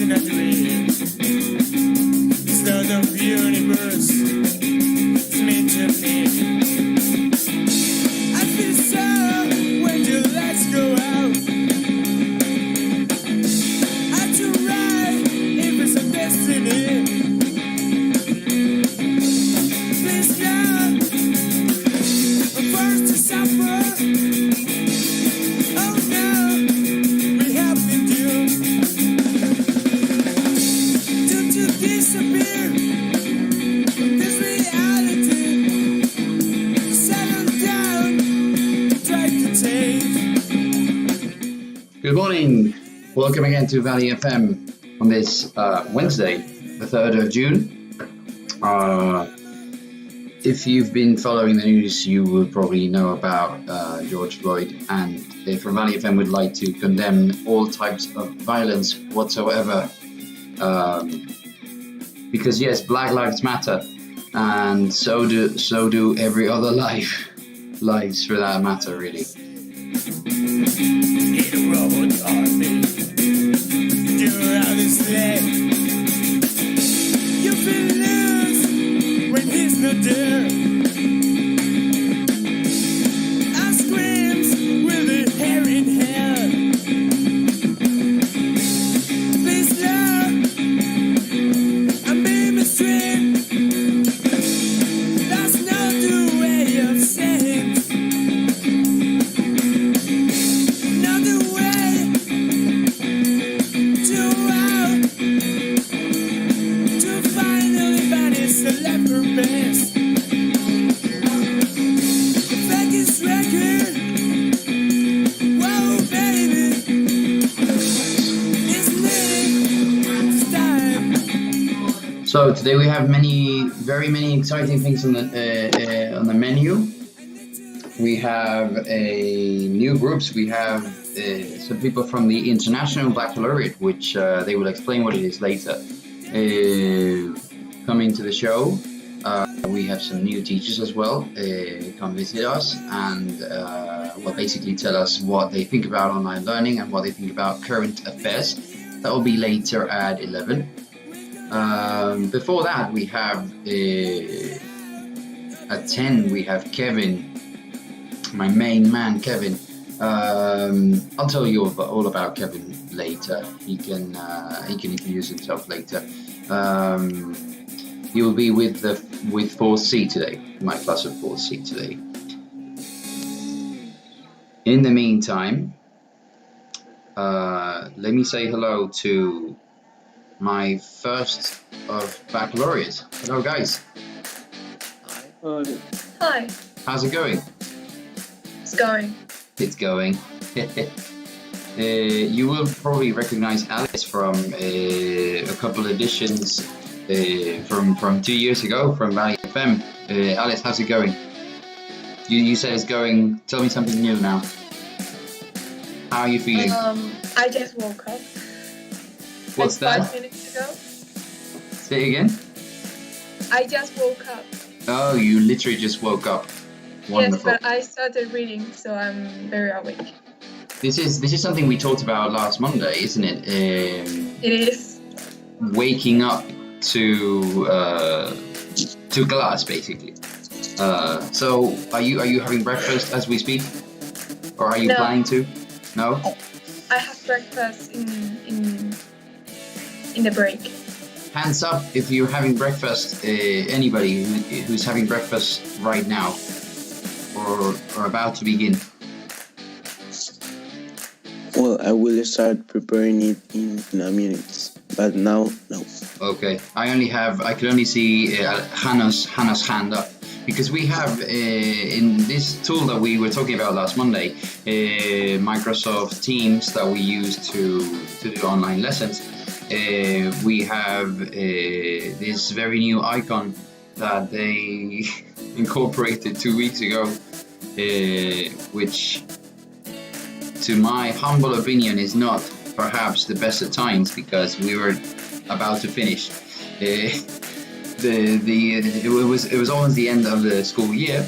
in a dream. The start of the universe is meant to me. I feel so when the lights go out. I to ride if it's a destiny. Please God, I'm forced to suffer. Oh no, we have been doomed to disappear from this reality. Settle down, try to take. Good morning. Welcome again to Valley FM on this Wednesday, the 3rd of June. If you've been following the news, you will probably know about George Floyd, and from Valley FM would like to condemn all types of violence whatsoever, because yes, Black Lives Matter, and so do every other lives for that matter, really. Need a robot army. You're out of sled. You feel loose when he's not there. I screams with the hair in hair. Please love, I'm in the street. That's not the way of saying. Another way to finally banish the leper best. The biggest record, whoa baby, it's time. So today we have very many exciting things on the menu. We have new groups. We have some people from the International Baccalaureate, which they will explain what it is later, coming to the show. We have some new teachers as well come visit us and basically tell us what they think about online learning and what they think about current affairs. That will be later at 11. Before that, we have at 10 we have Kevin, my main man, Kevin. I'll tell you all about Kevin later. He can introduce himself later. He will be with 4th C today, my class of 4th C today. In the meantime, let me say hello to my first of baccalaureate. Hello, guys. Hi. How's it going? It's going. It's going. You will probably recognize Alice from a couple editions from 2 years ago from Valley FM. Alice, how's it going? You said it's going. Tell me something new now. How are you feeling? I just woke up. What's like that? 5 minutes ago. Say it again. I just woke up. Oh, you literally just woke up. Wonderful. Yes, but I started reading, so I'm very awake. This is something we talked about last Monday, isn't it? It is. Waking up to class, basically. So, are you having breakfast as we speak, or are you No. planning to? No. I have breakfast in the break. Hands up if you're having breakfast. Anybody who's having breakfast right now, or about to begin. Well, I will start preparing it in a minute, but now, no. Okay, I could only see Hannah's hand up, because we have in this tool that we were talking about last Monday, Microsoft Teams that we use to do online lessons. We have this very new icon that they incorporated 2 weeks ago, which, to my humble opinion, is not perhaps the best of times, because we were about to finish. It was almost the end of the school year.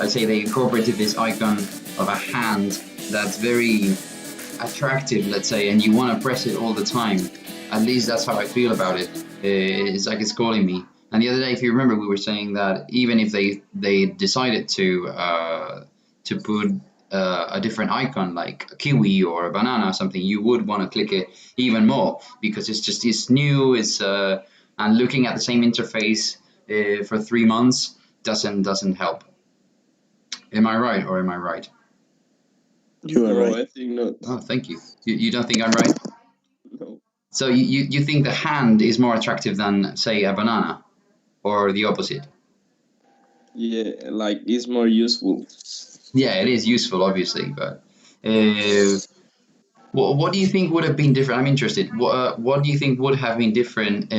I say they incorporated this icon of a hand that's very attractive, let's say, and you want to press it all the time. At least that's how I feel about it. It's like it's calling me. And the other day, if you remember, we were saying that even if they decided to put a different icon like a kiwi or a banana or something, you would want to click it even more because it's new. And looking at the same interface for 3 months doesn't help. Am I right or am I right? You are No, right. I think not. Oh, thank you. You don't think I'm right? No. So you think the hand is more attractive than, say, a banana, or the opposite? Yeah, like it's more useful. Yeah, it is useful, obviously, but what do you think would have been different? I'm interested. What do you think would have been different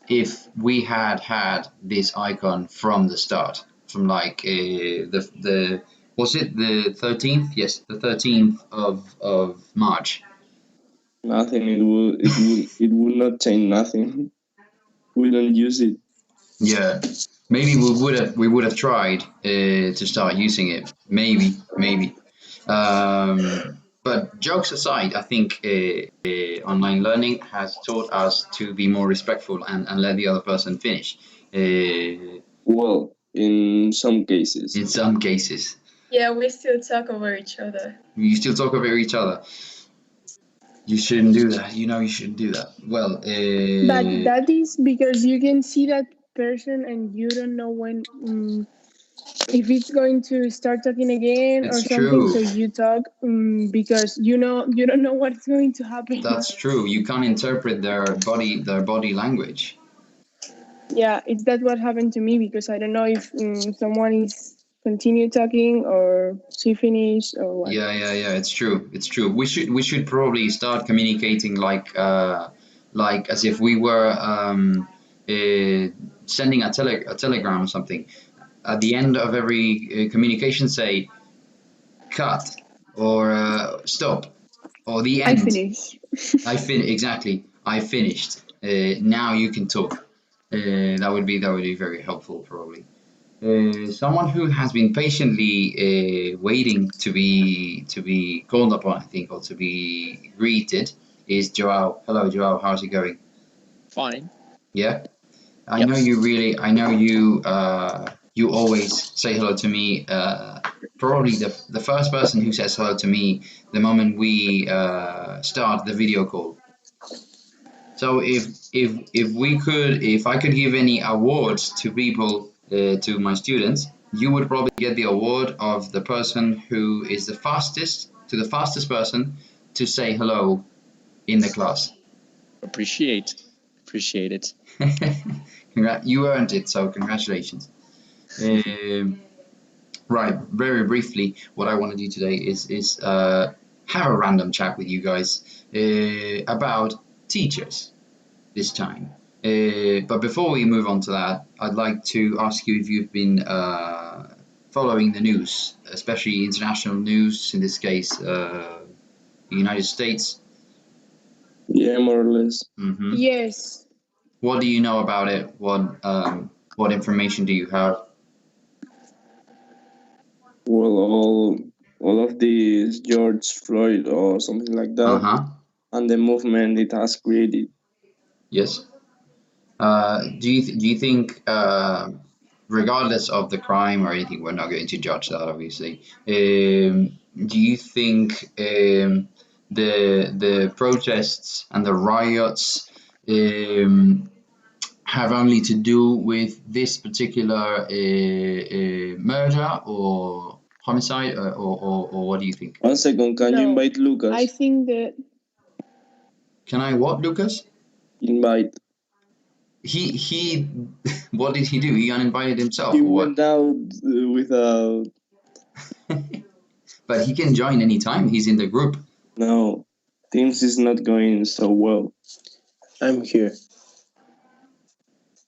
if we had this icon from the start, from like the was it the 13th? Yes, the 13th of March. Nothing. It will not change nothing. We don't use it. Yeah, maybe we would have tried to start using it. Maybe. But jokes aside, I think online learning has taught us to be more respectful and let the other person finish. Well, in some cases. In some cases, Yeah, we still talk over each other. you still talk over each other. You shouldn't do that. You know you shouldn't do that. Well, But that is because you can see that person and you don't know when if it's going to start talking again or it's something. true. So you talk because you don't know what's going to happen. That's true. You can't interpret their body language. Yeah, it's that what happened to me because I don't know if someone is continue talking or she finished or what. Yeah. It's true. It's true. We should probably start communicating like as if we were sending a telegram or something. At the end of every communication, say cut or stop or the I end. finished. Exactly. I finished. Now you can talk. That would be very helpful probably. Someone who has been patiently waiting to be called upon, I think, or to be greeted is Joao. Hello, Joao. How's it going? Fine. Yeah, I Yep. know you really. I know you. You always say hello to me. Probably the first person who says hello to me the moment we start the video call. So if I could give any awards to people to my students, you would probably get the award of the person who is the fastest person to say hello in the class. Appreciate it. You earned it, so congratulations. Right, very briefly, what I want to do today is have a random chat with you guys about teachers this time. But before we move on to that, I'd like to ask you if you've been following the news, especially international news, in this case, the United States. Yeah, more or less. Hmm. Yes. What do you know about it? What information do you have? Well, all of these George Floyd or something like that, Uh-huh. and the movement it has created. Yes. Do you think, regardless of the crime or anything, we're not going to judge that, obviously. Do you think the protests and the riots have only to do with this particular murder or homicide, or what do you think? 1 second, can you No, invite Lucas? I think that Can I what, Lucas? Invite. He what did he do? He uninvited himself He or what? went out without. But he can join anytime. He's in the group. No, Teams is not going so well. I'm here.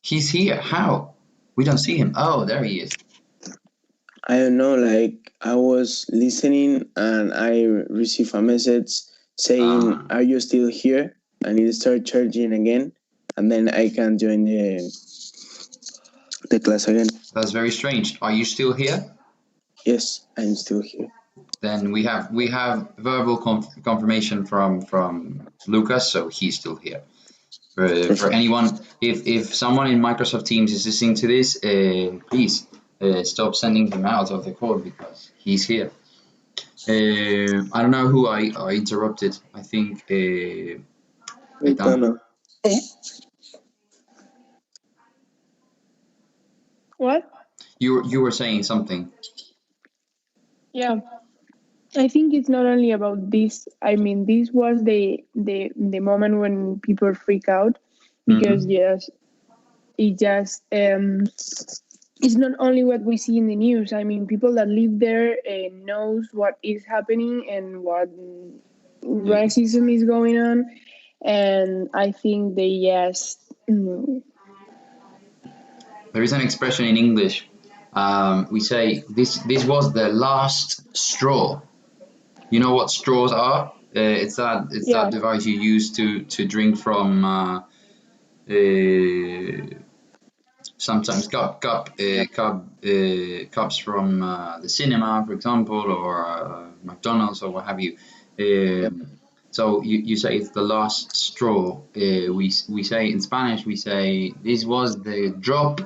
He's here. How? We don't see him. Oh, there he is. I don't know, like I was listening and I received a message saying, Ah. "Are you still here?" And it started charging again, and then I can join the class again. That's very strange. Are you still here? Yes, I'm still here. then we have verbal confirmation from Lucas, so he's still here. For anyone, if someone in Microsoft Teams is listening to this, please stop sending him out of the call because he's here. I don't know who I interrupted. I think Aitana. What? You were saying something. Yeah. I think it's not only about this. I mean, this was the moment when people freak out because yes, it just it's not only what we see in the news. I mean, people that live there knows what is happening and what racism is going on, and I think they just. There is an expression in English. We say this was the last straw. You know what straws are? It's that device you use to drink from. Sometimes cups from the cinema, for example, or McDonald's or what have you. So you say it's the last straw. We say in Spanish we say this was the drop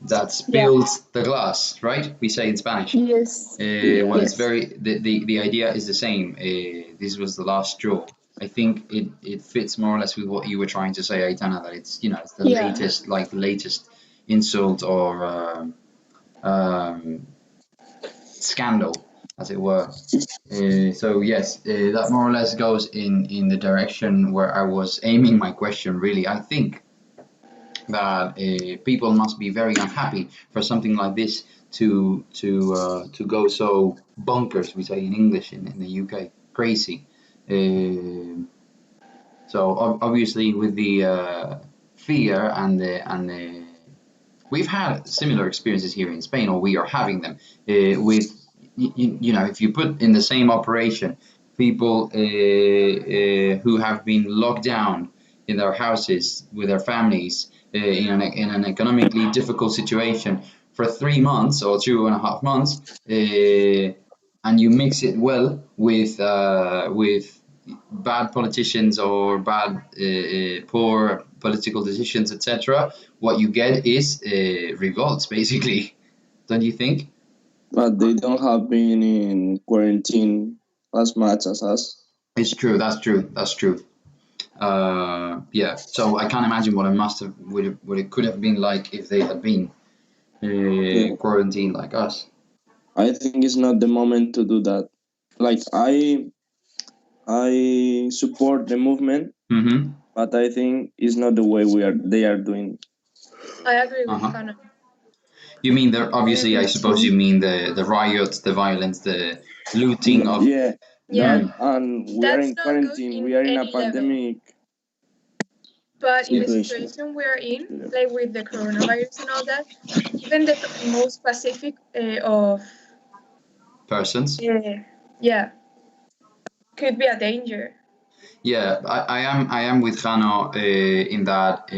that spilled the glass, right? We say in Spanish. Yes. Well, it's very the idea is the same. This was the last straw. I think it fits more or less with what you were trying to say, Aitana, that it's it's the latest insult or scandal, as it were. So yes, that more or less goes in the direction where I was aiming my question. Really, I think that people must be very unhappy for something like this to go so bonkers, we say in English in the UK, crazy. So obviously with the fear and the we've had similar experiences here in Spain, or we are having them with if you put in the same operation people who have been locked down in their houses with their families in an economically difficult situation for 3 months or 2.5 months, and you mix it well with bad politicians or bad poor political decisions, etc., what you get is revolts, basically. Don't you think? But they don't have been in quarantine as much as us. It's true. That's true. Yeah. So I can't imagine what it could have been like if they had been quarantined like us. I think it's not the moment to do that. Like I support the movement, but I think it's not the way they are doing. I agree with Hannah. You mean obviously? I suppose you mean the riots, the violence, the looting of. That, and we are in quarantine. We are in a pandemic. But in the situation we are in, like with the coronavirus and all that, even the most pacific of persons, could be a danger. Yeah, I am with Jano in that.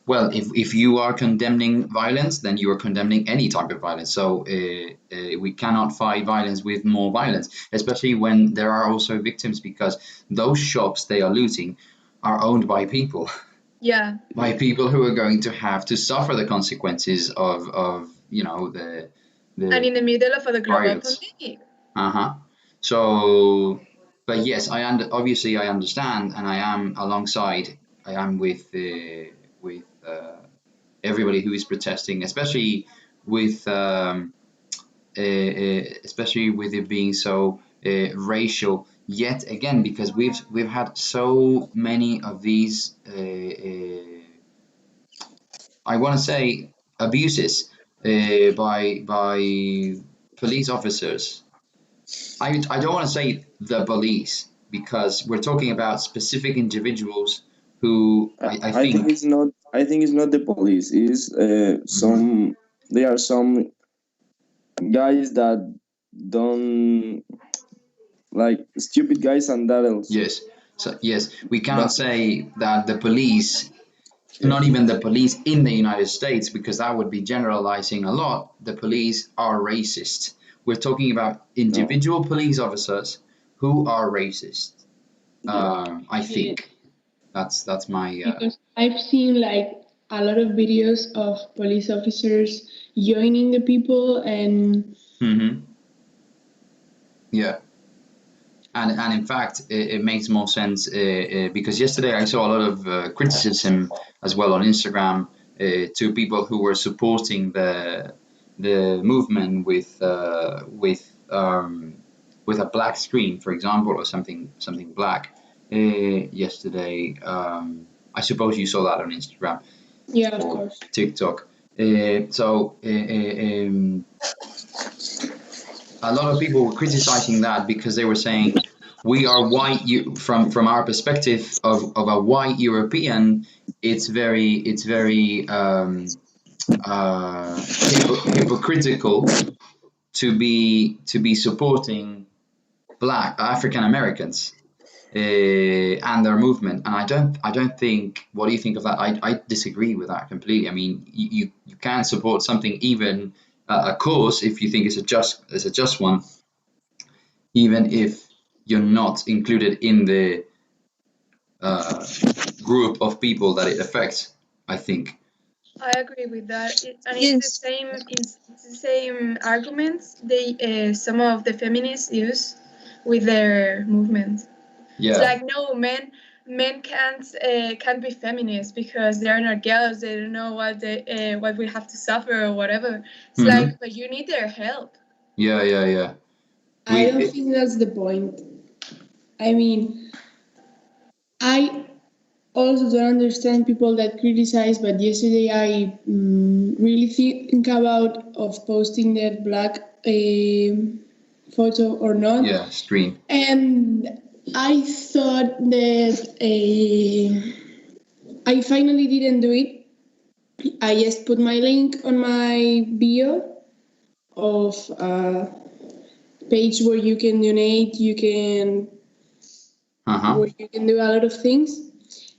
Well, if you are condemning violence, then you are condemning any type of violence. So we cannot fight violence with more violence, especially when there are also victims, because those shops they are looting are owned by people. Yeah. By people who are going to have to suffer the consequences of the and in the middle of a global pandemic. So. But yes, obviously I understand, and I am abiliside. I am with everybody who is protesting, especially with it being so racial. Yet again, because we've had so many of these, I want to say abuses by police officers. I don't want to say the police, because we're talking about specific individuals who I think it's not. I think it's not the police. It's some. There are some guys that don't like stupid guys and that else. Yes. So yes, we cannot say that the police. Not even the police in the United States, because that would be generalizing a lot. The police are racist. we're talking about individual police officers who are racist. I think that's my. Because I've seen like a lot of videos of police officers joining the people and. Yeah. And in fact, it makes more sense because yesterday I saw a lot of criticism as well on Instagram to people who were supporting the movement with a black screen, for example, or something black. Yesterday, I suppose you saw that on Instagram. Yeah, of or course. TikTok. A lot of people were criticizing that because they were saying we are white. From our perspective of a white European, it's very hypocritical to be supporting Black African Americans and their movement. And I don't think. What do you think of that? I disagree with that completely. I mean, you can support something, even a cause, if you think it's a just one, even if you're not included in the group of people that it affects. I think. I agree with that. It's the same arguments some of the feminists use with their movement. Yeah. It's like, no, men can't be feminists because they are not girls. They don't know what we have to suffer or whatever. It's like, but you need their help. Yeah. I don't think that's the point. I mean, I also don't understand people that criticize, but yesterday I really think about of posting that black photo or not. Yeah, screen. And I thought that I finally didn't do it. I just put my link on my bio of a page where you can donate, where you can do a lot of things.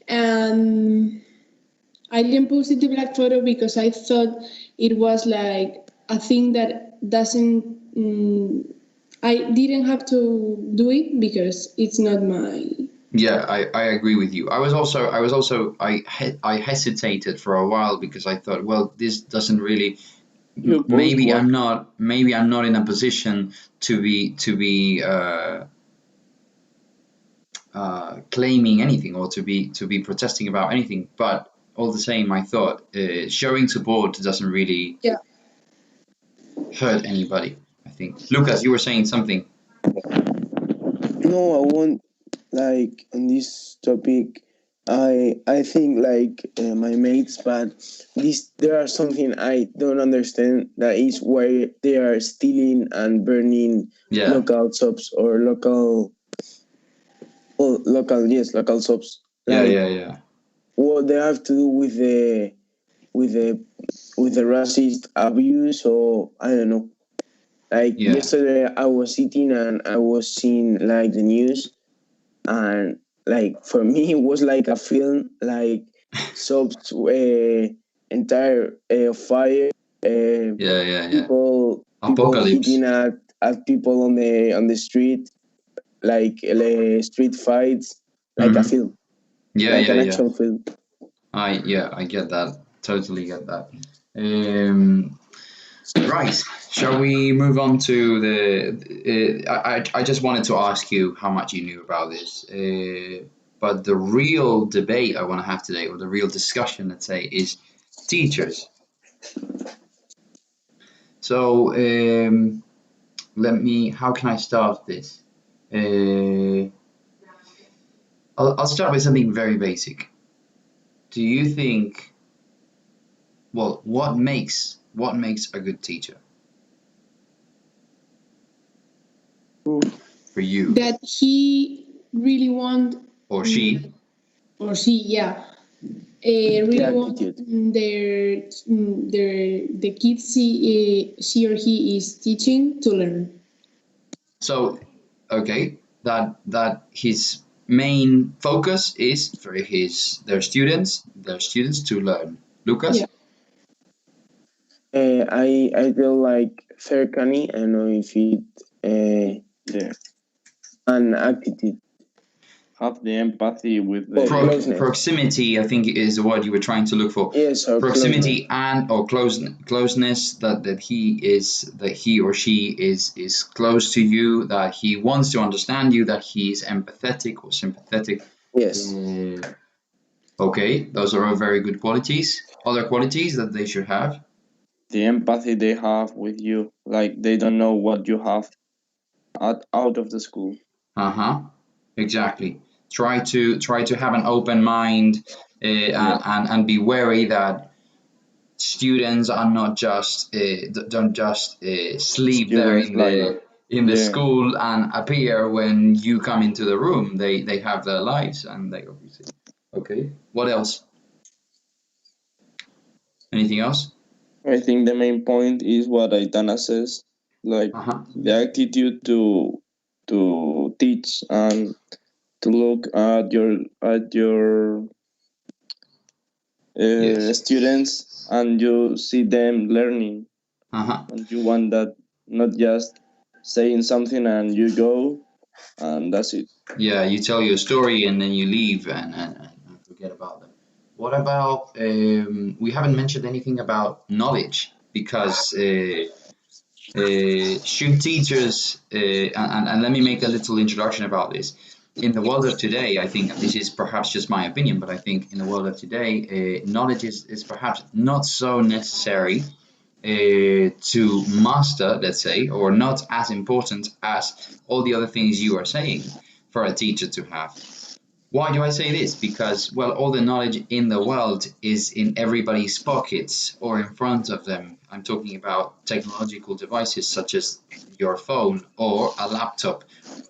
And I didn't post the black photo because I thought it was like a thing that doesn't. I didn't have to do it because it's not my. Yeah, I agree with you. I hesitated for a while because I thought, well, this doesn't really. Maybe I'm not in a position to be claiming anything or to be protesting about anything. But all the same, I thought showing support doesn't really hurt anybody. I think. Lucas, you were saying something. No, I won't. Like on this topic, I think like my mates, but there are something I don't understand. That is why they are stealing and burning local shops or local shops. Like, Yeah. What they have to do with the racist abuse, or I don't know. Like yesterday, I was sitting and I was seeing like the news, and like for me, it was like a film, like shops, entire fire, people hitting at people on the street, like street fights, like a film, like an action film. I get that. Totally get that. Right. Shall we move on to the? I just wanted to ask you how much you knew about this. But the real debate I want to have today, or the real discussion, let's say, is teachers. So how can I start this? I'll start with something very basic. Do you think? Well, what makes a good teacher? For you? That he really want. Or she? Or she, yeah. Really want the kids she or he is teaching to learn. So, okay, that his main focus is for their students to learn. Lucas? I feel like cercany. I don't know if it Yeah. an aptitude. Have the empathy with Oh, the closeness. Proximity, I think, is the word you were trying to look for. Yes, or Proximity closeness. and or closeness, that he or she is close to you, that he wants to understand you, that he is empathetic or sympathetic. Yes. Okay, those are all very good qualities. Other qualities that they should have. the empathy they have with you, like they don't know what you have out of the school. Exactly. Try to have an open mind, and be wary that students are not just don't just sleep there Students like in the yeah, school and appear when you come into the room. They have their lives, and they obviously. Okay. What else? Anything else? I think the main point is what Aitana says, like the attitude to teach and to look at your Yes. students and you see them learning and you want that, not just saying something and you go and that's it. Yeah, you tell your story and then you leave, and forget about them. What about we haven't mentioned anything about knowledge, because should teachers and let me make a little introduction about this. In the world of today, I think, and this is perhaps just my opinion, but I think in the world of today, knowledge is perhaps not so necessary to master, let's say, or not as important as all the other things you are saying for a teacher to have. Why do I say this? Because, well, all the knowledge in the world is in everybody's pockets or in front of them. I'm talking about technological devices such as your phone or a laptop.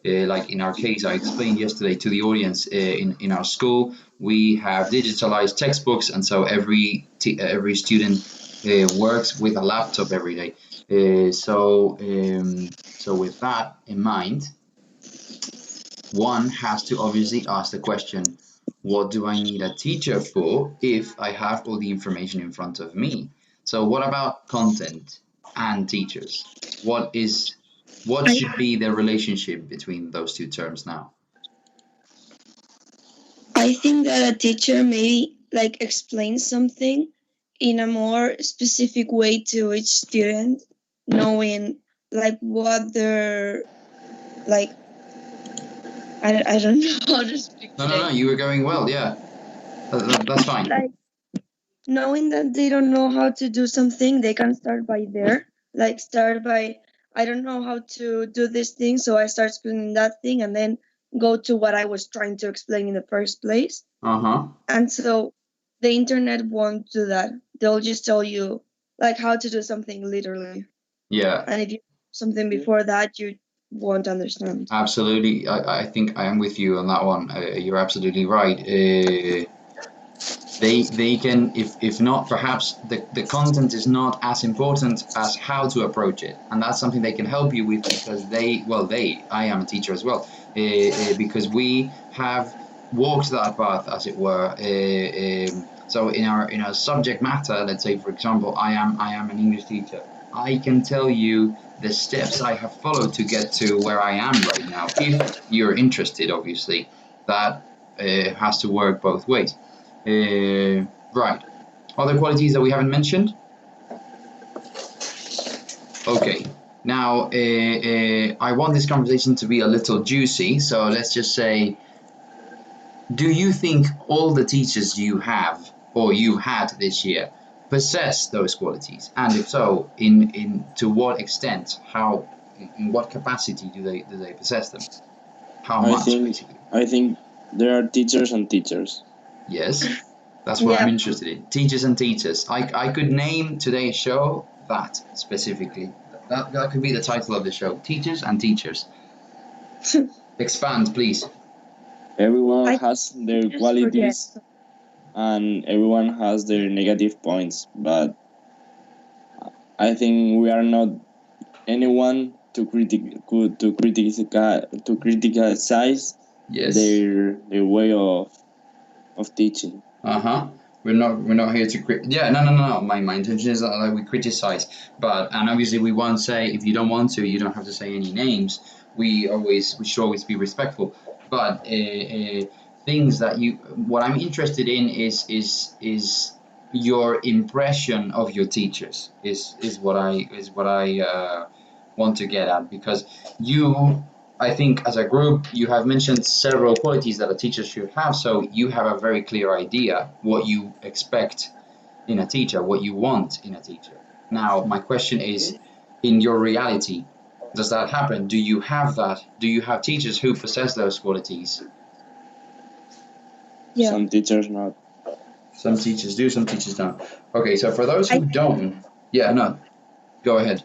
Like in our case, I explained yesterday to the audience, in our school, we have digitalized textbooks, and so every student works with a laptop every day. So with that in mind, one has to obviously ask the question, what do I need a teacher for if I have all the information in front of me? So what about content and teachers? What should be the relationship between those two terms now? I think that a teacher may like explain something in a more specific way to each student, knowing like what they're like. I don't know how to speak today. No, you were going well, yeah. That's fine. Like knowing that they don't know how to do something, they can start by there. Like start by, I don't know how to do this thing, so I start explaining that thing and then go to what I was trying to explain in the first place. And so the internet won't do that. They'll just tell you like how to do something literally. Yeah. And if you do something before that, you won't understand. Absolutely. I think I am with you on that one. You're absolutely right. They can, if not, perhaps the content is not as important as how to approach it, and that's something they can help you with, because I am a teacher as well, because we have walked that path, as it were. So in our subject matter, let's say for example, I am an English teacher. I can tell you the steps I have followed to get to where I am right now. If you're interested, obviously, that has to work both ways. Right. Other qualities that we haven't mentioned? Okay. Now, I want this conversation to be a little juicy, so let's just say, do you think all the teachers you have or you had this year possess those qualities? And if so, in to what extent? How, in what capacity do they possess them? How much, basically? I think there are teachers and teachers. Yes, that's what I'm interested in. Teachers and teachers. I could name today's show that specifically. That could be the title of the show. Teachers and teachers. Expand, please. Everyone has their qualities and everyone has their negative points, but I think we are not anyone to criticize Yes. their way of teaching. we're not here to yeah, no. My intention is that we criticize, and obviously we won't say, if you don't want to, you don't have to say any names. We should always be respectful. But things that what I'm interested in is your impression of your teachers is what I want to get at, because I think as a group, you have mentioned several qualities that a teacher should have, so you have a very clear idea what you expect in a teacher, what you want in a teacher. Now, my question is, in your reality, does that happen? Do you have that? Do you have teachers who possess those qualities? Yeah. Some teachers not. Some teachers do, some teachers don't. Okay, so for those who don't, yeah, no, go ahead.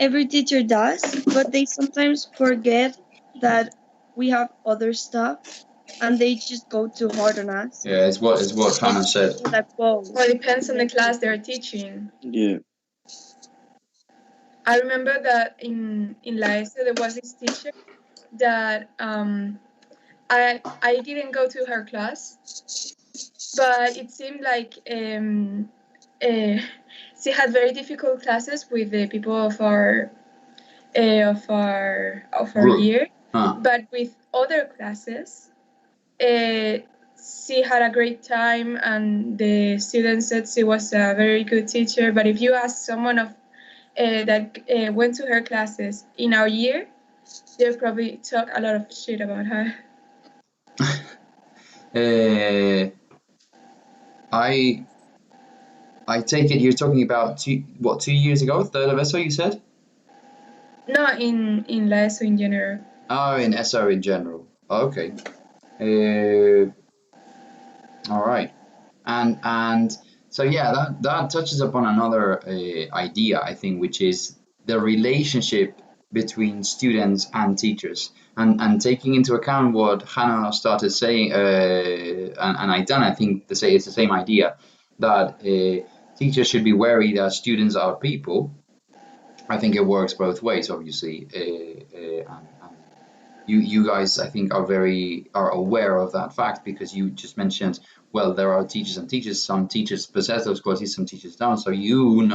Every teacher does, but they sometimes forget that we have other stuff, and they just go too hard on us. Yeah, it's what Hannah said. Like, whoa. Well, it depends on the class they're teaching. Yeah. I remember that in La ESO there was this teacher that I didn't go to her class, but it seemed like she had very difficult classes with the people of our year, but with other classes, she had a great time, and the students said she was a very good teacher. But if you ask someone that went to her classes in our year, they'll probably talk a lot of shit about her. I take it you're talking about 2 years ago, third of ESO, you said? No, in La ESO in general. Oh, in ESO in general. Okay. All right. And so yeah, that touches upon another idea, I think, which is the relationship between students and teachers, and taking into account what Hannah started saying, and I think it's the same idea, that teachers should be wary that students are people. I think it works both ways, obviously. And you guys, I think, are aware of that fact, because you just mentioned, well, there are teachers and teachers. Some teachers possess those qualities, some teachers don't. So you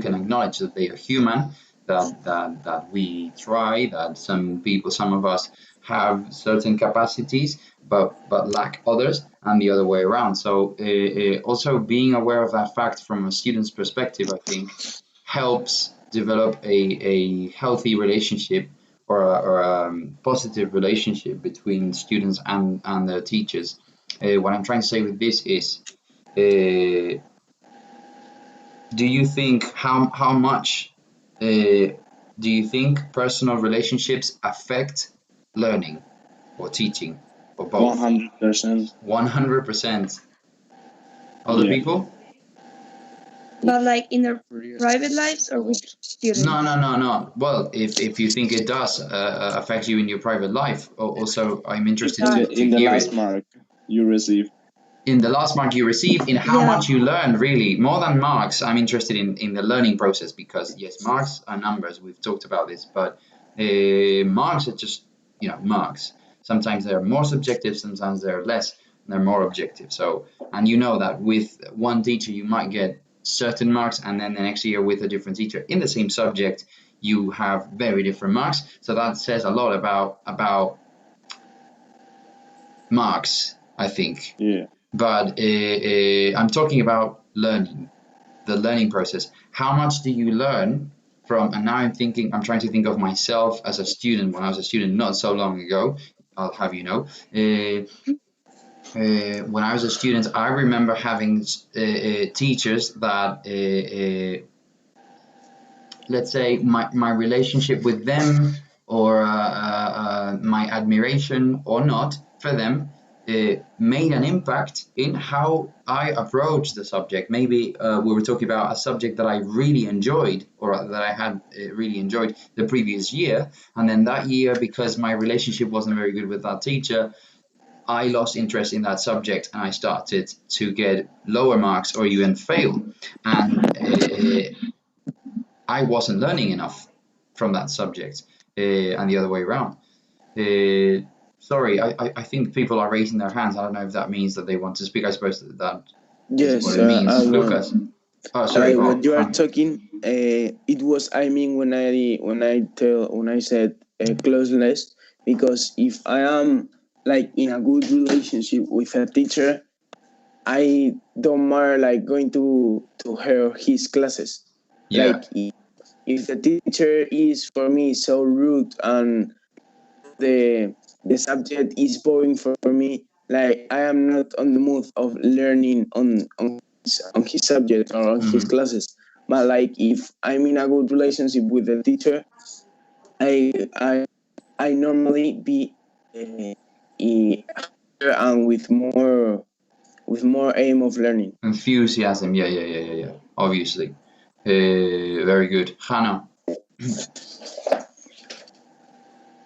can acknowledge that they are human, that we try, that some of us have certain capacities, but lack others, and the other way around. So also being aware of that fact from a student's perspective, I think, helps develop a healthy relationship, or a positive relationship between students and their teachers. What I'm trying to say with this is, do you think how much do you think personal relationships affect learning or teaching, or both? 100%. 100%. Other people? But like in their private lives or with students? No. Well, if you think it does affect you in your private life, also I'm interested in the hear last it. mark you receive. In the last mark you receive, in how much you learn, really. More than marks, I'm interested in the learning process, because yes, marks are numbers, we've talked about this, but marks are just, marks. Sometimes they're more subjective, sometimes they're less, they're more objective. So, and you know that with one teacher you might get certain marks, and then the next year with a different teacher in the same subject you have very different marks. So that says a lot about marks, I think. Yeah. But I'm talking about learning, the learning process. How much do you learn from, and now I'm trying to think of myself as a student, when I was a student not so long ago, I'll have you know. When I was a student, I remember having teachers that, let's say, my relationship with them, or my admiration or not for them, made an impact in how I approached the subject. Maybe we were talking about a subject that I really enjoyed, or that I had really enjoyed the previous year, and then that year, because my relationship wasn't very good with that teacher, I lost interest in that subject, and I started to get lower marks or even fail, and I wasn't learning enough from that subject, and the other way around. Sorry, I think people are raising their hands. I don't know if that means that they want to speak. I suppose that is what Yes, it means. I Lucas. want. Oh, sorry. Like Oh, what you are talking, it was I mean when I said closeness, because if I am like in a good relationship with a teacher, I don't mind like going to her his classes. yeah. Like if the teacher is for me so rude and the subject is boring for me, like I am not on the mood of learning on his subject or on his classes. But like if I'm in a good relationship with the teacher, I I I normally be and with more aim of learning. Enthusiasm. Yeah. Obviously. Very good. Hannah.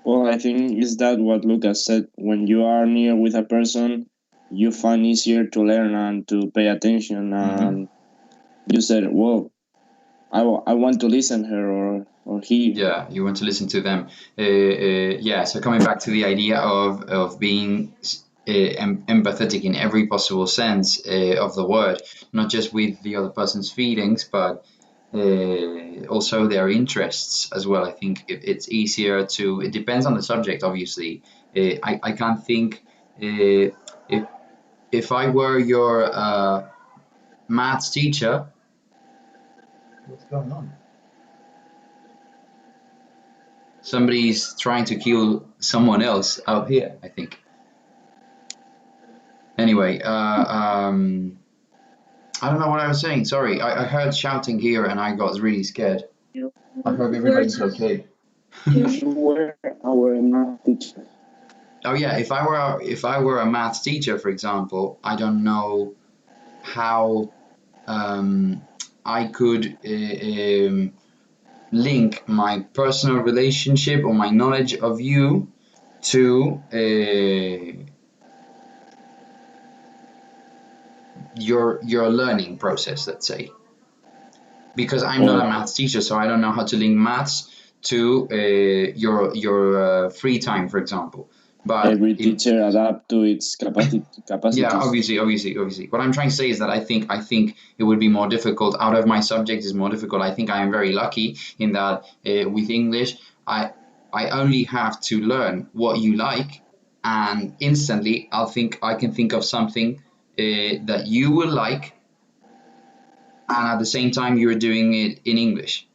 Well, I think is that what Lucas said. When you are near with a person, you find easier to learn and to pay attention. And you said, well, I want to listen her or he. Yeah, you want to listen to them. Yeah, so coming back to the idea of being empathetic in every possible sense of the word, not just with the other person's feelings, but also their interests as well. I think it's easier to. It depends on the subject, obviously. I can't think if I were your maths teacher. What's going on? Somebody's trying to kill someone else out here, I think. Anyway, I don't know what I was saying. Sorry, I heard shouting here and I got really scared. I hope everybody's okay. You were our math teacher. Oh yeah, if I were a maths teacher, for example, I don't know how I could link my personal relationship or my knowledge of you to your learning process, let's say, because I'm not a maths teacher, so I don't know how to link maths to your free time, for example. But every teacher adapt to its capacities. Yeah, obviously. What I'm trying to say is that I think it would be more difficult. Out of my subject is more difficult. I think I am very lucky in that with English, I only have to learn what you like, and instantly I can think of something that you will like, and at the same time you're doing it in English,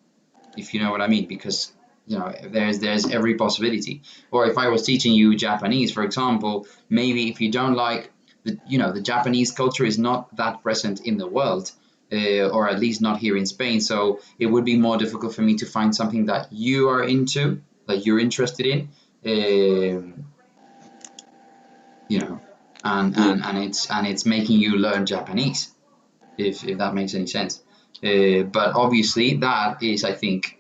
if you know what I mean, because there's every possibility. Or if I was teaching you Japanese, for example, maybe if you don't like the Japanese culture is not that present in the world, or at least not here in Spain, so it would be more difficult for me to find something that you are into, that you're interested in, and it's making you learn Japanese, if that makes any sense. But obviously that is, I think,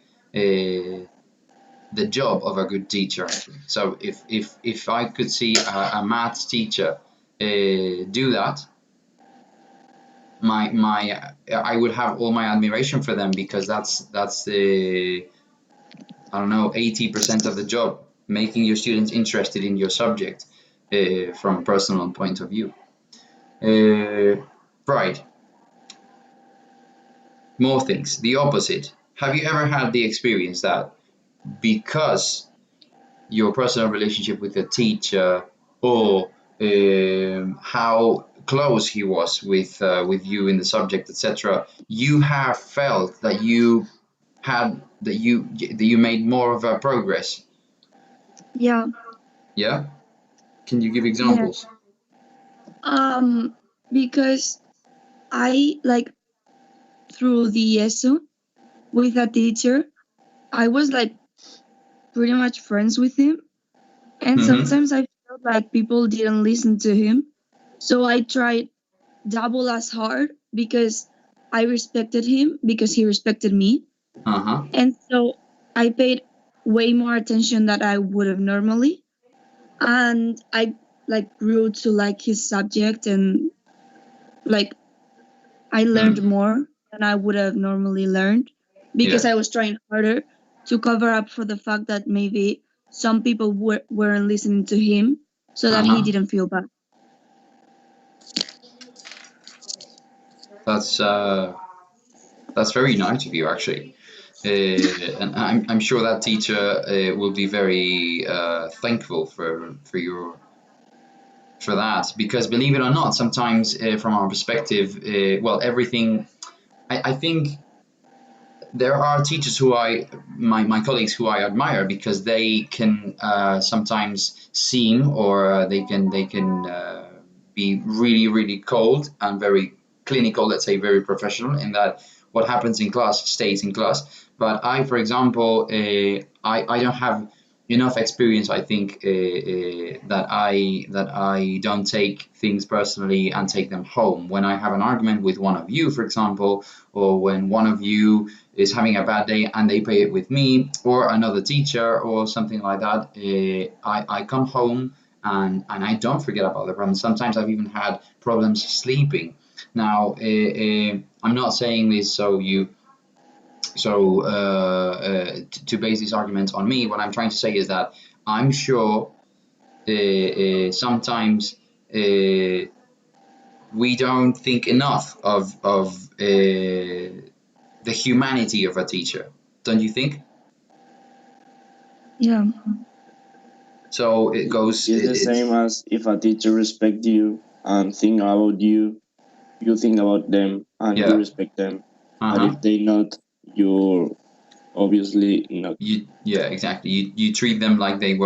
the job of a good teacher. So if I could see a maths teacher do that, I would have all my admiration for them, because that's the, I don't know, 80% of the job, making your students interested in your subject from a personal point of view. Right. More things. The opposite. Have you ever had the experience that because your personal relationship with the teacher, or how close he was with you in the subject, etc., you have felt that you made more of a progress? Yeah. Yeah. Can you give examples? Because I like through the ESO with a teacher, I was like pretty much friends with him, and sometimes I felt like people didn't listen to him, so I tried double as hard because I respected him, because he respected me. And so I paid way more attention than I would have normally, and I like grew to like his subject, and like I learned more than I would have normally learned, because I was trying harder to cover up for the fact that maybe some people weren't listening to him, so that he didn't feel bad. That's very nice of you, actually. And I'm sure that teacher will be very thankful for that, because believe it or not, sometimes from our perspective, well, everything. I think there are teachers who my colleagues who I admire, because they can sometimes seem, or they can be really, really cold and very clinical, let's say very professional, in that what happens in class stays in class. But I, for example, I don't have enough experience, I think, that I don't take things personally and take them home. When I have an argument with one of you, for example, or when one of you is having a bad day and they pay it with me or another teacher or something like that, I come home and I don't forget about the problem. Sometimes I've even had problems sleeping. Now, I'm not saying this to base this argument on me. What I'm trying to say is that I'm sure sometimes we don't think enough of the humanity of a teacher, don't you think? Yeah. So it goes. It's the same as if a teacher respects you and think about you, you think about them and you respect them. But if they not, you're obviously not. Exactly. You treat them like they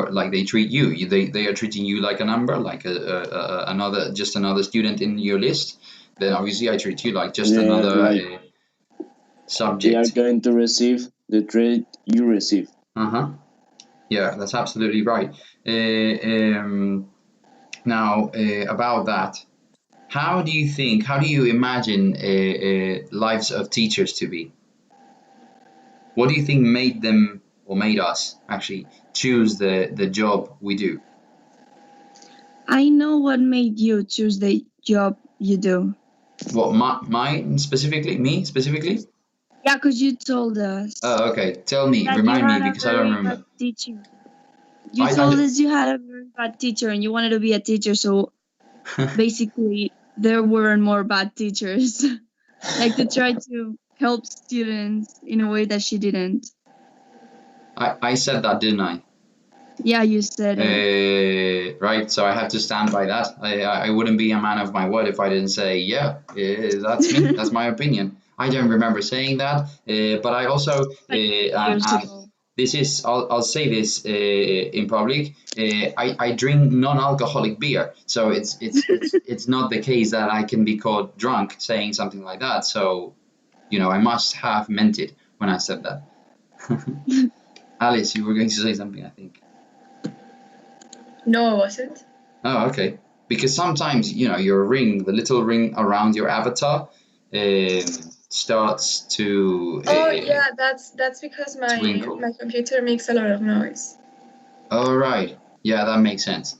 treat you. They are treating you like a number, like another student in your list. Then obviously I treat you like just another subject. They are going to receive the trade you receive. Yeah, that's absolutely right. Now, about that, how do you imagine lives of teachers to be? What do you think made them, or made us actually choose the job we do? I know what made you choose the job you do. What, mine specifically? Me specifically? Yeah, because you told us. Oh, okay. Tell me, remind me, because I don't remember. Teacher. You told us you had a very bad teacher and you wanted to be a teacher, so basically there weren't more bad teachers. Like to try to help students in a way that she didn't. I said that, didn't I? Yeah, you said it. Right, so I have to stand by that. I wouldn't be a man of my word if I didn't say, that's me, that's my opinion. I don't remember saying that, but I also, this is, I'll say this in public, I drink non-alcoholic beer, so it's not the case that I can be caught drunk saying something like that, so, I must have meant it when I said that. Alice, you were going to say something, I think. No, I wasn't. Oh, okay. Because sometimes, your ring, the little ring around your avatar, starts to. Yeah, that's because my computer makes a lot of noise. Oh, right. Yeah, that makes sense.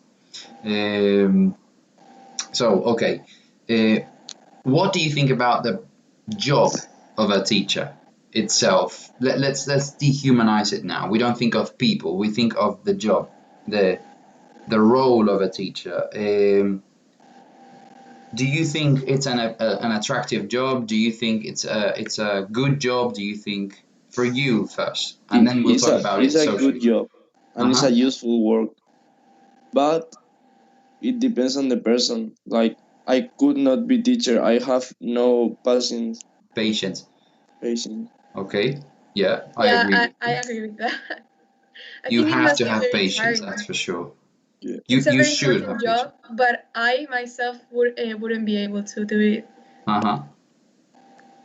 So, okay. What do you think about the job of a teacher itself? Let's dehumanize it now. We don't think of people. We think of the job, the role of a teacher. Do you think it's an attractive job? Do you think it's a good job? Do you think, for you first, and then we'll talk about it socially. It's a good job and it's a useful work, but it depends on the person. Like, I could not be teacher. I have no patience. Patience. Okay. Yeah, I agree. I agree with that. You have to have patience, that's for sure. Yeah. It's a very should important job, but I myself wouldn't be able to do it.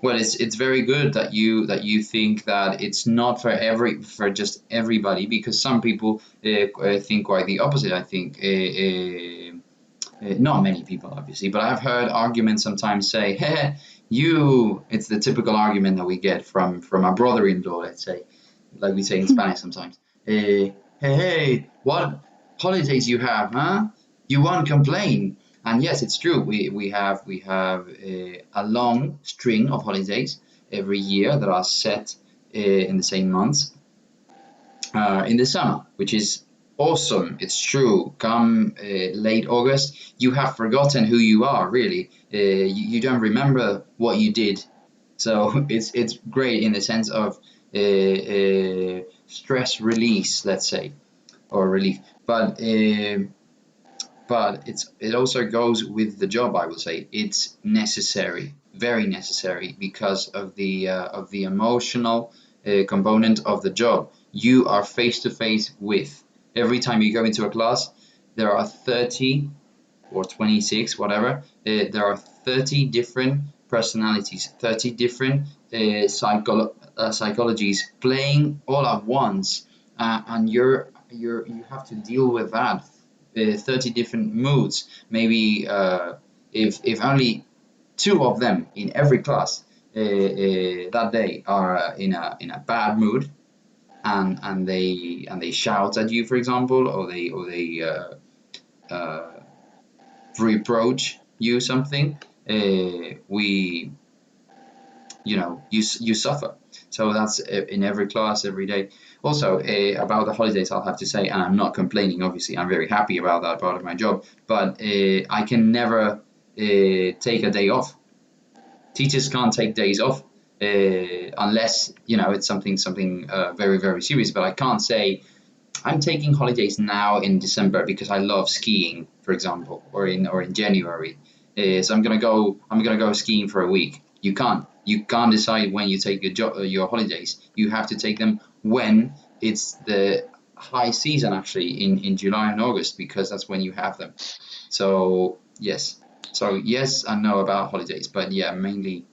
Well, it's very good that you think that it's not for just everybody, because some people think quite the opposite. I think not many people, obviously, but I've heard arguments sometimes say, "Hey, it's the typical argument that we get from a brother-in-law, let's say, like we say in Spanish sometimes. Hey, what holidays you have, huh? You won't complain." And yes, it's true. We have a long string of holidays every year that are set in the same months in the summer, which is awesome. It's true. Come late August, you have forgotten who you are. Really, you don't remember what you did. So it's great in the sense of stress release, let's say, or relief. But it also goes with the job. I would say it's necessary, very necessary, because of the emotional component of the job. You are face to face with, every time you go into a class, there are 30 or 26, whatever. There are 30 different personalities, 30 different psychologies playing all at once, and you have to deal with that. 30 different moods. Maybe if only two of them in every class that day are in a bad mood, and they shout at you, for example, or they reproach you something, we you suffer. So that's in every class, every day. Also, about the holidays, I'll have to say, and I'm not complaining, obviously, I'm very happy about that part of my job, but I can never take a day off. Teachers can't take days off unless it's something very, very serious. But I can't say I'm taking holidays now in December because I love skiing, for example, or in January. So I'm gonna go skiing for a week. You can't decide when you take your holidays. You have to take them when it's the high season, actually, in July and August, because that's when you have them. So yes, I know about holidays, but yeah, mainly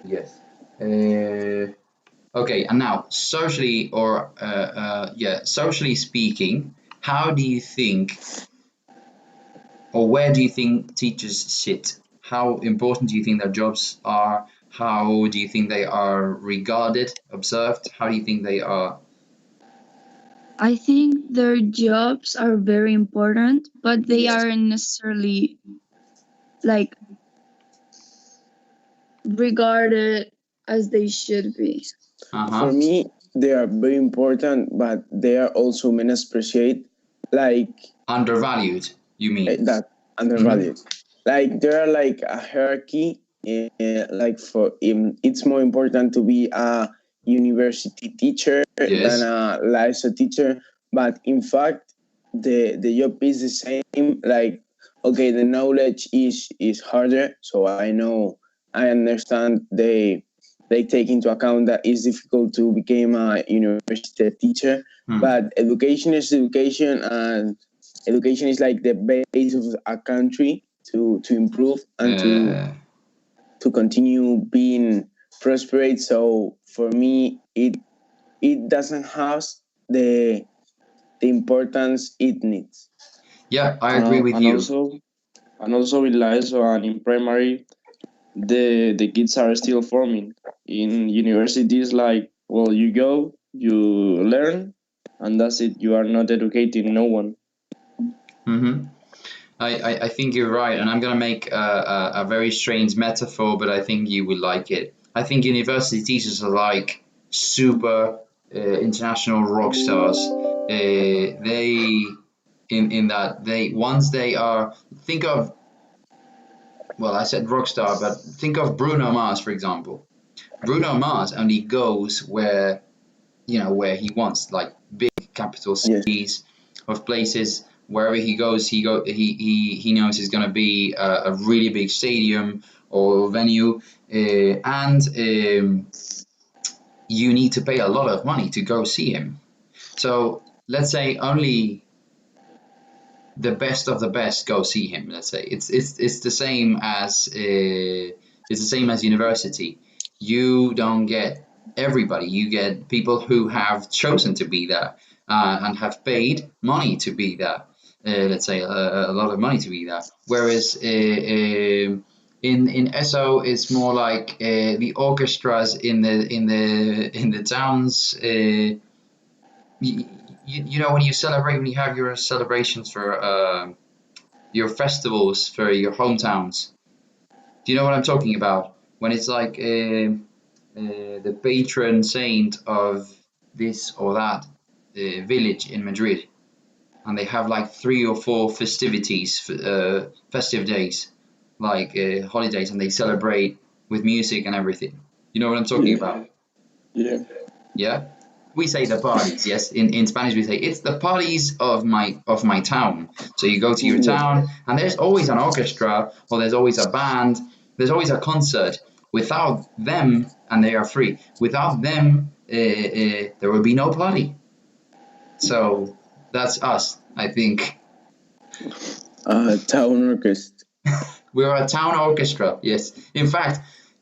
yes. Okay, and now socially, or socially speaking, how do you think, or where do you think teachers sit? How important do you think their jobs are? How do you think they are regarded, observed? How do you think they are? I think their jobs are very important, but they Yes. aren't necessarily like regarded as they should be. For me, they are very important, but they are also menospreciated, like Undervalued, you mean? that undervalued. Like there are like a hierarchy. Like it's more important to be a university teacher than Yes. a LISO teacher. But in fact, the job is the same. Like okay, the knowledge is harder. So I understand they take into account that it's difficult to become a university teacher. But education is education, and education is like the base of a country to improve and to continue being prosperous. So for me, it doesn't have the importance it needs. Yeah, I agree with and you. also in LISO and in primary, the kids are still forming. In universities, like, well, you go, you learn, and that's it. You are not educating no one. I think you're right, and I'm gonna make a very strange metaphor, but I think you will like it. I think university teachers are like super international rock stars. They in that they once they are, think of, well, I said rock star, but think of Bruno Mars, for example. Bruno Mars only goes where where he wants, like big capital cities of places. Wherever he goes, he knows he's gonna be a really big stadium or venue, and you need to pay a lot of money to go see him. So let's say only the best of the best go see him. Let's say it's the same as university. You don't get everybody. You get people who have chosen to be there and have paid money to be there. Let's say a lot of money to be there. Whereas in ESO, it's more like the orchestras in the towns. When you celebrate, when you have your celebrations for your festivals for your hometowns. Do you know what I'm talking about? When it's like the patron saint of this or that village in Madrid. and they have like 3 or 4 festivities, festive days, like holidays, and they celebrate with music and everything. You know what I'm talking about? Yeah. Yeah. We say the parties, yes. In Spanish we say it's the parties of my town. So you go to your town and there's always an orchestra or there's always a band, there's always a concert. Without them, and they are free, without them there will be no party. So that's us, I think. Town orchestra. We're a town orchestra, yes. In fact,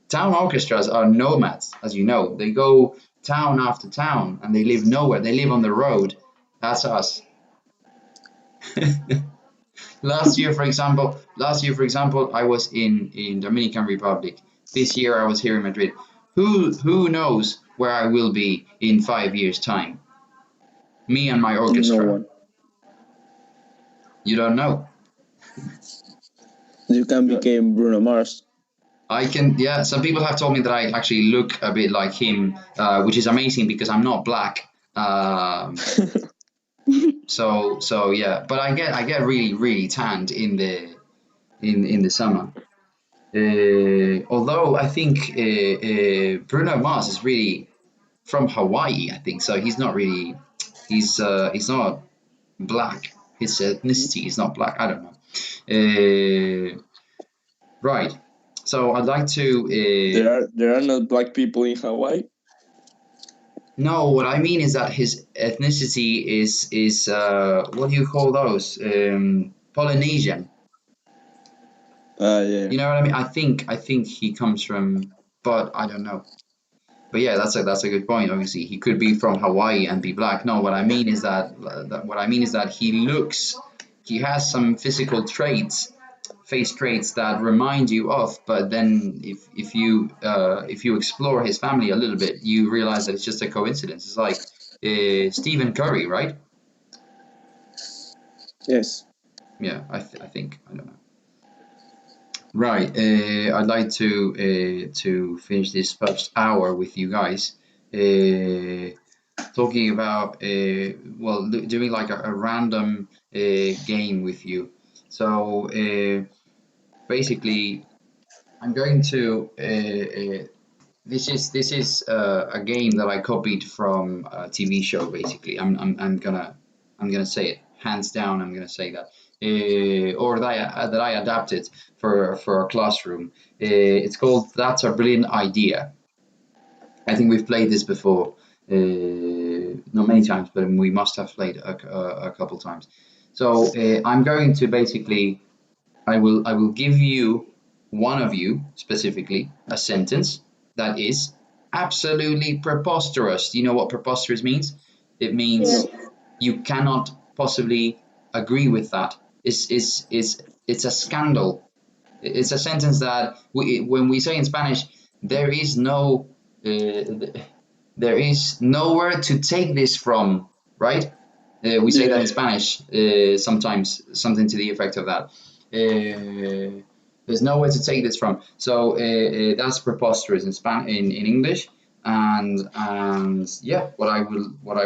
town orchestras are nomads, as you know. They go town after town and they live nowhere. They live on the road. That's us. Last year, for example, I was in Dominican Republic. This year, I was here in Madrid. Who knows where I will be in 5 years' time? Me and my orchestra. No one. You don't know. You can become Bruno Mars. I can, yeah. Some people have told me that I actually look a bit like him, which is amazing because I'm not black. So yeah, but I get really tanned in the summer. Although I think Bruno Mars is really from Hawaii, I think so. He's not really, he's not black. His ethnicity is not black. I don't know. Right. So I'd like to. There are not black people in Hawaii. No, what I mean is that his ethnicity is what do you call those? Polynesian. Yeah. You know what I mean? I think he comes from, but I don't know. But yeah, that's a good point. Obviously, he could be from Hawaii and be black. No, what I mean is that he has some physical traits, face traits that remind you of. But then if you explore his family a little bit, you realize that it's just a coincidence. It's like Stephen Curry, right? Yes. Yeah, I think I don't know. Right, I'd like to finish this first hour with you guys, talking about doing like a random game with you. So basically, I'm going to this is a game that I copied from a TV show. Basically, I'm gonna say it hands down. I'm gonna say that, or that I adapted for a classroom. It's called "That's a Brilliant Idea." I think we've played this before, not many times, but we must have played a couple times. So I'm going to basically, I will give you, one of you specifically, a sentence that is absolutely preposterous. Do you know what preposterous means? It means you cannot possibly agree with that. It's a scandal. It's a sentence that when we say in Spanish, there is nowhere to take this from, right? We say that in Spanish sometimes, something to the effect of that. There's nowhere to take this from. So that's preposterous in English. And yeah, what I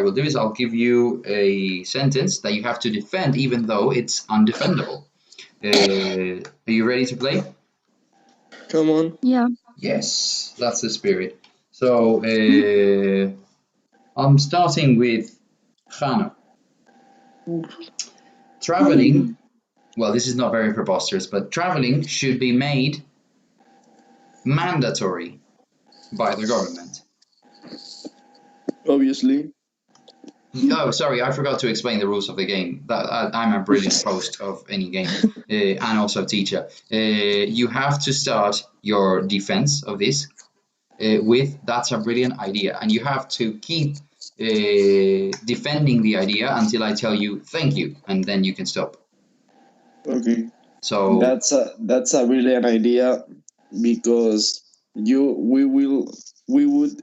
will do is I'll give you a sentence that you have to defend, even though it's undefendable. Are you ready to play? Come on. Yeah. Yes, that's the spirit. So I'm starting with Hannah. Traveling, well, this is not very preposterous, but traveling should be made mandatory by the government. Obviously. Oh, sorry, I forgot to explain the rules of the game. I'm a brilliant host of any game, and also teacher. You have to start your defense of this with "That's a brilliant idea," and you have to keep defending the idea until I tell you "thank you," and then you can stop. Okay. So That's a brilliant idea because we would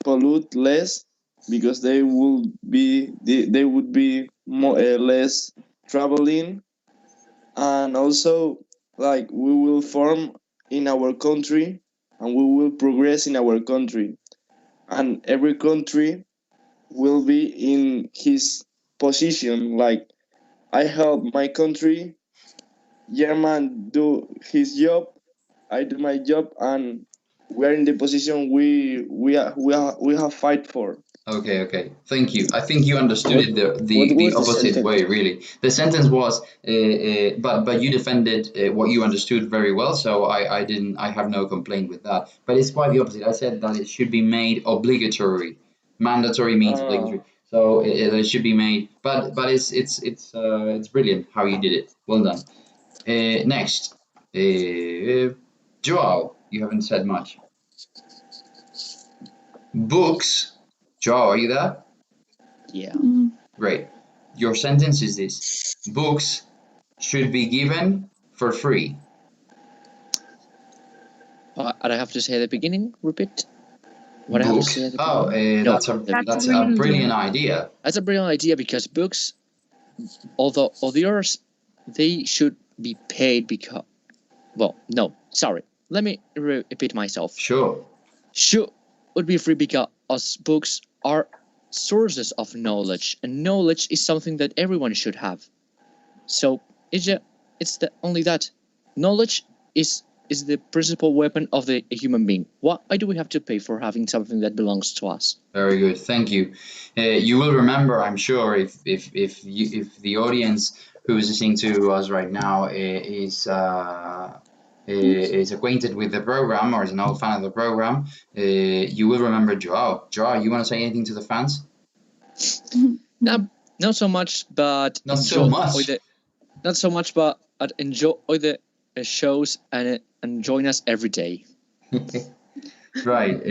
pollute less because they would be more less traveling, and also like we will form in our country and we will progress in our country, and every country will be in his position, like I help my country. German do his job. I do my job, and we are in the position we have fight for. Okay. Thank you. I think you understood What it what the was the opposite way, sentence? really. The sentence was, but you defended what you understood very well, so I have no complaint with that. But it's quite the opposite. I said that it should be made obligatory. Mandatory means Uh, obligatory, so it should be made. But it's brilliant how you did it. Well done. Next, Joao, you haven't said much. Books. Joao, are you there? Yeah. Great. Your sentence is this: books should be given for free. I have to say at the beginning. Repeat. What I have to Books. say at the Oh, beginning. No, that's a the that's beginning. a brilliant idea. That's a brilliant idea because books, although others, they should be paid because. Well, no, sorry. Let me repeat myself. Sure. Would be free because books are sources of knowledge, and knowledge is something that everyone should have. So it's the only that knowledge is the principal weapon of a human being. Why do we have to pay for having something that belongs to us? Very good. Thank you. You will remember, I'm sure, if the audience who is listening to us right now is acquainted with the program or is an old fan of the program, you will remember Joao. Joao, you want to say anything to the fans? Not so much, but Not so much. Not so much, but I'd enjoy the shows and join us every day. Right.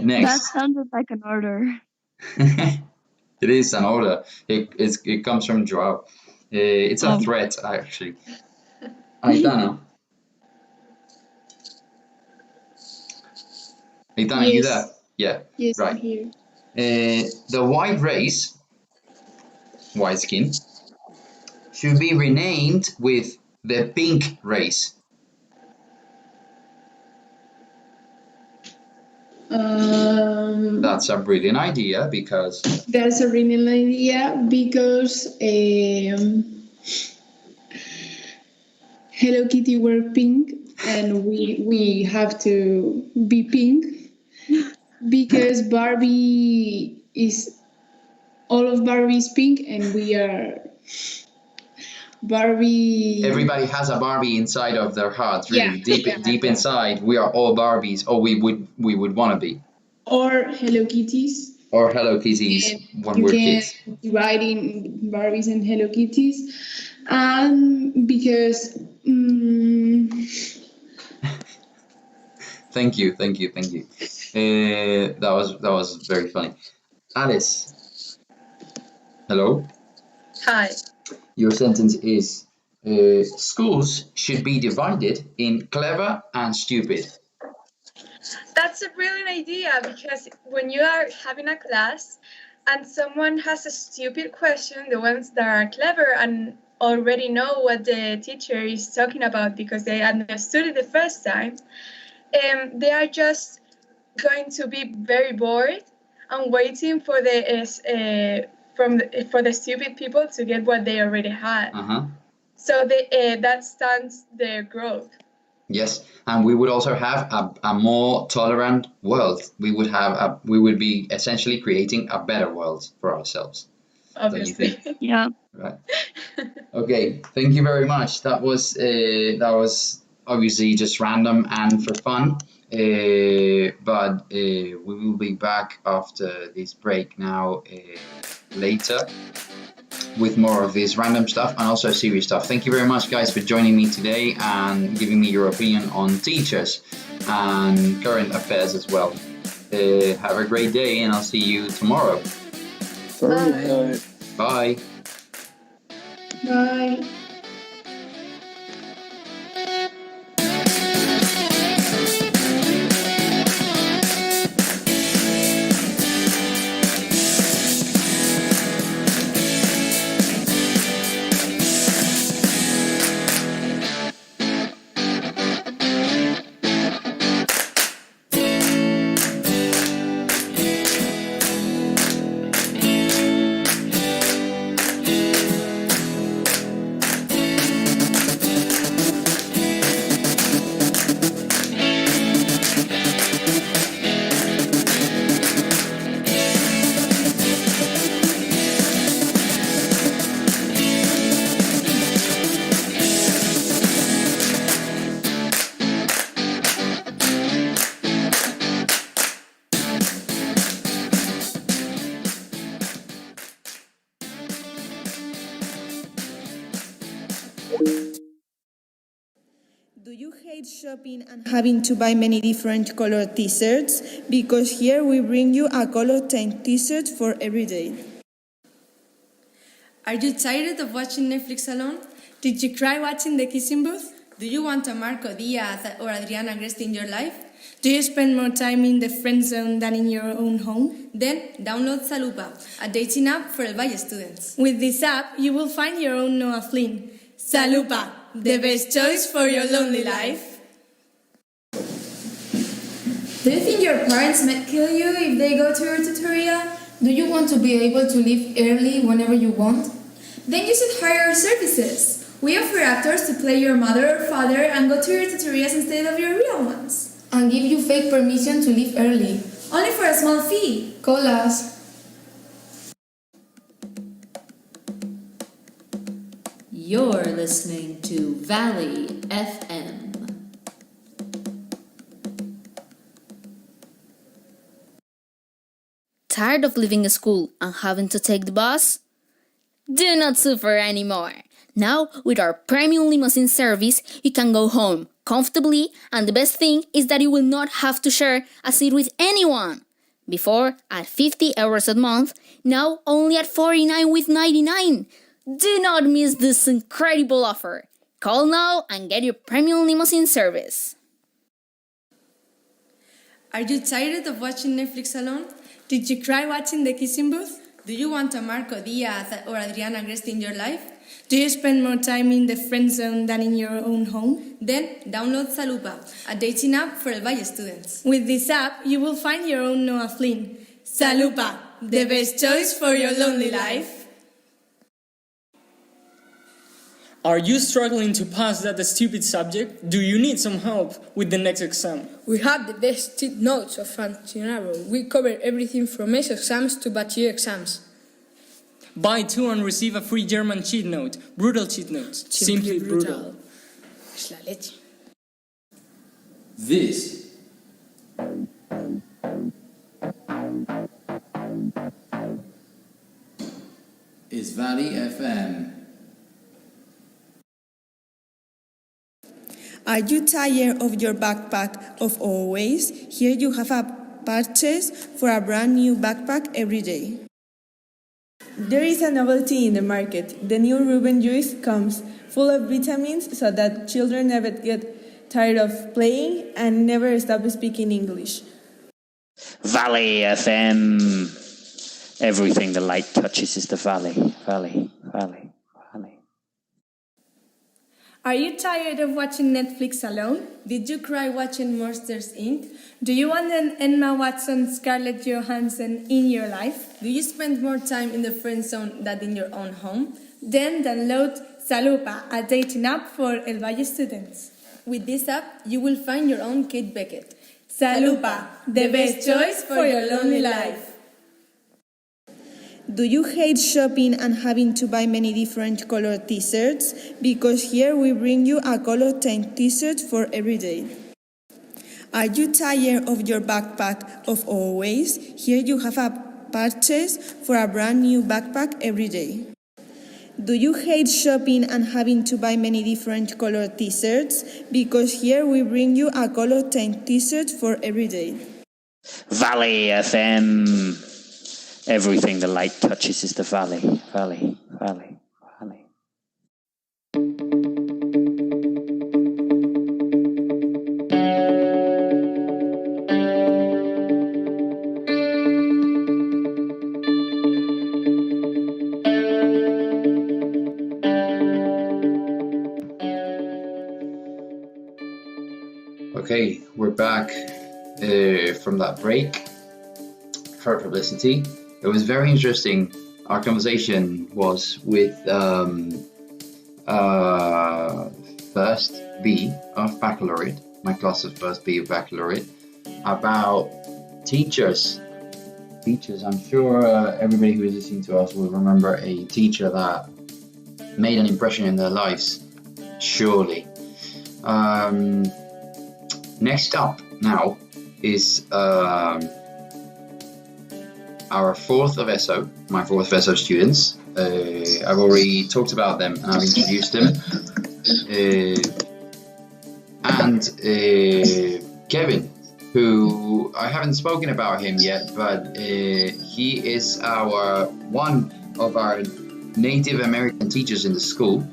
Next. That sounded like an order. It is an order. It comes from Joao. It's a threat, actually. Aitana. Aitana, Yes. you there? Yeah. Yes, Right. I'm here. The white race, white skin, should be renamed with the pink race. That's a brilliant idea because That's a brilliant idea because Hello Kitty were pink and we have to be pink because Barbie is all of Barbie is pink and we are Barbie. Everybody has a Barbie inside of their hearts, really. Yeah, Deep inside, we are all Barbies, or we would want to be. Or Hello Kitties. Or Hello Kitties when we're kids. You can divide in Barbies and Hello Kitties. Because Thank you. That was very funny. Alice. Hello. Hi. Your sentence is schools should be divided in clever and stupid. That's a brilliant idea because when you are having a class and someone has a stupid question, the ones that are clever and already know what the teacher is talking about because they understood it the first time, they are just going to be very bored and waiting for the stupid people to get what they already had. So that stunts their growth. Yes, and we would also have a more tolerant world. We would be essentially creating a better world for ourselves. Obviously. Yeah. Right. Okay. Thank you very much. That was obviously just random and for fun. But we will be back after this break now later with more of this random stuff and also serious stuff. Thank you very much, guys, for joining me today and giving me your opinion on teachers and current affairs as well. Have a great day, and I'll see you tomorrow. Bye. Bye. bye. Do you hate shopping and having to buy many different colored t-shirts? Because here we bring you a color themed t-shirt for every day. Are you tired of watching Netflix alone? Did you cry watching The Kissing Booth? Do you want a Marco Diaz or Adriana Gresti in your life? Do you spend more time in the friend zone than in your own home? Then download Salupa, a dating app for El Valle students. With this app, you will find your own Noah Flynn. Salupa, the best choice for your lonely life. Do you think your parents might kill you if they go to your tutoria? Do you want to be able to leave early whenever you want? Then you should hire our services. We offer actors to play your mother or father and go to your tutorials instead of your real ones. And give you fake permission to leave early. Only for a small fee. Call us. You're listening to Valley FM. Tired of leaving school and having to take the bus? Do not suffer anymore. Now, with our premium limousine service, you can go home comfortably, and the best thing is that you will not have to share a seat with anyone. Before, at 50 euros a month, now only at 49,99. Do not miss this incredible offer. Call now and get your premium limousine service. Are you tired of watching Netflix alone? Did you cry watching The Kissing Booth? Do you want a Marco Diaz or Adriana Gresti in your life? Do you spend more time in the friend zone than in your own home? Then download Salupa, a dating app for El Valle students. With this app, you will find your own Noah Flynn. Salupa, the best choice for your lonely life. Are you struggling to pass that stupid subject? Do you need some help with the next exam? We have the best cheat notes of Fantinaro. We cover everything from ESO exams to BACH IB exams. Buy two and receive a free German cheat note. Brutal cheat notes. Simply brutal. Es la leche. This is Valley FM. Are you tired of your backpack of always? Here you have a purchase for a brand new backpack every day. There is a novelty in the market. The new Ruben juice comes full of vitamins so that children never get tired of playing and never stop speaking English. Valley FM. Everything the light touches is the valley. Valley, valley, valley. Are you tired of watching Netflix alone? Did you cry watching Monsters, Inc.? Do you want an Emma Watson, Scarlett Johansson in your life? Do you spend more time in the friend zone than in your own home? Then download Salupa, a dating app for El Valle students. With this app, you will find your own Kate Beckett. Salupa, the best choice for your lonely life. Do you hate shopping and having to buy many different colored t-shirts? Because here we bring you a color themed t-shirt for every day. Are you tired of your backpack of always? Here you have a purchase for a brand new backpack every day. Do you hate shopping and having to buy many different colored t-shirts? Because here we bring you a color themed t-shirt for every day. Valley FM. Everything the light touches is the valley, valley, valley, valley. Okay, we're back from that break. Heard publicity. It was very interesting. Our conversation was with first B of baccalaureate, my class of first B of baccalaureate, about teachers. I'm sure everybody who is listening to us will remember a teacher that made an impression in their lives, surely. Next up now is our fourth of ESO, my fourth of ESO students. I've already talked about them and I've introduced them. Kevin, who I haven't spoken about him yet, but he is one of our Native American teachers in the school.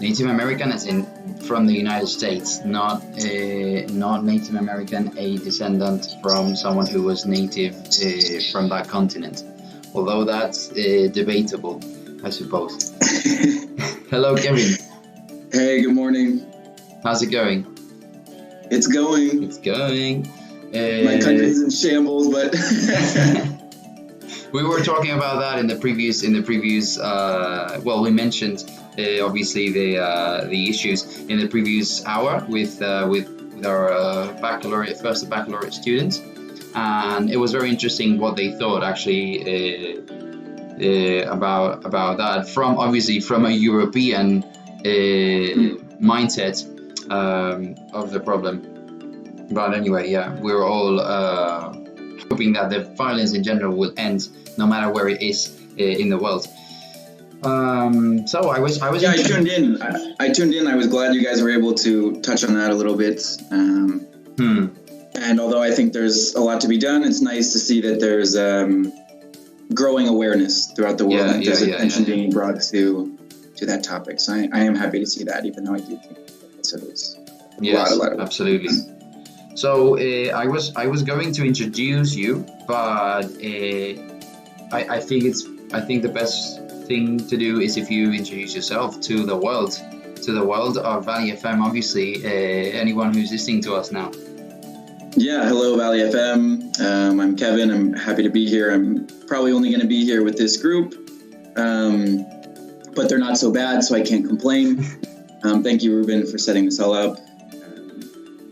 Native American as in from the United States, not Native American, a descendant from someone who was native from that continent. Although that's debatable, I suppose. Hello, Kevin. Hey, good morning. How's it going? It's going. It's going. My country's in shambles, but we were talking about that in the previous. Well, we mentioned obviously the issues in the previous hour with our first baccalaureate students, and it was very interesting what they thought actually about that from a European mindset of the problem. But anyway, yeah, we're all hoping that the violence in general will end, no matter where it is in the world. So I was. Yeah, I tuned in. I tuned in. I was glad you guys were able to touch on that a little bit. And although I think there's a lot to be done, it's nice to see that there's growing awareness throughout the world. And there's attention being brought to that topic. So I am happy to see that, even though I do think it's a lot of absolutely. So I was going to introduce you, but I think the best thing to do is if you introduce yourself to the world of Valley FM. Obviously, anyone who's listening to us now. Yeah, hello Valley FM. I'm Kevin. I'm happy to be here. I'm probably only going to be here with this group, but they're not so bad, so I can't complain. Thank you, Ruben, for setting this all up.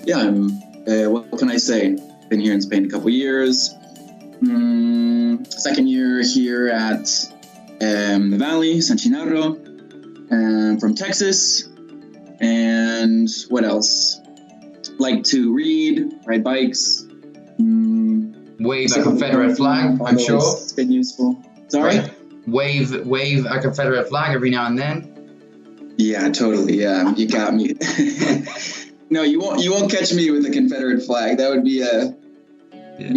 What can I say? Been here in Spain a couple years. Second year here at the Valley, San Chinarro. From Texas. And what else? Like to read, ride bikes. Wave a Confederate flag, I'm sure. It's been useful. Sorry? Right. Wave a Confederate flag every now and then. Yeah, totally. Yeah, you got me. No, you won't catch me with a Confederate flag. That would be a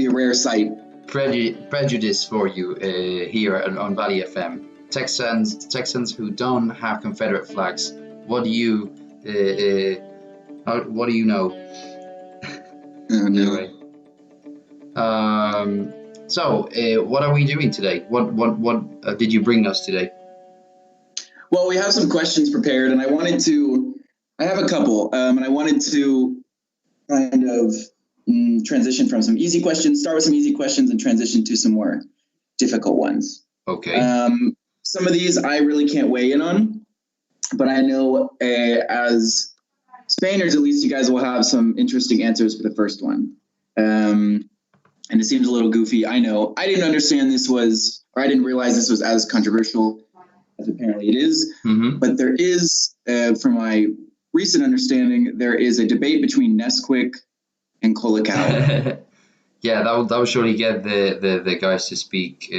rare sight. Prejudice for you here on Valley FM. Texans who don't have Confederate flags. What do you know? Oh, no. Anyway. So what are we doing today? What did you bring us today? Well, we have some questions prepared, and I have a couple, and I wanted to kind of transition from some easy questions, start with some easy questions and transition to some more difficult ones. Okay. Some of these I really can't weigh in on, but I know as Spainers, at least you guys will have some interesting answers for the first one. And it seems a little goofy. I know. I didn't understand I didn't realize this was as controversial as apparently it is. Mm-hmm. But there is, from my recent understanding, there is a debate between Nesquik and Colacao. Yeah, that will surely get the guys to speak.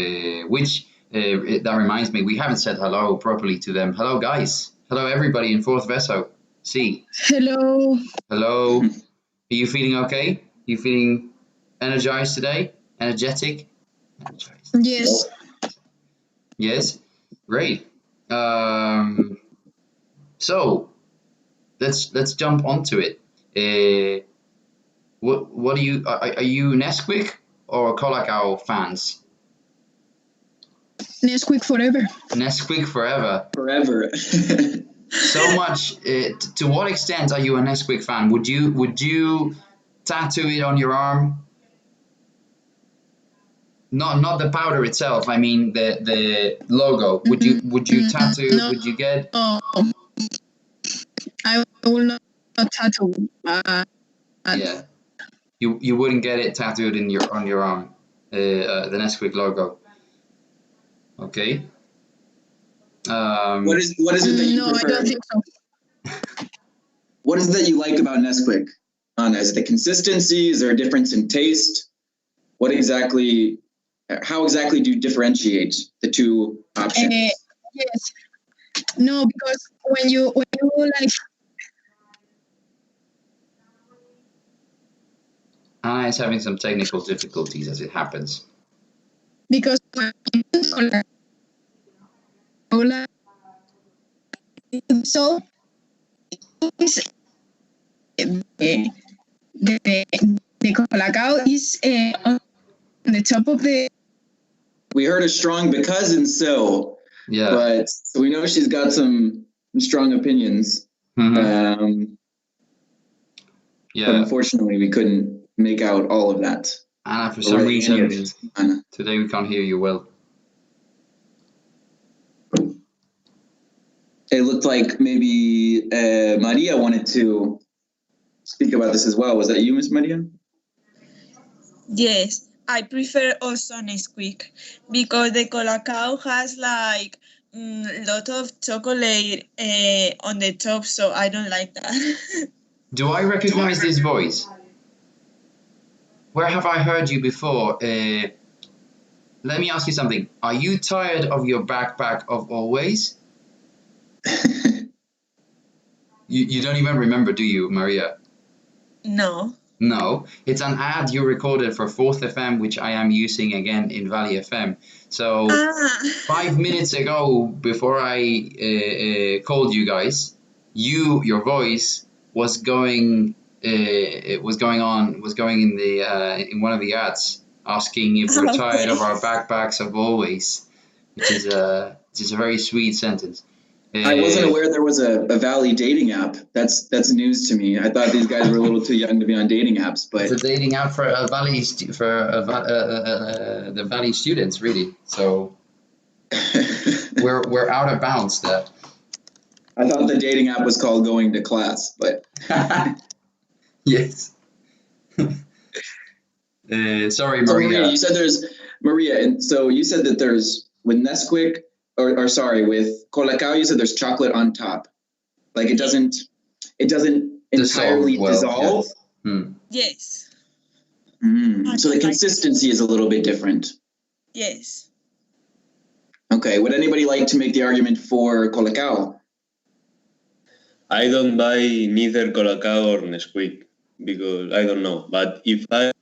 That reminds me, we haven't said hello properly to them. Hello, guys. Hello, everybody in Fourth Veso C. Hello. Hello. Are you feeling okay? You feeling energized today? Energetic? Energized. Yes. Yes? Great. So let's jump onto it. What are you Nesquik or Colacao fans? Nesquik forever. Nesquik forever. Forever. So much. To what extent are you a Nesquik fan? Would you tattoo it on your arm? Not the powder itself. I mean the logo. Would you tattoo? No. Would you get? Oh, I will not tattoo. Yeah. You wouldn't get it tattooed on your arm. The Nesquik logo. Okay. What is it that you prefer? I don't think so. What is it that you like about Nesquik? Is it the consistency? Is there a difference in taste? How exactly do you differentiate the two options? Yes. No, because when you like is having some technical difficulties as it happens. Because so the Colacao is on the top of the. We heard a strong because and so. Yeah. But so we know she's got some strong opinions. Mm-hmm. Yeah. But unfortunately, we couldn't make out all of that. Anna, for some reason, today we can't hear you well. It looked like maybe Maria wanted to speak about this as well. Was that you, Miss Maria? Yes, I prefer also Nesquik because the Colacao has like lot of chocolate on the top, so I don't like that. Do I recognize this voice? Where have I heard you before? Let me ask you something. Are you tired of your backpack of always? You don't even remember, do you, Maria? No. No, it's an ad you recorded for 4th FM, which I am using again in Valley FM. So 5 minutes ago, before I called you guys, your voice was going in one of the ads, asking if we're tired of our backpacks of always, which is a very sweet sentence. I wasn't aware there was a Valley dating app. That's news to me. I thought these guys were a little too young to be on dating apps. But it's a dating app for the Valley students, really. So we're out of bounds there. I thought the dating app was called Going to Class, but yes. Sorry, Maria. So Maria, you said and so you said that there's with Nesquik. Or sorry, with Colacao, you said there's chocolate on top. Like it doesn't entirely dissolve. Yes. So the consistency is a little bit different. Yes. Okay. Would anybody like to make the argument for Colacao? I don't buy neither Colacao or Nesquik because I don't know. But if I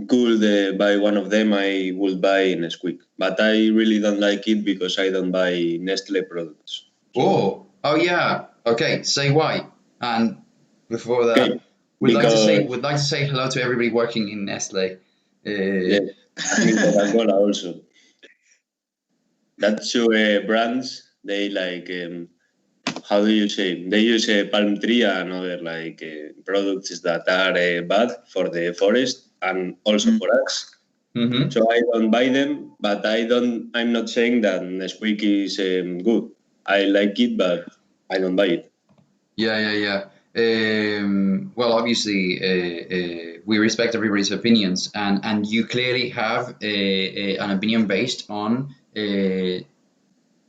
could buy one of them, I would buy Nesquik. But I really don't like it because I don't buy Nestle products. Oh yeah. Okay, say why. And before that, we'd like to say hello to everybody working in Nestle. Yeah, I mean Coca-Cola also. That's two brands. They like how do you say? They use palm tree and other like products that are bad for the forest and also for us. Mm-hmm. So I don't buy them, but I'm not saying that Nesquik is good. I like it, but I don't buy it. Yeah. Well, obviously, we respect everybody's opinions, and you clearly have an opinion based on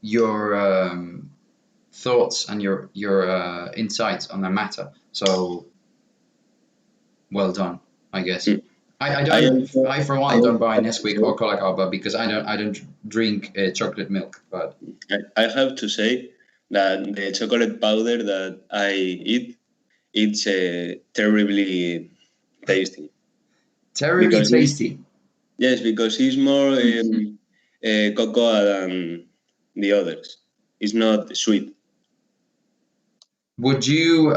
your thoughts and your insights on the matter. So, well done, I guess. I for one don't buy Nesquik or Colacao, but because I don't drink chocolate milk. But I have to say that the chocolate powder that I eat, it's terribly tasty. Terribly tasty. Yes, because it's more cocoa than the others. It's not sweet. Would you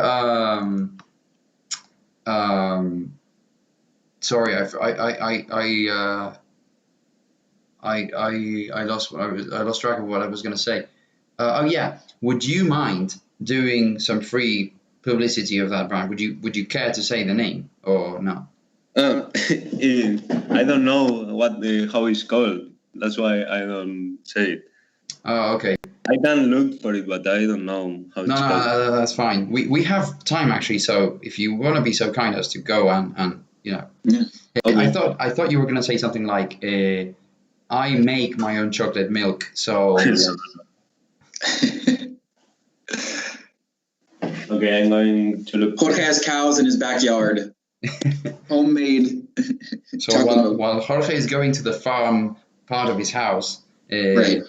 sorry, I lost track of what I was going to say. Oh yeah, would you mind doing some free publicity of that brand? Would you care to say the name or no? I don't know how it's called. That's why I don't say it. Oh, okay. I can look for it, but I don't know how it's called. No, that's fine. We have time actually, so if you want to be so kind as to go and you know. Yeah. Okay. I thought you were going to say something like, I make my own chocolate milk, so. Okay, I'm going to look. Jorge has cows in his backyard. Homemade. So while Jorge is going to the farm part of his house, right.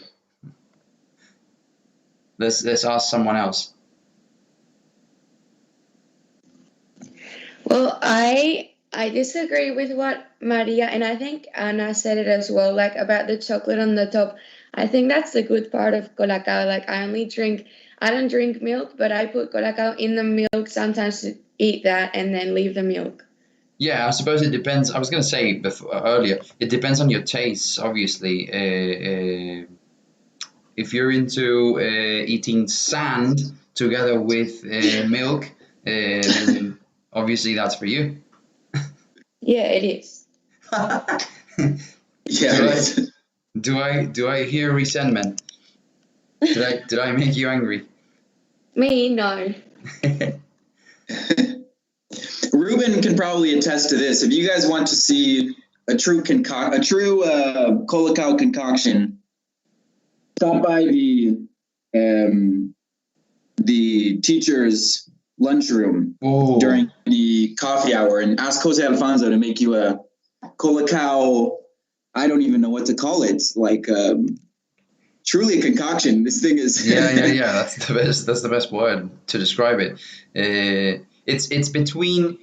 Let's ask someone else. Well, I I disagree with what Maria and I think Anna said it as well, like about the chocolate on the top. I think that's the good part of Colacao. Like I don't drink milk, but I put Colacao in the milk sometimes to eat that and then leave the milk. Yeah, I suppose it depends. I was going to say earlier, it depends on your tastes, obviously. If you're into eating sand together with milk, then obviously that's for you. Yeah, it is. Do I hear resentment? Did I make you angry? Me, no. Ruben can probably attest to this. If you guys want to see a true Colacao concoction, stop by the teacher's lunchroom during the coffee hour and ask Jose Alfonso to make you a Colacao. I don't even know what to call it. Like truly a concoction. This thing is. yeah. That's the best word to describe it. It's between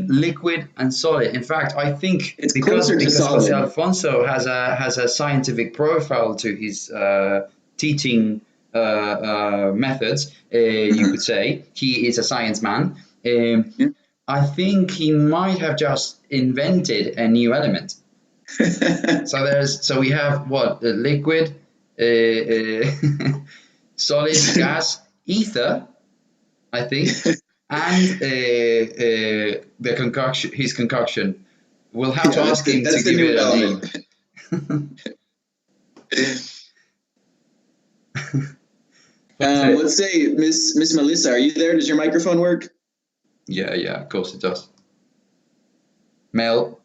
liquid and solid. In fact, I think it's because solid. Jose Alfonso has a scientific profile to his teaching methods. You could say he is a science man. I think he might have just invented a new element. So we have what liquid, solid, gas, ether, I think, and the concoction. His concoction. We'll have to ask him to give it a name. Let's say Miss Melissa, are you there? Does your microphone work? Yeah, of course it does. Mel.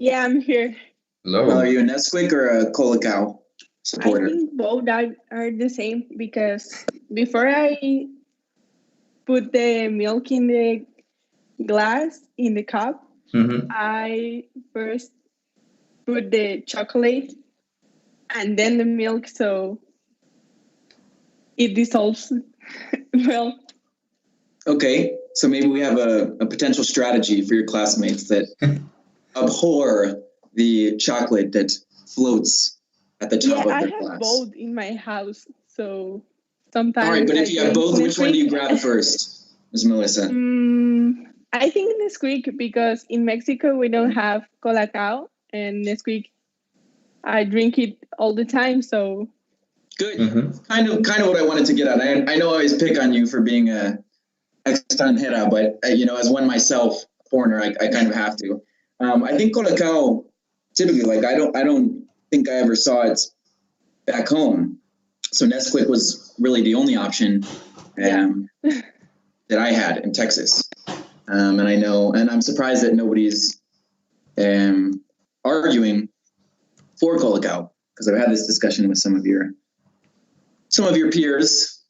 Yeah, I'm here. Hello. Well, are you a Nesquik or a Colacao supporter? I think both are the same because before I put the milk in the glass, in the cup, I first put the chocolate and then the milk so it dissolves well. Okay, so maybe we have a potential strategy for your classmates that abhor the chocolate that floats at the top of their glass. I have both in my house, so sometimes. All right, but if you have both, which one do you grab first, Ms. Melissa? I think Nesquik because in Mexico we don't have Colacao, and Nesquik, I drink it all the time, so. Good. Kind of what I wanted to get at. I know I always pick on you for being a extranjera, but as one myself, foreigner, I kind of have to. I think Colacao, typically, like I don't think I ever saw it back home. So Nesquik was really the only option that I had in Texas. And I know, and I'm surprised that nobody's arguing for Colacao, because I've had this discussion with some of your peers.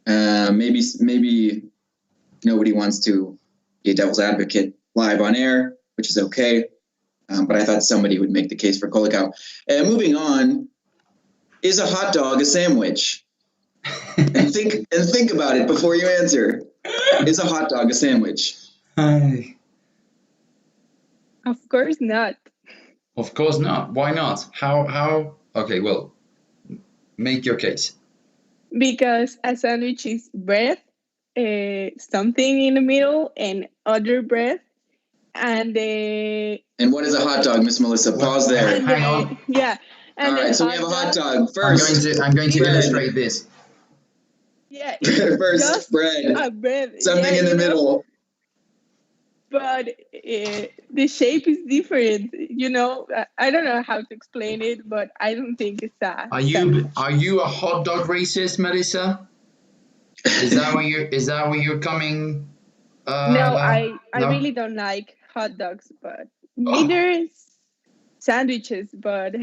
Maybe nobody wants to be a devil's advocate live on air, which is okay. But I thought somebody would make the case for Colacao. Moving on, is a hot dog a sandwich? and think about it before you answer. Is a hot dog a sandwich? Of course not. Of course not. Why not? How? Okay, well, make your case. Because a sandwich is bread, something in the middle, and other bread, and And what is a hot dog, Miss Melissa? Pause there. Hang on. Yeah. All right, so we have a hot dog first. I'm going to illustrate this. Yeah. First, bread. Something in the middle. But the shape is different. I don't know how to explain it, but I don't think it's that. Are you a hot dog racist, Melissa? Is that where you're coming? No, I really don't like hot dogs, but neither sandwiches. But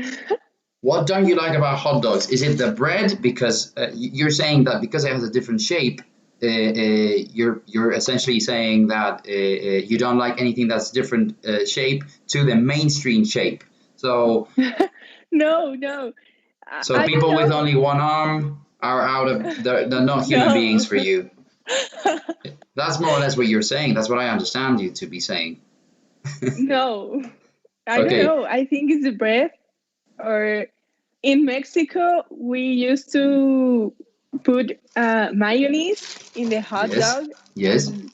what don't you like about hot dogs? Is it the bread? Because you're saying that because it has a different shape, you're essentially saying that you don't like anything that's different shape to the mainstream shape. So no. So people with only one arm are out of they're not human beings for you. That's more or less what you're saying. That's what I understand you to be saying. No, I Okay. don't know. I think it's the bread. Or in Mexico, we used to put mayonnaise in the hot Yes. dog. Yes. And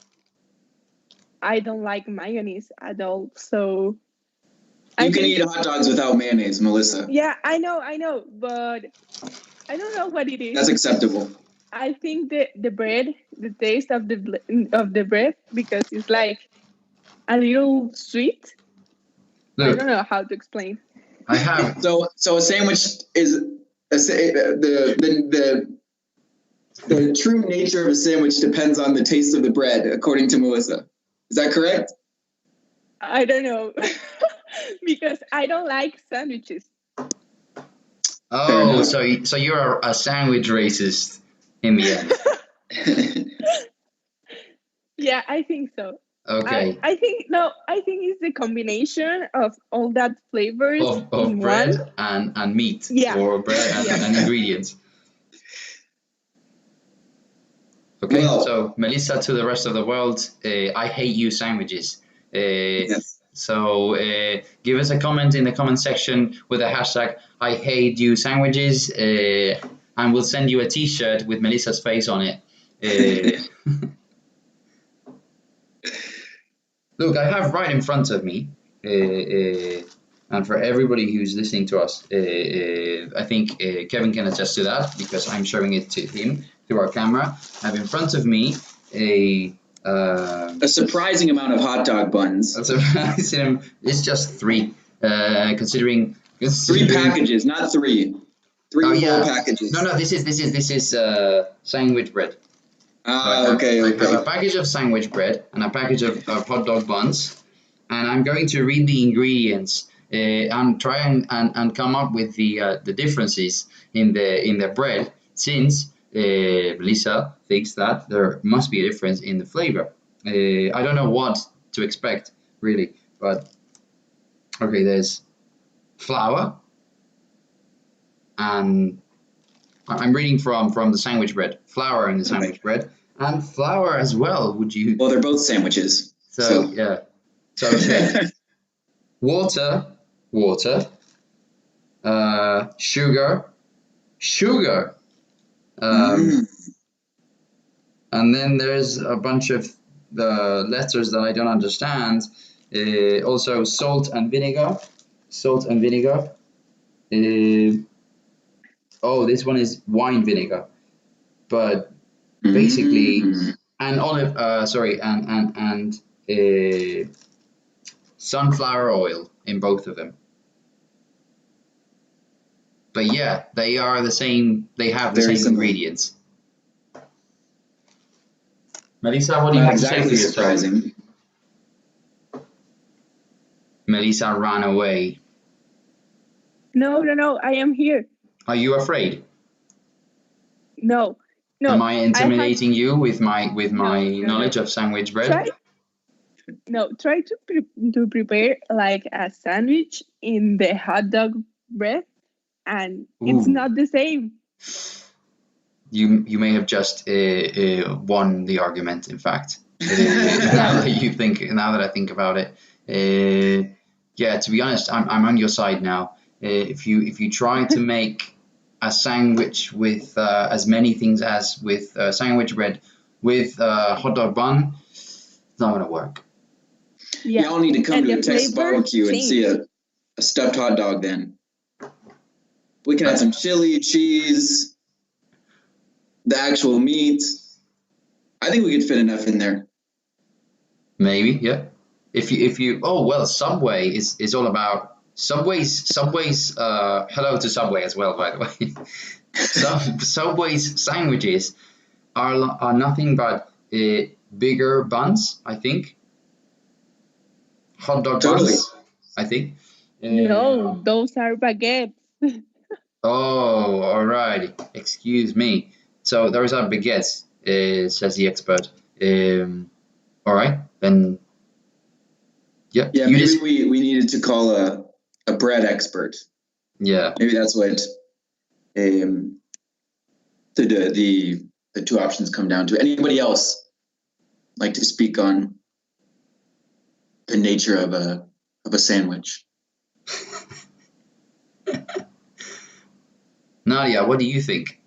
I don't like mayonnaise at all. So You can eat hot dogs without mayonnaise, Melissa. Yeah, I know, but I don't know what it is. That's acceptable. I think the bread, the taste of the bread, because it's like a little sweet. Look, I don't know how to explain. I have so a sandwich is the true nature of a sandwich depends on the taste of the bread, according to Melissa. Is that correct? I don't know. Because I don't like sandwiches. Oh, so you're a sandwich racist in the end. Yeah, I think so. Okay. I think it's the combination of all that flavors of in bread one. and meat, Yeah. or bread and ingredients. Okay, so Melissa, to the rest of the world, I hate you sandwiches. Yes. So give us a comment in the comment section with the hashtag I hate you sandwiches, and we'll send you a t-shirt with Melissa's face on it. Look, I have right in front of me, and for everybody who's listening to us, I think Kevin can attest to that because I'm showing it to him through our camera. I have in front of me a surprising amount of hot dog buns. It's just three, considering 3 packages, not 3. 3 full packages. No, this is sandwich bread. Okay. I have a package of sandwich bread and a package of hot dog buns, and I'm going to read the ingredients and try and come up with the differences in the bread, since Melissa thinks that there must be a difference in the flavor. I don't know what to expect really, but okay, there's flour, and I'm reading from the sandwich bread. Flour in the sandwich bread, and flour as well. Would you? Well, they're both sandwiches. So yeah. So water, sugar, and then there's a bunch of the letters that I don't understand. Also salt and vinegar. Oh, this one is wine vinegar, but basically, and olive. And sunflower oil in both of them. But yeah, they are the same. They have the same ingredients. Melissa, what do you have to say for yourself? Surprising. Melissa ran away. No, I am here. Are you afraid? No. Am I intimidating you with my knowledge of sandwich bread? Try to prepare like a sandwich in the hot dog bread, and it's not the same. You may have just won the argument. In fact, now that I think about it, yeah. To be honest, I'm on your side now. If you try to make a sandwich with as many things as with sandwich bread with hot dog bun, it's not gonna work. Yeah. Y'all need to come to a Texas barbecue and see a stuffed hot dog then. We can add some chili, cheese, the actual meat. I think we could fit enough in there. Maybe, yeah. If you Subway is all about Subway's hello to Subway as well, by the way. Subway's sandwiches are nothing but bigger buns, I think. Hot dog buns, I think. No, those are baguettes. Oh, all right. Excuse me. So those are baguettes, says the expert. All right, then. Yeah. Yeah, maybe we needed to call a bread expert. Yeah. Maybe that's what the 2 options come down to. Anybody else like to speak on the nature of a sandwich. Nadia, what do you think?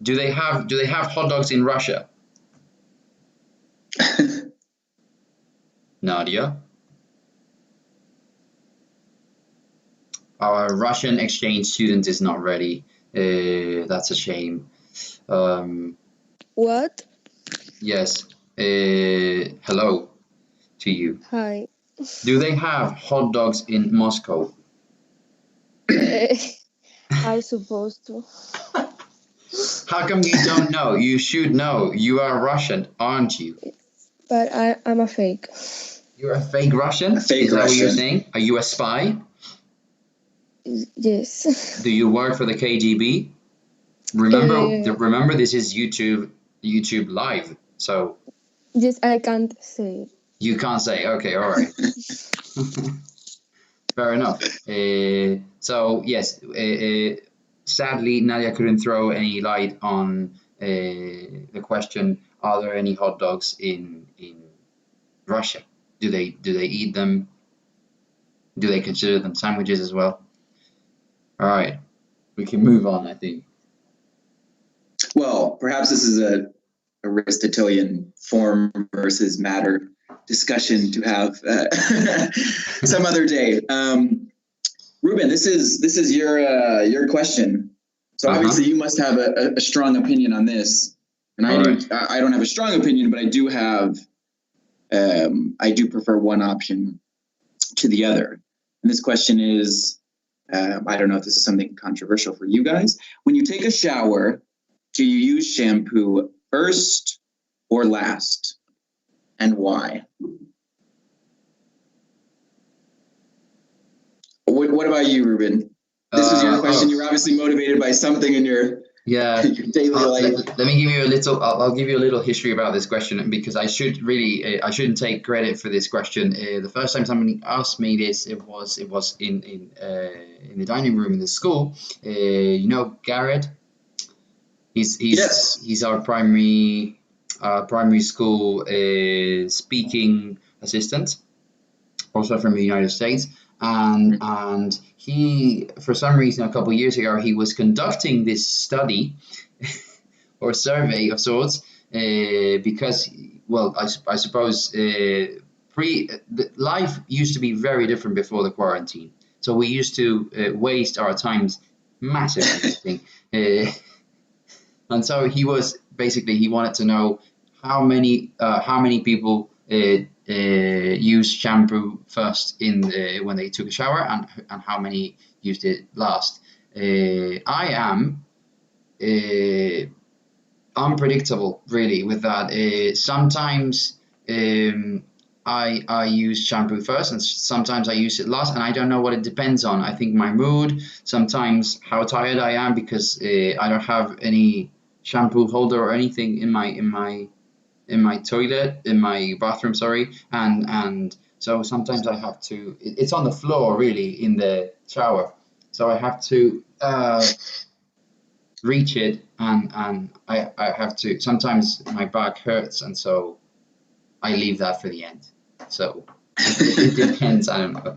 Do they have hot dogs in Russia? Nadia? Our Russian exchange student is not ready. That's a shame. What? Yes. Hello to you. Hi. Do they have hot dogs in Moscow? I suppose to. How come you don't know? You should know. You are Russian, aren't you? But I'm a fake. You're a fake Russian? A fake Is that what you're Russian. saying? Are you a spy? Yes. Do you work for the KGB? Remember, this is YouTube Live, so Yes, I can't say. you can't say. Okay, all right. Fair enough. So yes, sadly, Nadia couldn't throw any light on the question: are there any hot dogs in Russia? Do they eat them? Do they consider them sandwiches as well? All right, we can move on, I think. Well, perhaps this is a Aristotelian form versus matter discussion to have some other day. Ruben, this is your question. So obviously you must have a strong opinion on this, and I don't have a strong opinion, but I do have I do prefer one option to the other. And this question is, I don't know if this is something controversial for you guys. When you take a shower, do you use shampoo first or last, and why? What about you, Ruben? This was your question. You're obviously motivated by something in your your daily life. Let me give you a little. I'll give you a little history about this question, because I shouldn't take credit for this question. The first time somebody asked me this, it was in the dining room in the school. You know Garrett. He's our primary school speaking assistant, also from the United States. And he, for some reason, a couple of years ago, he was conducting this study or survey of sorts, because, well, I suppose life used to be very different before the quarantine. So we used to waste our times massively. And so he wanted to know how many people use shampoo first when they took a shower, and how many used it last. I am unpredictable, really, with that. Sometimes I use shampoo first, and sometimes I use it last, and I don't know what it depends on. I think my mood, sometimes how tired I am, because I don't have any shampoo holder or anything in my toilet, in my bathroom, sorry, and so sometimes I have to, it's on the floor really in the shower, so I have to reach it, and I have to, sometimes my back hurts, and so I leave that for the end. So it depends, I don't know.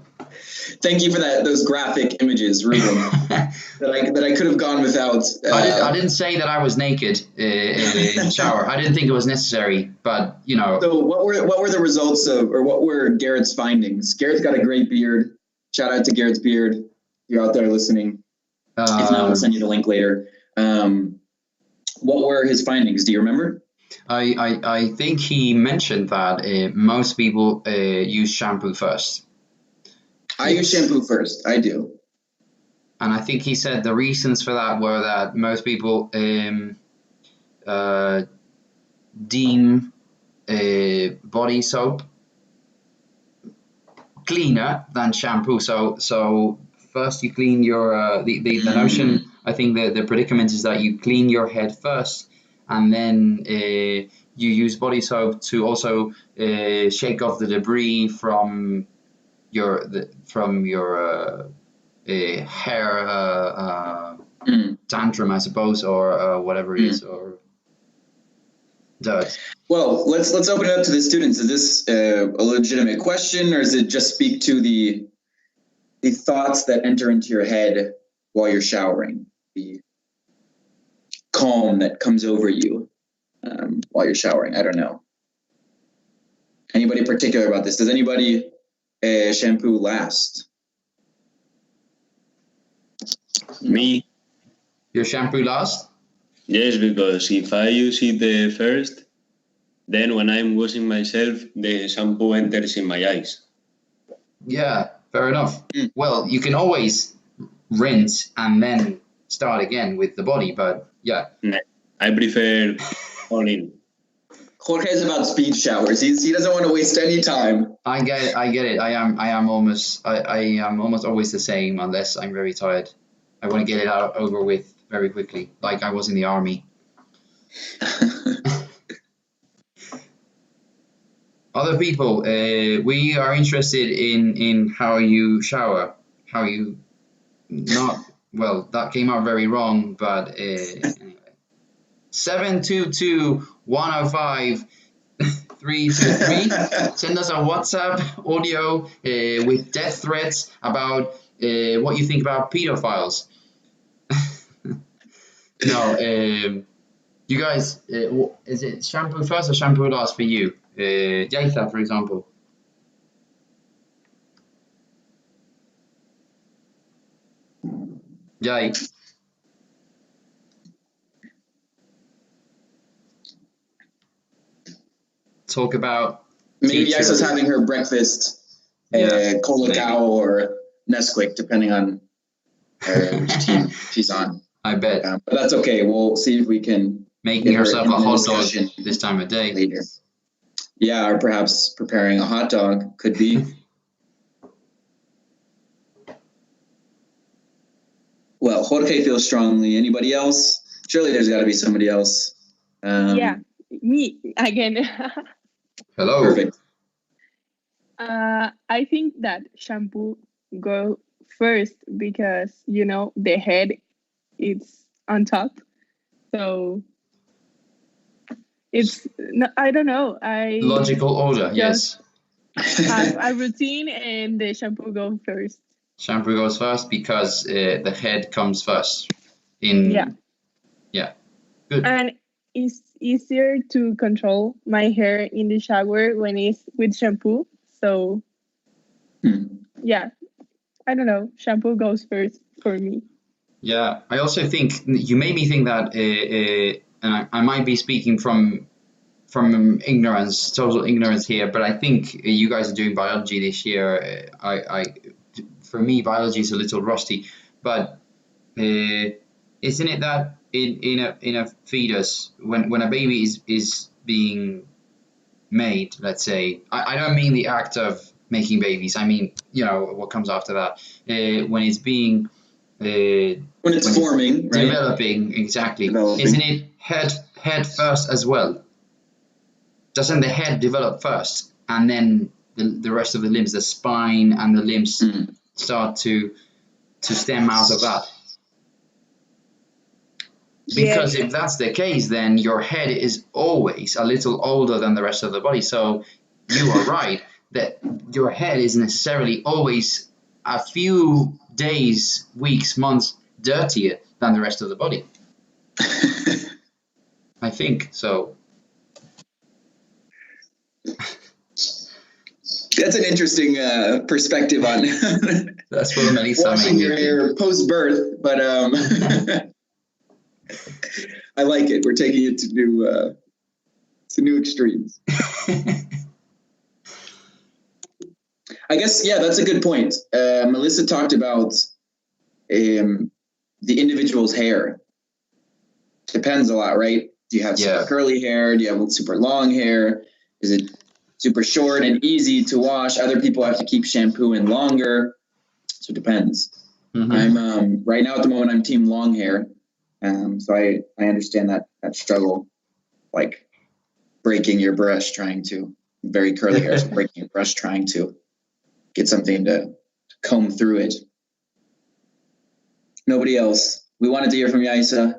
Thank you for those graphic images, Ruben, that I could have gone without. I didn't say that I was naked in the shower. I didn't think it was necessary, but you know. So what were the results of, or what were Garrett's findings? Garrett's got a great beard. Shout out to Garrett's beard. If you're out there listening. If not, we'll send you the link later. What were his findings? Do you remember? I think he mentioned that most people use shampoo first. I use shampoo first. I do. And I think he said the reasons for that were that most people deem body soap cleaner than shampoo. So first you clean your the notion. I think the predicament is that you clean your head first, and then you use body soap to also shake off the debris from your hair tantrum, I suppose, or whatever it is, or does. Well, let's open it up to the students. Is this a legitimate question, or does it just speak to the thoughts that enter into your head while you're showering, the calm that comes over you while you're showering? I don't know. Anybody particular about this? Does anybody shampoo last? Me? Your shampoo last? Yes, because if I use it first, then when I'm washing myself, the shampoo enters in my eyes. Yeah, fair enough. Well, you can always rinse and then start again with the body, but yeah. I prefer all in. Jorge's about speed showers. He doesn't want to waste any time. I get it. I am almost always the same unless I'm very tired. I want to get it over with very quickly, like I was in the army. Other people, we are interested in how you shower, how you not, well, that came out very wrong, but anyway. 722-105-323. Send us a WhatsApp audio with death threats about what you think about pedophiles. No, you guys, is it shampoo first or shampoo last for you? Jaitha, for example. Jai. Talk about maybe Yaisa's having her breakfast, Colacao or Nesquik, depending on which team she's on. I bet. But that's okay. We'll see if we can making herself a hot dog this time of day later. Yeah, or perhaps preparing a hot dog could be. Well, Jorge feels strongly. Anybody else? Surely there's got to be somebody else. Yeah, me again. Hello. Perfect. I think that shampoo go first because the head is on top, so it's I don't know. I logical order. Yes. Have a routine, and the shampoo goes first. Shampoo goes first because the head comes first. Yeah. Good. And it's easier to control my hair in the shower when it's with shampoo. So, yeah, I don't know. Shampoo goes first for me. Yeah, I also think you made me think that, and I might be speaking from ignorance, total ignorance here, but I think you guys are doing biology this year. For me, biology is a little rusty, but isn't it that in a fetus, when a baby is being made, let's say, I don't mean the act of making babies, I mean what comes after that, when it's being when it's forming, right? Developing, exactly. Isn't it head first as well? Doesn't the head develop first, and then the rest of the limbs, the spine and the limbs start to stem out of that? Because if that's the case, then your head is always a little older than the rest of the body. So you are right that your head is necessarily always a few days, weeks, months dirtier than the rest of the body. I think so. That's an interesting perspective on that's what Melissa washing your hair post-birth, but I like it. We're taking it to new extremes. I guess, yeah, that's a good point. Melissa talked about the individual's hair. Depends a lot, right? Do you have super curly hair? Do you have super long hair? Is it super short and easy to wash? Other people have to keep shampooing longer. So it depends. I'm right now at the moment, I'm team long hair. So I understand that struggle, like breaking your brush, trying to, very curly hair, so breaking your brush, trying to get something to comb through it. Nobody else. We wanted to hear from Yaisa.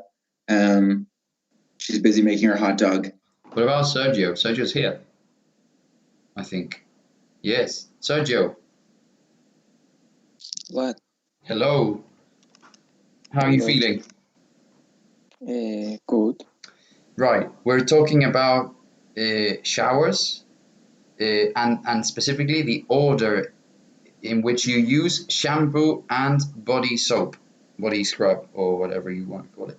She's busy making her hot dog. What about Sergio? Sergio's here, I think. Yes, Sergio. What? Hello. How are you feeling? Good. Right, we're talking about showers and specifically the order in which you use shampoo and body soap, body scrub, or whatever you want to call it.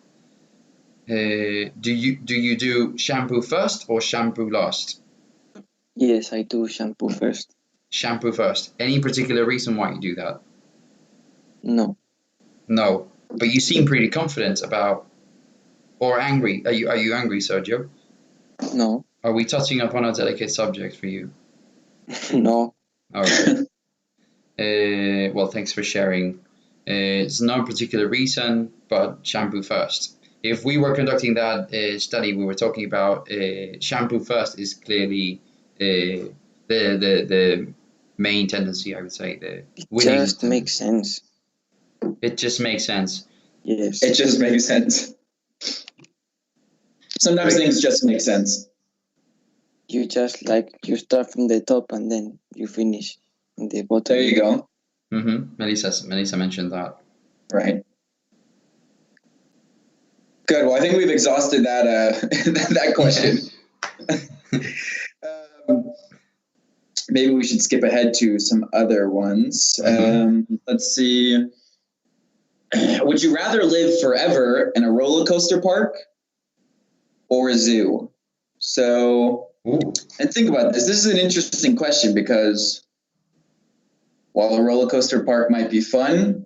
Do you do shampoo first or shampoo last? Yes, I do shampoo first. Shampoo first. Any particular reason why you do that? No. No, but you seem pretty confident about, or angry. Are you angry, Sergio? No. Are we touching upon a delicate subject for you? No. Okay. Well, thanks for sharing. It's no particular reason, but shampoo first. If we were conducting that study, we were talking about shampoo first is clearly the main tendency, I would say. The winning Just makes sense. It just makes sense. Yes. It just makes sense. Sometimes things just make sense. You just you start from the top and then you finish in the bottom. There you go. Melissa mentioned that. Right. Good. Well, I think we've exhausted that that question. Maybe we should skip ahead to some other ones. Let's see. Would you rather live forever in a roller coaster park or a zoo? So, and think about this. This is an interesting question because while a roller coaster park might be fun,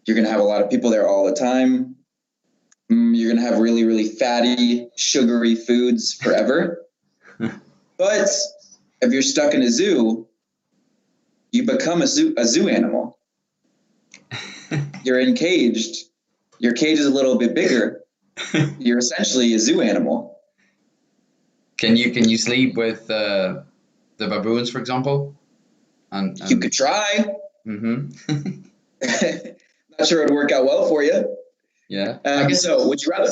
you're going to have a lot of people there all the time. You're going to have really, really fatty, sugary foods forever. But if you're stuck in a zoo, you become a zoo animal. You're encaged. Your cage is a little bit bigger. You're essentially a zoo animal. Can you sleep with the baboons, for example? And you could try. Mm-hmm. Not sure it would work out well for you. Yeah. I guess so. Would you rather?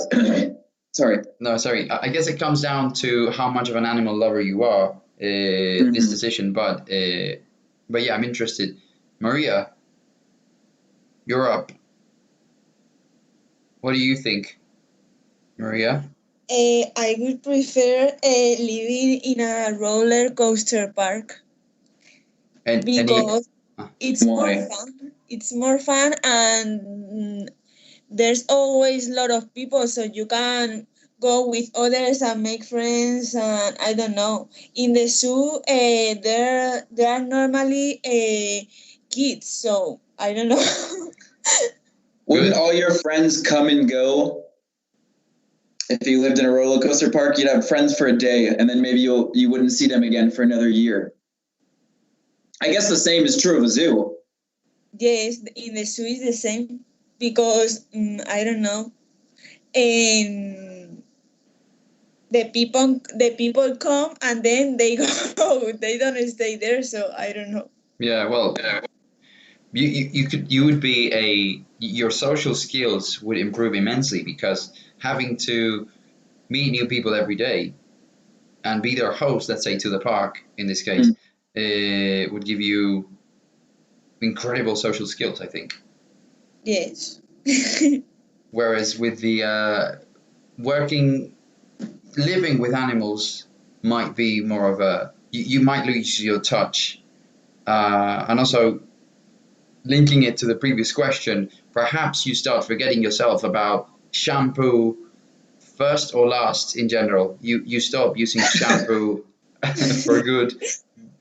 Sorry. No, sorry. I guess it comes down to how much of an animal lover you are. This decision, but yeah, I'm interested. Maria, you're up. What do you think, Maria? I would prefer living in a roller coaster park because it's more fun. It's more fun, and there's always a lot of people, so you can go with others and make friends. And I don't know. In the zoo, there are normally kids, so I don't know. Wouldn't all your friends come and go? If you lived in a roller coaster park, you'd have friends for a day, and then maybe you wouldn't see them again for another year. I guess the same is true of a zoo. Yes, in the zoo is the same because I don't know, and the people come and then they go. They don't stay there, so I don't know. Yeah, well, you would be your social skills would improve immensely because having to meet new people every day and be their host, let's say, to the park in this case, would give you incredible social skills, I think. Yes. Whereas with the living with animals might be more of you might lose your touch. And also linking it to the previous question, perhaps you start forgetting yourself about shampoo first or last in general. You stop using shampoo for good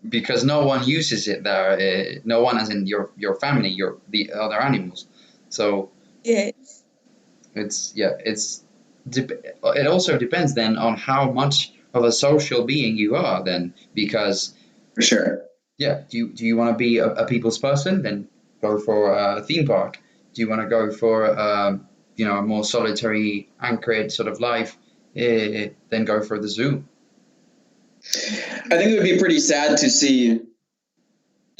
because no one uses it there. No one, as in your family, the other animals. So yes, it also depends then on how much of a social being you are then, because for sure. Yeah. Do you want to be a people's person? Then go for a theme park. Do you want to go for a more solitary, anchored sort of life? Then go for the zoo. I think it would be pretty sad to see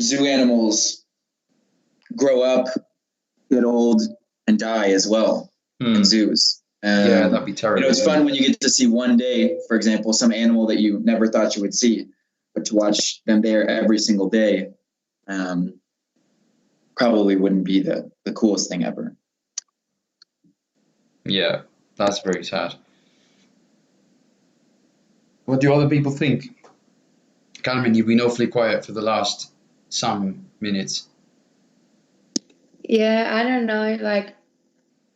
zoo animals grow up, get old, and die as well in zoos. Yeah, that'd be terrible. It's fun when you get to see one day, for example, some animal that you never thought you would see, but to watch them there every single day probably wouldn't be the coolest thing ever. Yeah, that's very sad. What do other people think? Carmen, you've been awfully quiet for the last some minutes. Yeah, I don't know. Like,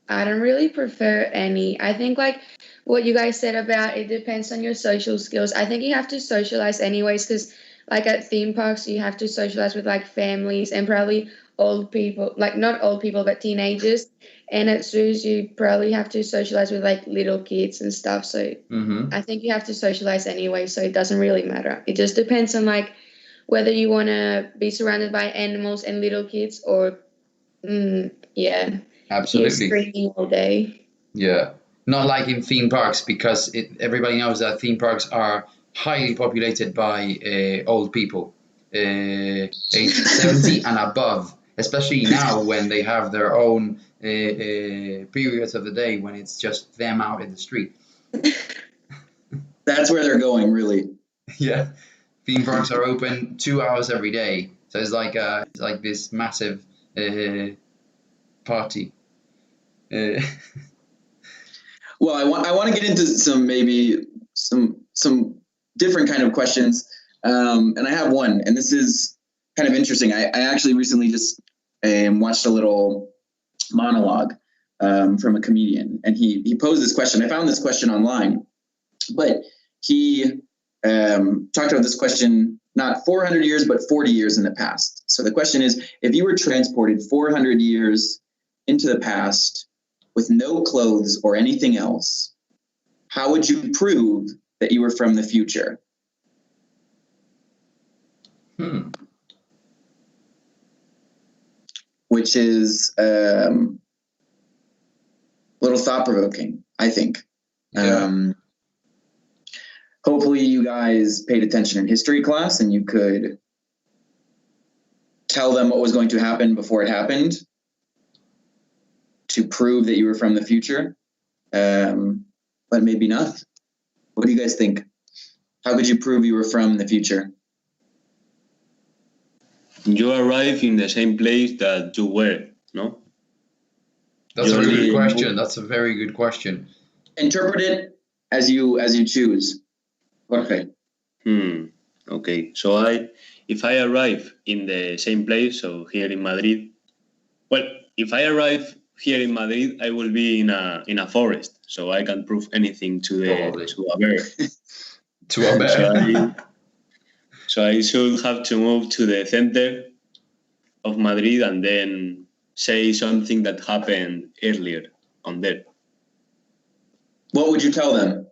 I don't really prefer any. I think like what you guys said about it depends on your social skills. I think you have to socialize anyways, because like at theme parks you have to socialize with like families and probably old people, like not old people but teenagers. And at zoos you probably have to socialize with like little kids and stuff. So I think you have to socialize anyway, so it doesn't really matter. It just depends on like whether you want to be surrounded by animals and little kids or yeah. Absolutely. You're screaming all day. Yeah, not like in theme parks, because everybody knows that theme parks are highly populated by old people, age 70 and above, especially now when they have their own periods of the day when it's just them out in the street. That's where they're going, really. Yeah, theme parks are open 2 hours every day, so it's like this massive party. Well, I want to get into some different kind of questions, and I have one, and this is kind of interesting. I actually recently just watched a little monologue from a comedian, and he posed this question. I found this question online, but he talked about this question not 400 years, but 40 years in the past. So the question is, if you were transported 400 years into the past with no clothes or anything else, how would you prove that you were from the future? Which is a little thought-provoking, I think. Yeah. Hopefully you guys paid attention in history class and you could tell them what was going to happen before it happened to prove that you were from the future, but maybe not. What do you guys think? How could you prove you were from the future? You arrive in the same place that you were, no? That's a good question. That's a very good question. Interpret it as you choose. Jorge. Okay. So if I arrive in the same place, so here in Madrid, well, if I arrive here in Madrid, I will be in a forest, so I can prove anything to a bear. To a bear. So I should have to move to the center of Madrid and then say something that happened earlier on there. What would you tell them?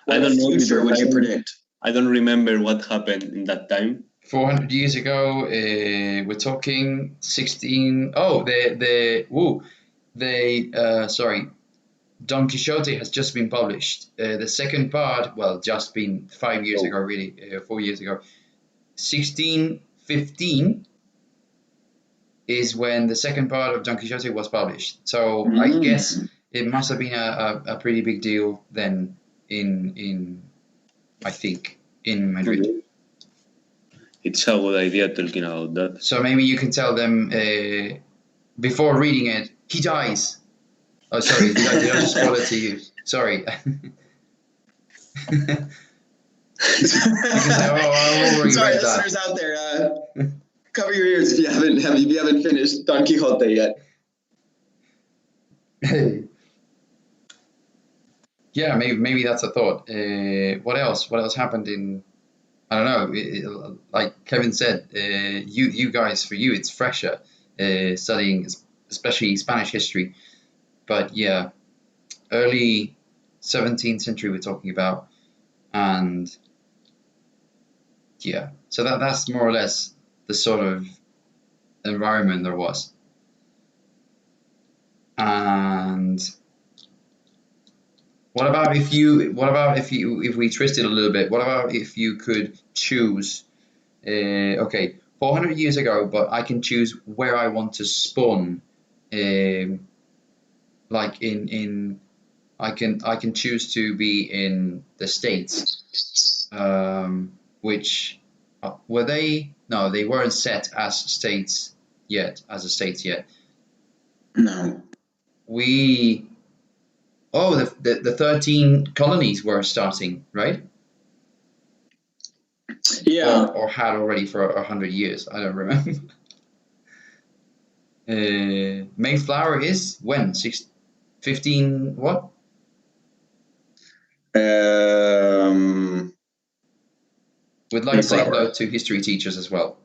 I don't know. Future would you predict? I don't remember what happened in that time. 400 years ago, we're talking 16. Sorry, Don Quixote has just been published. The second part, well, just been 5 years ago, really, 4 years ago. 1615 is when the second part of Don Quixote was published. So I guess it must have been a pretty big deal then in Madrid. It's a good idea talking about that. So maybe you can tell them before reading it, he dies. Oh, sorry, did I just spoil it to you? Sorry. You can say, I'll already Sorry, read that. listeners out there, cover your ears if you haven't finished Don Quixote yet. Yeah, maybe that's a thought. What else? What else happened in? I don't know. Like Kevin said, you guys, for you, it's fresher studying, especially Spanish history. But yeah, early 17th century we're talking about, and yeah, so that's more or less the sort of environment there was. And what about if we twist it a little bit? What about if you could choose? Okay, 400 years ago, but I can choose where I want to spawn. Like in I can choose to be in the States, which were they? No, they weren't set as states yet. No. The 13 colonies were starting, right? Yeah. Or had already for 100 years. I don't remember. Mayflower is when? 15 what? We'd like to say hello to history teachers as well.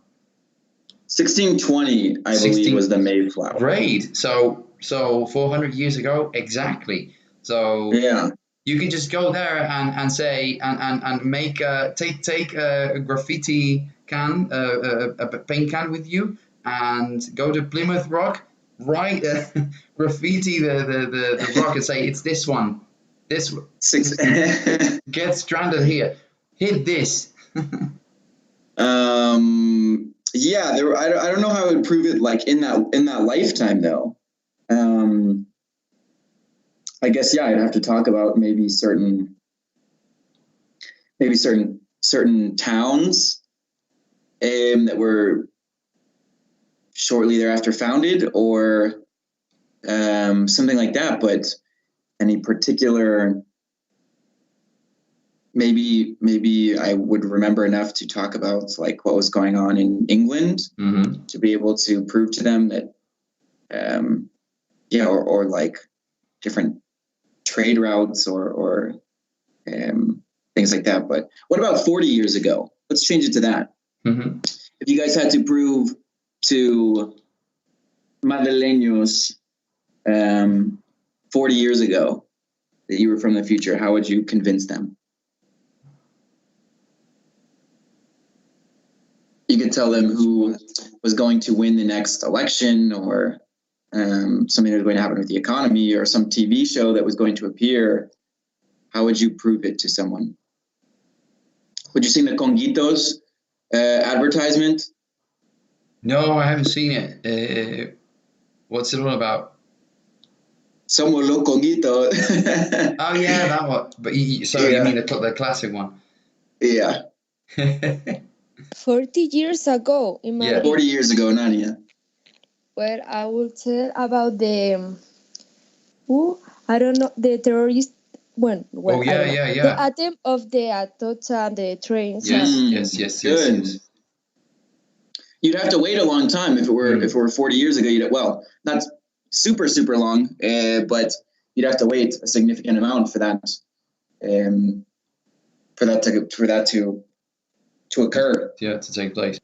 1620, I believe, was the Mayflower. Great. So 400 years ago, exactly. So yeah, you can just go there and say and make take a graffiti can, a paint can with you, and go to Plymouth Rock, write graffiti the rock and say it's this one. This get stranded here. Hit this. Yeah, I don't know how I would prove it like in that lifetime though. I guess yeah, I'd have to talk about maybe certain towns that were shortly thereafter founded, or something like that. But any particular, maybe I would remember enough to talk about like what was going on in England to be able to prove to them that, or like different trade routes or things like that. But what about 40 years ago? Let's change it to that. If you guys had to prove to Madrileños 40 years ago that you were from the future, how would you convince them? You could tell them who was going to win the next election, or something that was going to happen with the economy, or some TV show that was going to appear. How would you prove it to someone? Would you see the Conguitos advertisement? No, I haven't seen it. What's it all about? Somos los Conguitos. Oh yeah, that one. But you mean the classic one? Yeah. 40 years ago in Madrid. 40 years ago, Nadia. Well, I will tell about the the terrorist. The attempt of the Atocha and the trains. Yes. You'd have to wait a long time if it were 40 years ago. Not super long, but you'd have to wait a significant amount for that to occur. Yeah, to take place.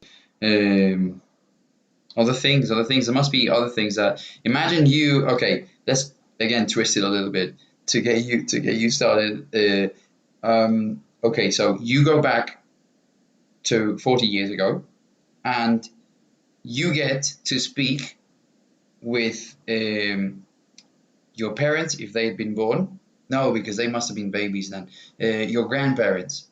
Other things. There must be other things that. Imagine you. Okay, let's again twist it a little bit to get you started. Okay, so you go back to 40 years ago, and you get to speak with your parents if they had been born. No, because they must have been babies then. Your grandparents.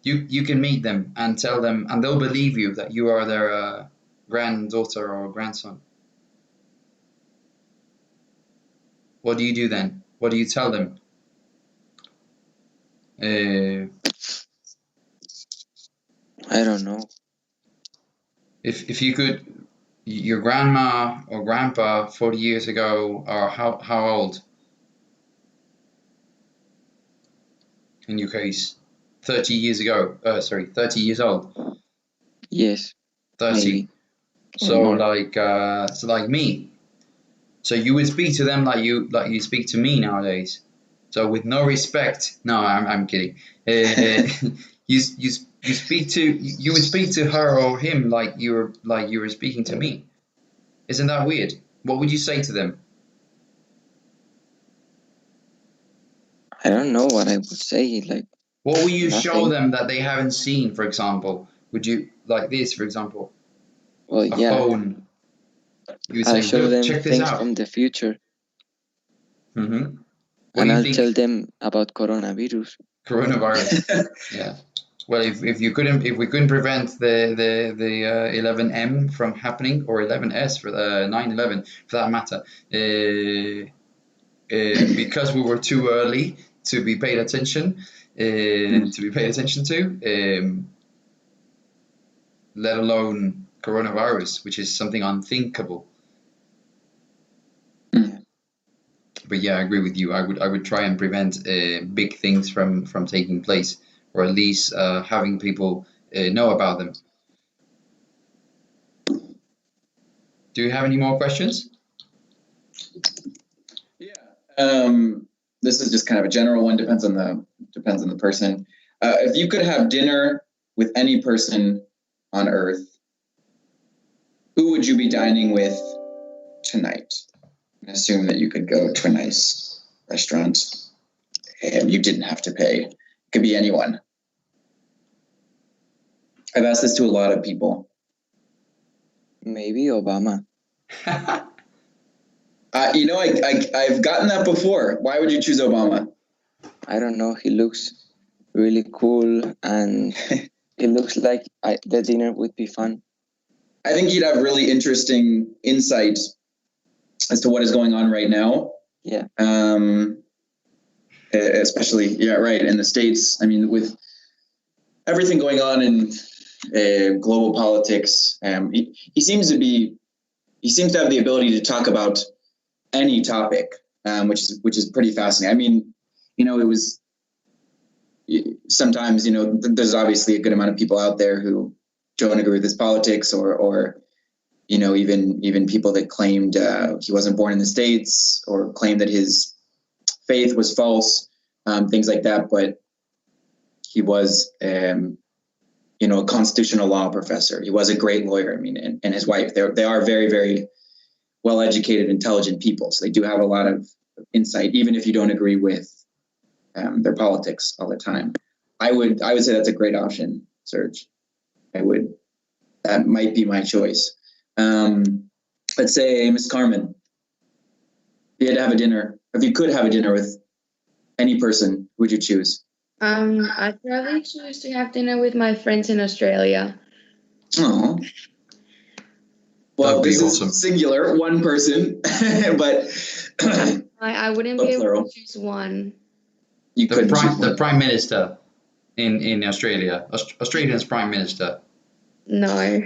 You can meet them and tell them, and they'll believe you that you are their granddaughter or grandson. What do you do then? What do you tell them? I don't know. If you could, your grandma or grandpa 40 years ago are how old? In your case, 30 years ago. 30 years old. Yes. 30. Maybe. So like me. So you would speak to them like you speak to me nowadays. So with no respect. No, I'm kidding. You would speak to her or him like you were speaking to me. Isn't that weird? What would you say to them? I don't know what I would say. Like, what will you nothing. show them that they haven't seen? For example, would you like this? For example, well, a phone. You I'll say, show them check this things out. from the future. Mm-hmm. And I'll tell them about coronavirus. Yeah. Well, if we couldn't prevent the 11M from happening, or 11S for the 9/11 for that matter, because we were too early to be paid attention to, let alone coronavirus, which is something unthinkable. But yeah, I agree with you. I would try and prevent big things from taking place, or at least having people know about them. Do you have any more questions? This is just kind of a general one. Depends on the person. If you could have dinner with any person on Earth, who would you be dining with tonight? Assume that you could go to a nice restaurant and you didn't have to pay. It could be anyone. I've asked this to a lot of people. Maybe Obama. I've gotten that before. Why would you choose Obama? I don't know. He looks really cool, and it looks like the dinner would be fun. I think you'd have really interesting insight as to what is going on right now. Yeah. Especially, in the States. I mean, with everything going on in global politics, he seems to have the ability to talk about any topic, which is pretty fascinating. I mean, it was sometimes, there's obviously a good amount of people out there who don't agree with his politics, or even people that claimed he wasn't born in the States, or claimed that his faith was false, things like that. But he was, a constitutional law professor. He was a great lawyer. I mean, and his wife, they are very, very well-educated, intelligent people. So they do have a lot of insight, even if you don't agree with their politics all the time. I would say that's a great option, Serge. That might be my choice. Let's say Miss Carmen, if you could have a dinner with any person, who would you choose? I'd probably choose to have dinner with my friends in Australia. Oh. Well, this is singular, one person, but I wouldn't be able to choose one. The Prime Minister in Australia, Australia's Prime Minister. No.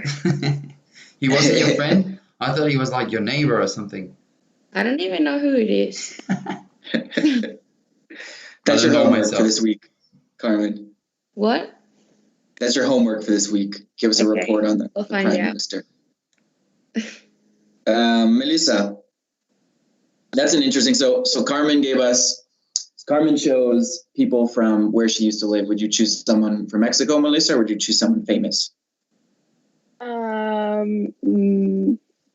He wasn't your friend? I thought he was like your neighbor or something. I don't even know who it is. That's your homework for this week, Carmen. What? That's your homework for this week. Give us a report on the Prime Minister. Melissa, that's an interesting. So Carmen chose people from where she used to live. Would you choose someone from Mexico, Melissa, or would you choose someone famous?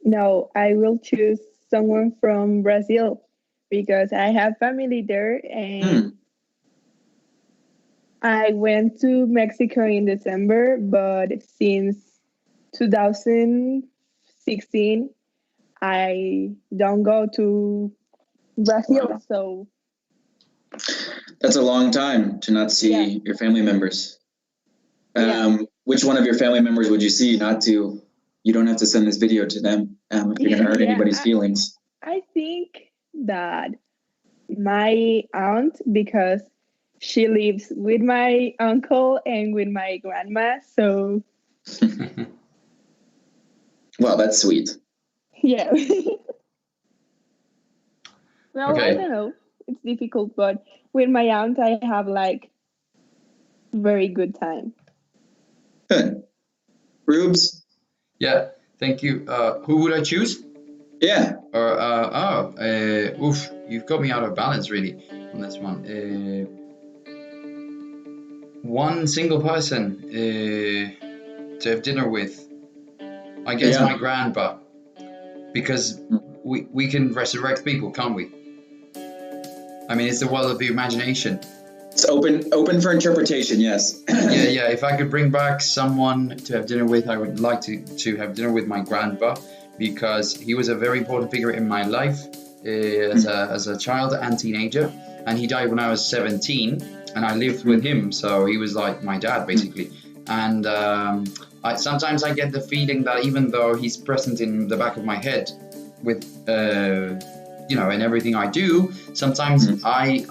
No, I will choose someone from Brazil because I have family there, and I went to Mexico in December, but since 2016, I don't go to Brazil. So that's a long time to not see your family members. Which one of your family members would you see? You don't have to send this video to them if you're going to hurt anybody's feelings. I think that my aunt, because she lives with my uncle and with my grandma, so. Well, that's sweet. Yeah. Well, I don't know. It's difficult, but with my aunt, I have very good time. Good. Rubes? Yeah, thank you. Who would I choose? Yeah. You've got me out of balance really on this one. One single person to have dinner with. I guess my grandpa, because we can resurrect people, can't we? I mean, it's the world of the imagination. It's open for interpretation, yes. yeah. If I could bring back someone to have dinner with, I would like to have dinner with my grandpa, because he was a very important figure in my life as a child and teenager, and he died when I was 17, and I lived with him, so he was like my dad basically. And sometimes I get the feeling that even though he's present in the back of my head with in everything I do, sometimes I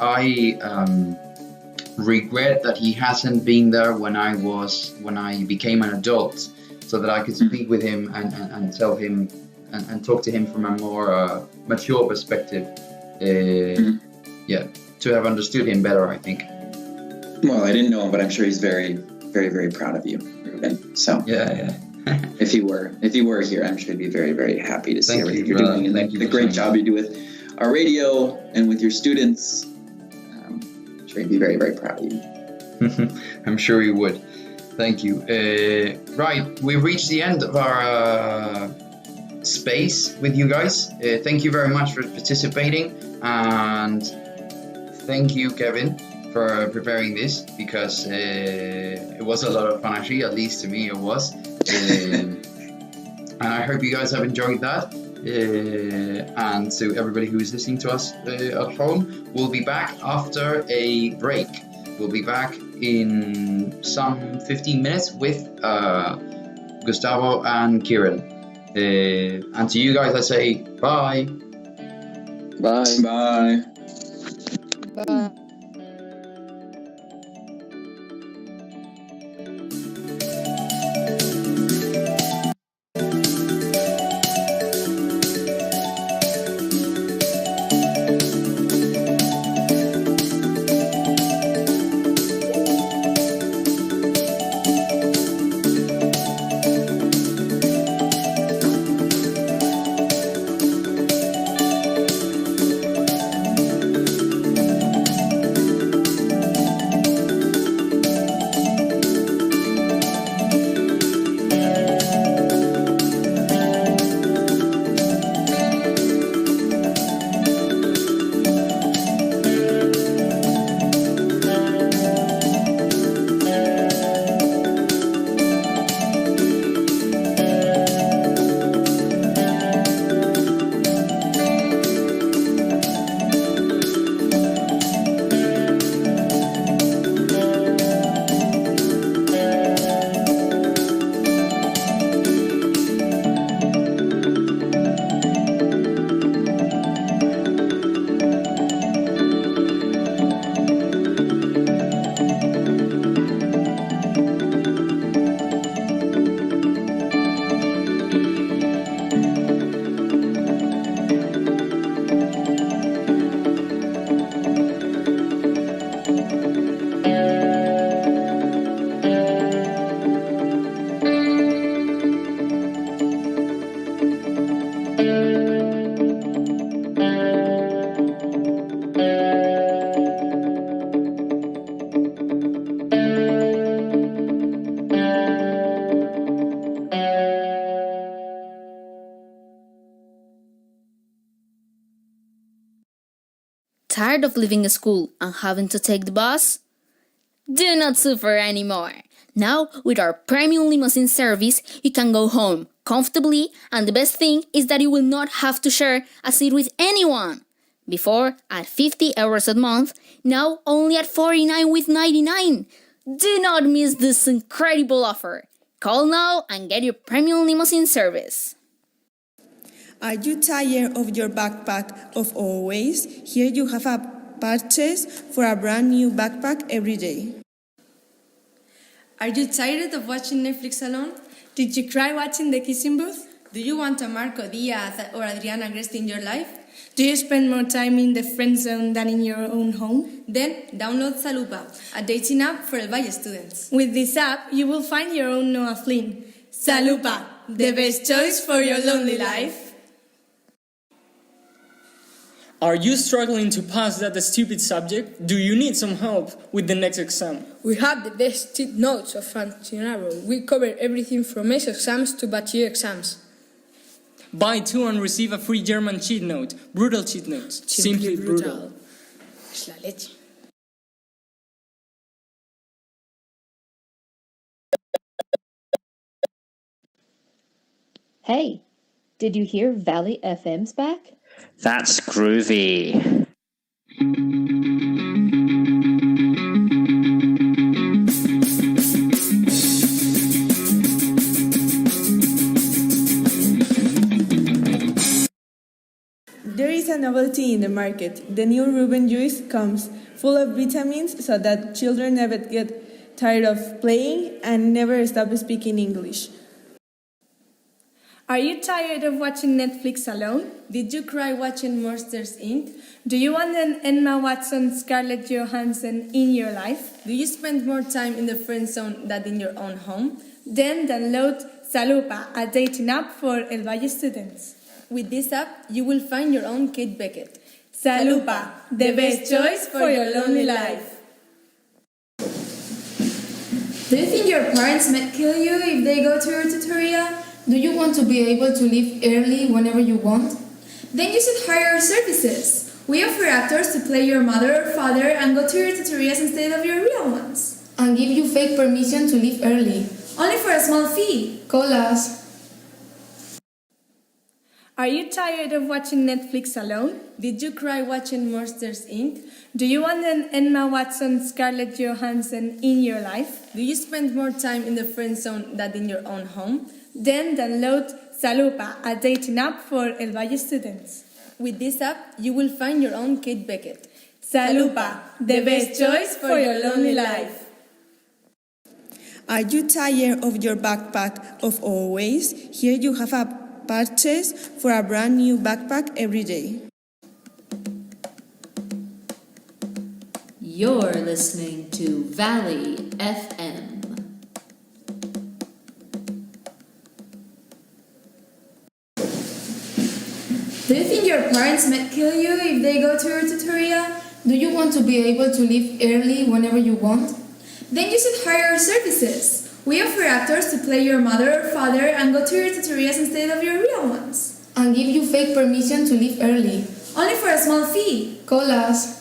regret that he hasn't been there when I became an adult, so that I could speak with him and tell him and talk to him from a more mature perspective. To have understood him better, I think. Well, I didn't know him, but I'm sure he's very, very, very proud of you, Ruben. So yeah. if he were here, I'm sure he'd be very, very happy to see everything you're doing and the great job you do with our radio and with your students. I'm sure he'd be very, very proud of you. I'm sure he would. Thank you. Right, we've reached the end of our space with you guys. Thank you very much for participating, and thank you, Kevin, for preparing this, because it was a lot of fun, actually, at least to me it was. And I hope you guys have enjoyed that. And to everybody who is listening to us at home, we'll be back after a break. We'll be back in some 15 minutes with Gustavo and Kieran. And to you guys, I say bye. Bye. Bye. Bye. Tired of leaving school and having to take the bus? Do not suffer anymore. Now, with our premium limousine service, you can go home comfortably, and the best thing is that you will not have to share a seat with anyone. Before, at 50 euros a month, now only at 49,99. Do not miss this incredible offer. Call now and get your premium limousine service. Are you tired of your backpack of always? Here you have a purchase for a brand new backpack every day. Are you tired of watching Netflix alone? Did you cry watching The Kissing Booth? Do you want a Marco Diaz or Adriana Greste in your life? Do you spend more time in the friend zone than in your own home? Then download Salupa, a dating app for El Valle students. With this app, you will find your own Noah Flynn. Salupa, the best choice for your lonely life. Are you struggling to pass that stupid subject? Do you need some help with the next exam? We have the best cheat notes of Francinaro. We cover everything from ESO exams to BACH IB exams. Buy two and receive a free German cheat note. Brutal cheat notes. Simply brutal. Es la leche. Hey, did you hear Valley FM's back? That's groovy. There is a novelty novelty in the market. The new Reuben juice comes full of vitamins so that children never get tired of playing and never stop speaking English. Are you tired of watching Netflix alone? Did you cry watching Monsters Inc? Do you want an Emma Watson, Scarlett Johansson in your life? Do you spend more time in the friend zone than in your own home? Then download Salupa, a dating app for El Valle students. With this app, you will find your own Kate Beckett. Salupa, the best choice for your lonely life. Do you think your parents might kill you if they go to your tutoria? Do you want to be able to leave early whenever you want? Then you should hire our services. We offer actors to play your mother or father and go to your tutorials instead of your real ones. And give you fake permission to leave early. Only for a small fee. Call us. Are you tired of watching Netflix alone? Did you cry watching Monsters Inc? Do you want an Emma Watson, Scarlett Johansson in your life? Do you spend more time in the friend zone than in your own home? Then download Salupa, a dating app for El Valle students. With this app, you will find your own Kate Beckett. Salupa, the best choice for your lonely life. Are you tired of your backpack of always? Here you have a purchase for a brand new backpack every day. You're listening to Valley FM. Do you think your parents might kill you if they go to your tutoria? Do you want to be able to leave early whenever you want? Then you should hire our services. We offer actors to play your mother or father and go to your tutorials instead of your real ones. And give you fake permission to leave early. Only for a small fee. Call us.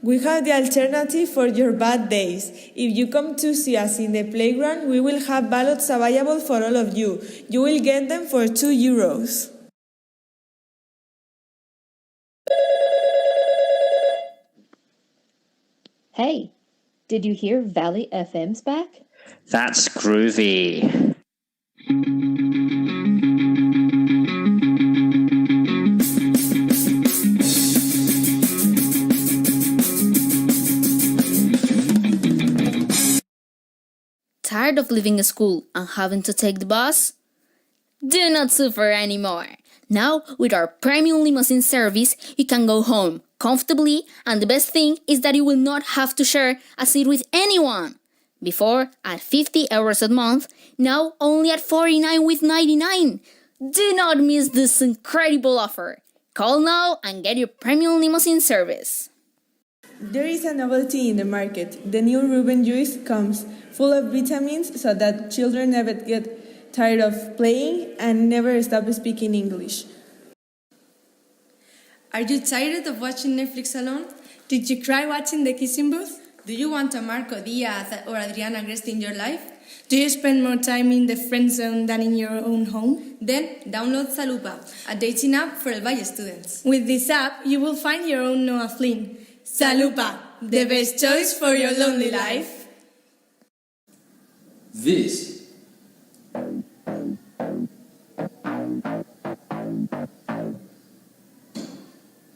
We have the alternative for your bad days. If you come to see us in the playground, we will have ballots available for all of you. You will get them for €2. Hey, did you hear Valley FM's back? That's groovy. Tired of leaving school and having to take the bus? Do not suffer anymore. Now, with our premium limousine service, you can go home comfortably, and the best thing is that you will not have to share a seat with anyone. Before, at 50 euros a month, now only at 49,99. Do not miss this incredible offer. Call now and get your premium limousine service. There is a novelty in the market. The new Reuben juice comes full of vitamins so that children never get tired of playing and never stop speaking English. Are you tired of watching Netflix alone? Did you cry watching The Kissing Booth? Do you want a Marco Diaz or Adriana Agreste in your life? Do you spend more time in the friend zone than in your own home? Then download Salupa, a dating app for El Valle students. With this app, you will find your own Noah Flynn. Salupa, the best choice for your lonely life. This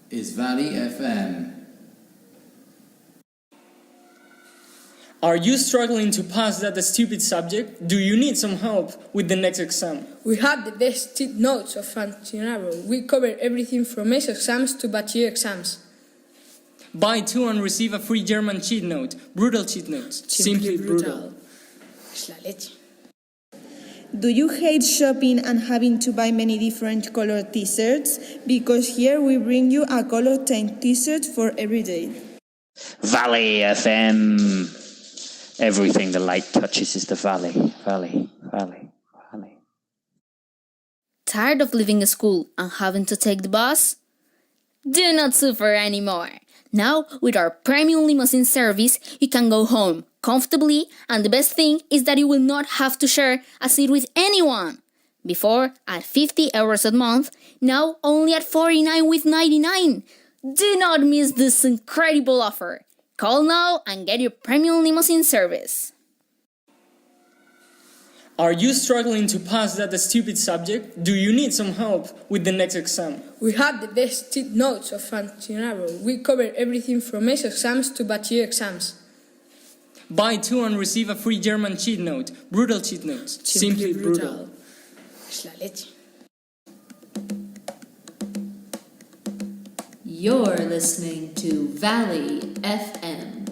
is Valley FM. Are you struggling to pass that stupid subject? Do you need some help with the next exam? We have the best cheat notes of Francinaro. We cover everything from ESO exams to BACH IB exams. Buy two and receive a free German cheat note. Brutal cheat notes. Simply brutal. Es la leche. Do you hate shopping and having to buy many different colored t-shirts? Because here we bring you a color 10 t-shirt for every day. Valley FM. Everything the light touches is the valley. Valley, valley, valley. Tired of leaving school and having to take the bus? Do not suffer anymore. Now, with our premium limousine service, you can go home comfortably, and the best thing is that you will not have to share a seat with anyone. Before, at 50 euros a month, now only at 49,99. Do not miss this incredible offer. Call now and get your premium limousine service. Are you struggling to pass that stupid subject? Do you need some help with the next exam? We have the best cheat notes of functionable. We cover everything from ESO exams to BACH IB exams. Buy 2 and receive a free German cheat note. Brutal cheat notes. Simply brutal. Es la leche. You're listening to Valley FM.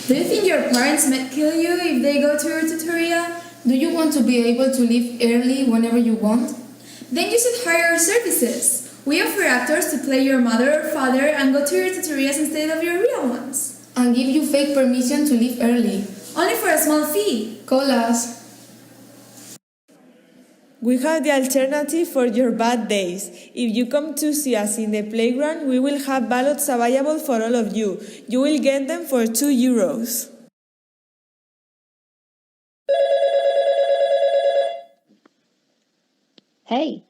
Do you think your parents might kill you if they go to your tutorial? Do you want to be able to leave early whenever you want? Then you should hire our services. We offer actors to play your mother or father and go to your tutorials instead of your real ones. And give you fake permission to leave early. Only for a small fee. Call us. We have the alternative for your bad days. If you come to see us in the playground, we will have ballots available for all of you. You will get them for €2. Hey,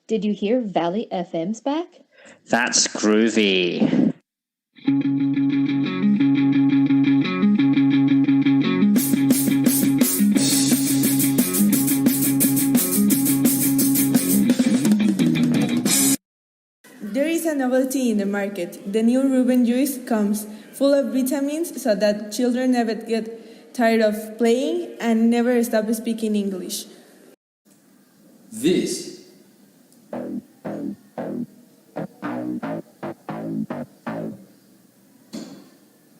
did you hear Valley FM's back? That's groovy. There is a novelty in the market. The new Reuben juice comes full of vitamins so that children never get tired of playing and never stop speaking English. This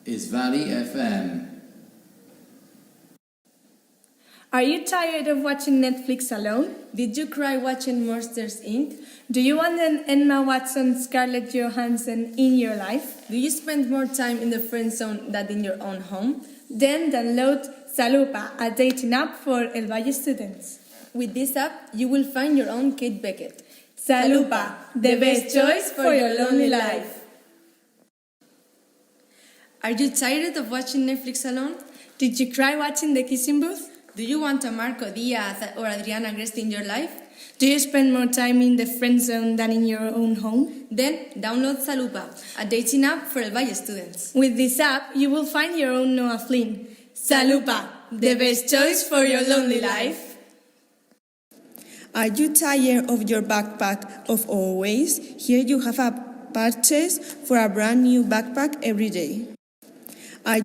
is Valley FM. Are you tired of watching Netflix alone? Did you cry watching Monsters Inc? Do you want an Emma Watson, Scarlett Johansson in your life? Do you spend more time in the friend zone than in your own home? Then download Salupa, a dating app for El Valle students. With this app, you will find your own Kate Beckett. Salupa, the best choice for your lonely life. Are you tired of watching Netflix alone? Did you cry watching The Kissing Booth? Do you want a Marco Diaz or Adriana Agresti in your life? Do you spend more time in the friend zone than in your own home? Then download Salupa, a dating app for El Valle students. With this app, you will find your own Noah Flynn. Salupa, the best choice for your lonely life. Are you tired of your backpack of always? Here you have a purchase for a brand new backpack every day. Are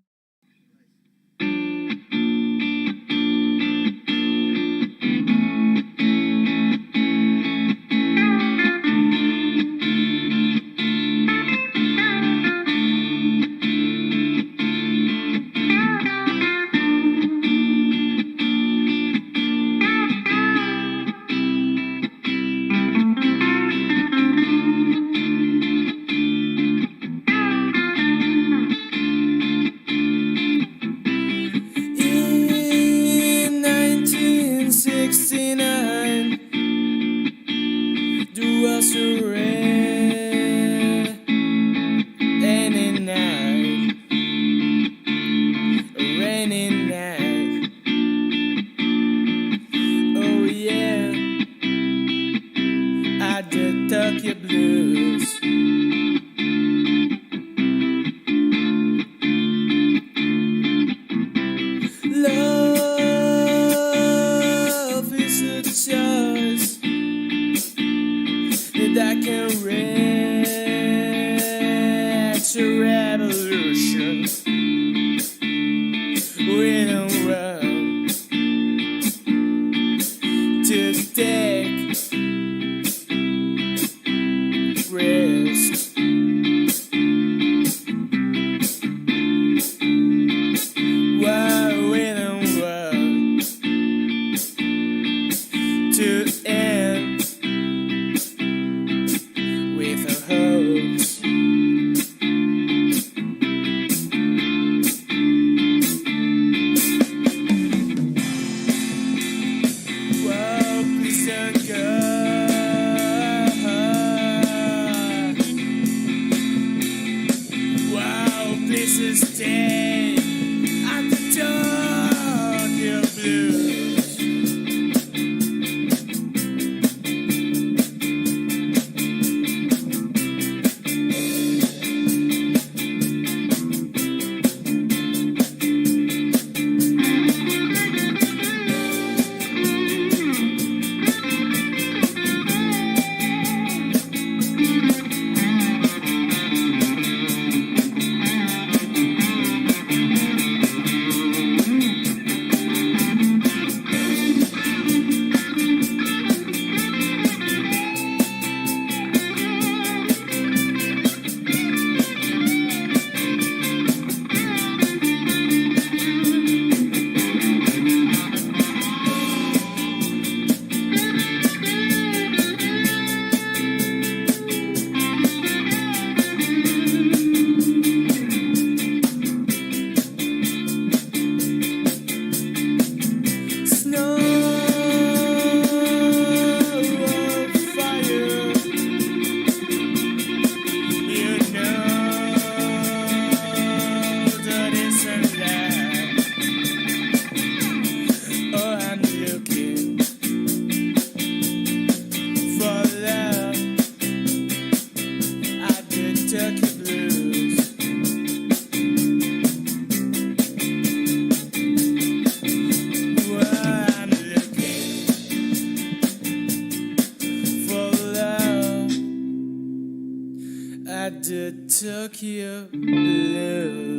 Tokyo Blues.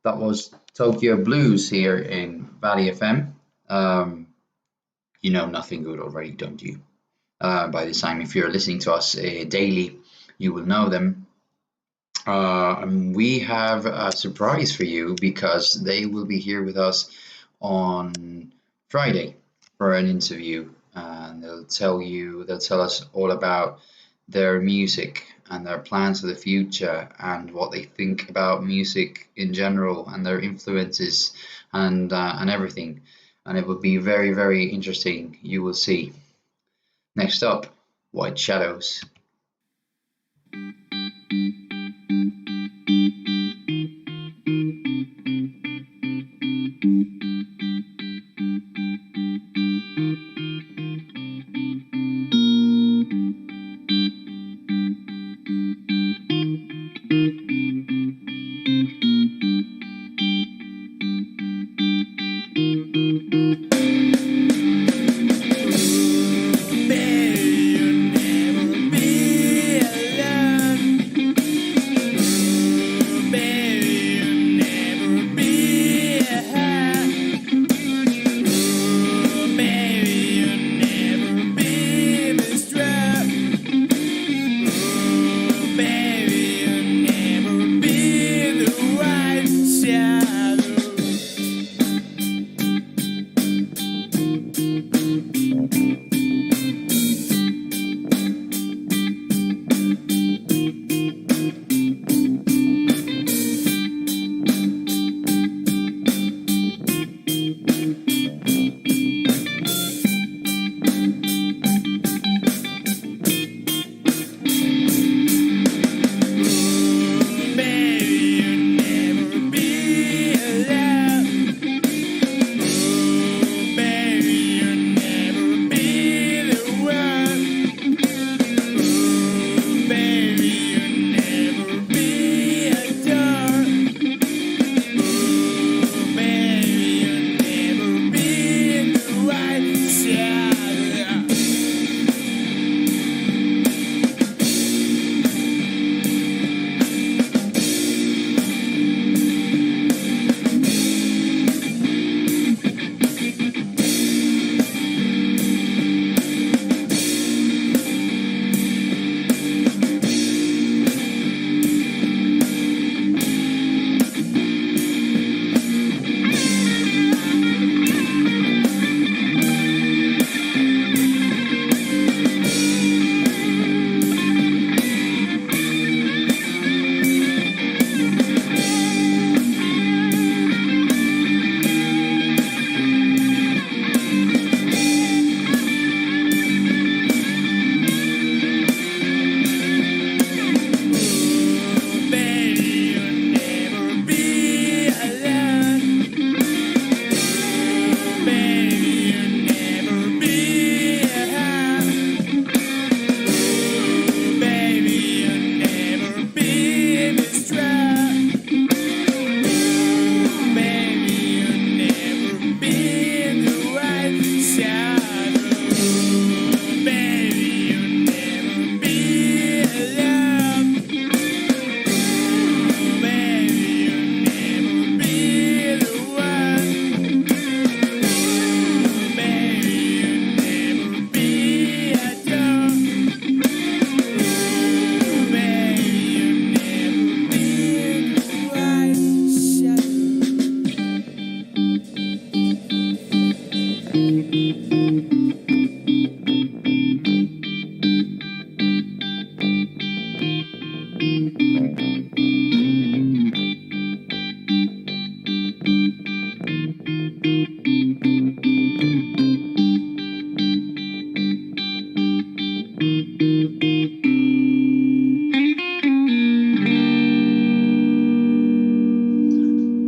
That was Tokyo Blues here in Valley FM. You know nothing good already, don't you? By this time, if you're listening to us daily, you will know them. And we have a surprise for you because they will be here with us on Friday for an interview, and they'll tell us all about their music and their plans for the future and what they think about music in general and their influences and everything. And it will be very, very interesting. You will see. Next up, White Shadows.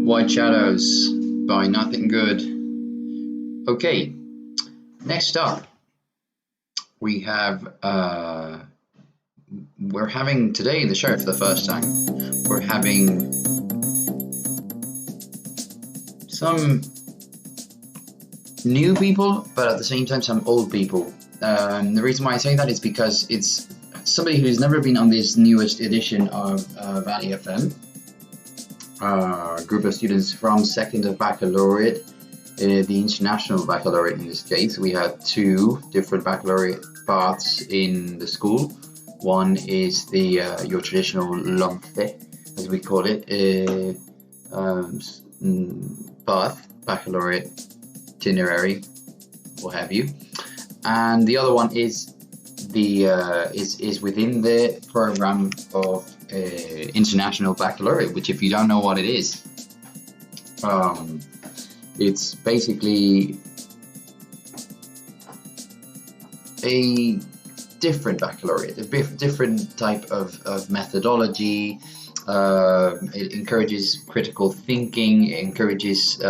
White Shadows by Nothing Good. Okay, next up we have we're having today in the show for the first time, we're having some new people, but at the same time some old people. The reason why I say that is because it's somebody who's never been on this newest edition of Valley FM. A group of students from second of baccalaureate, the international baccalaureate in this case. We had two different baccalaureate paths in the school. One is the your traditional LOMFE, as we call it, path, baccalaureate itinerary, what have you, and the other one is the is within the program of international baccalaureate, which, if you don't know what it is, it's basically a different baccalaureate, a different type of methodology. It encourages critical thinking, it encourages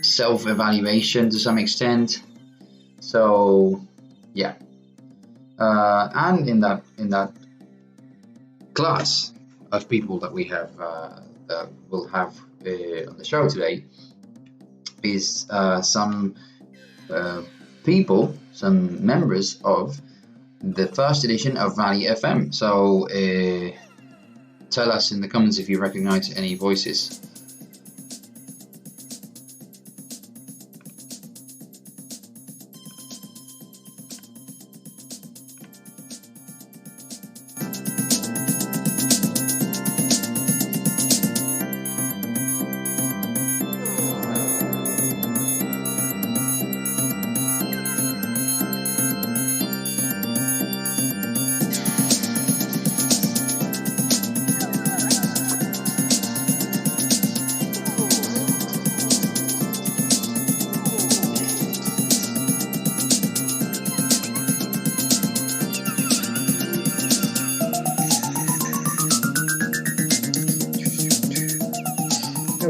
self-evaluation to some extent. So yeah, and in that class of people that we have that we'll have on the show today is some people, some members of the first edition of Valley FM. So tell us in the comments if you recognize any voices.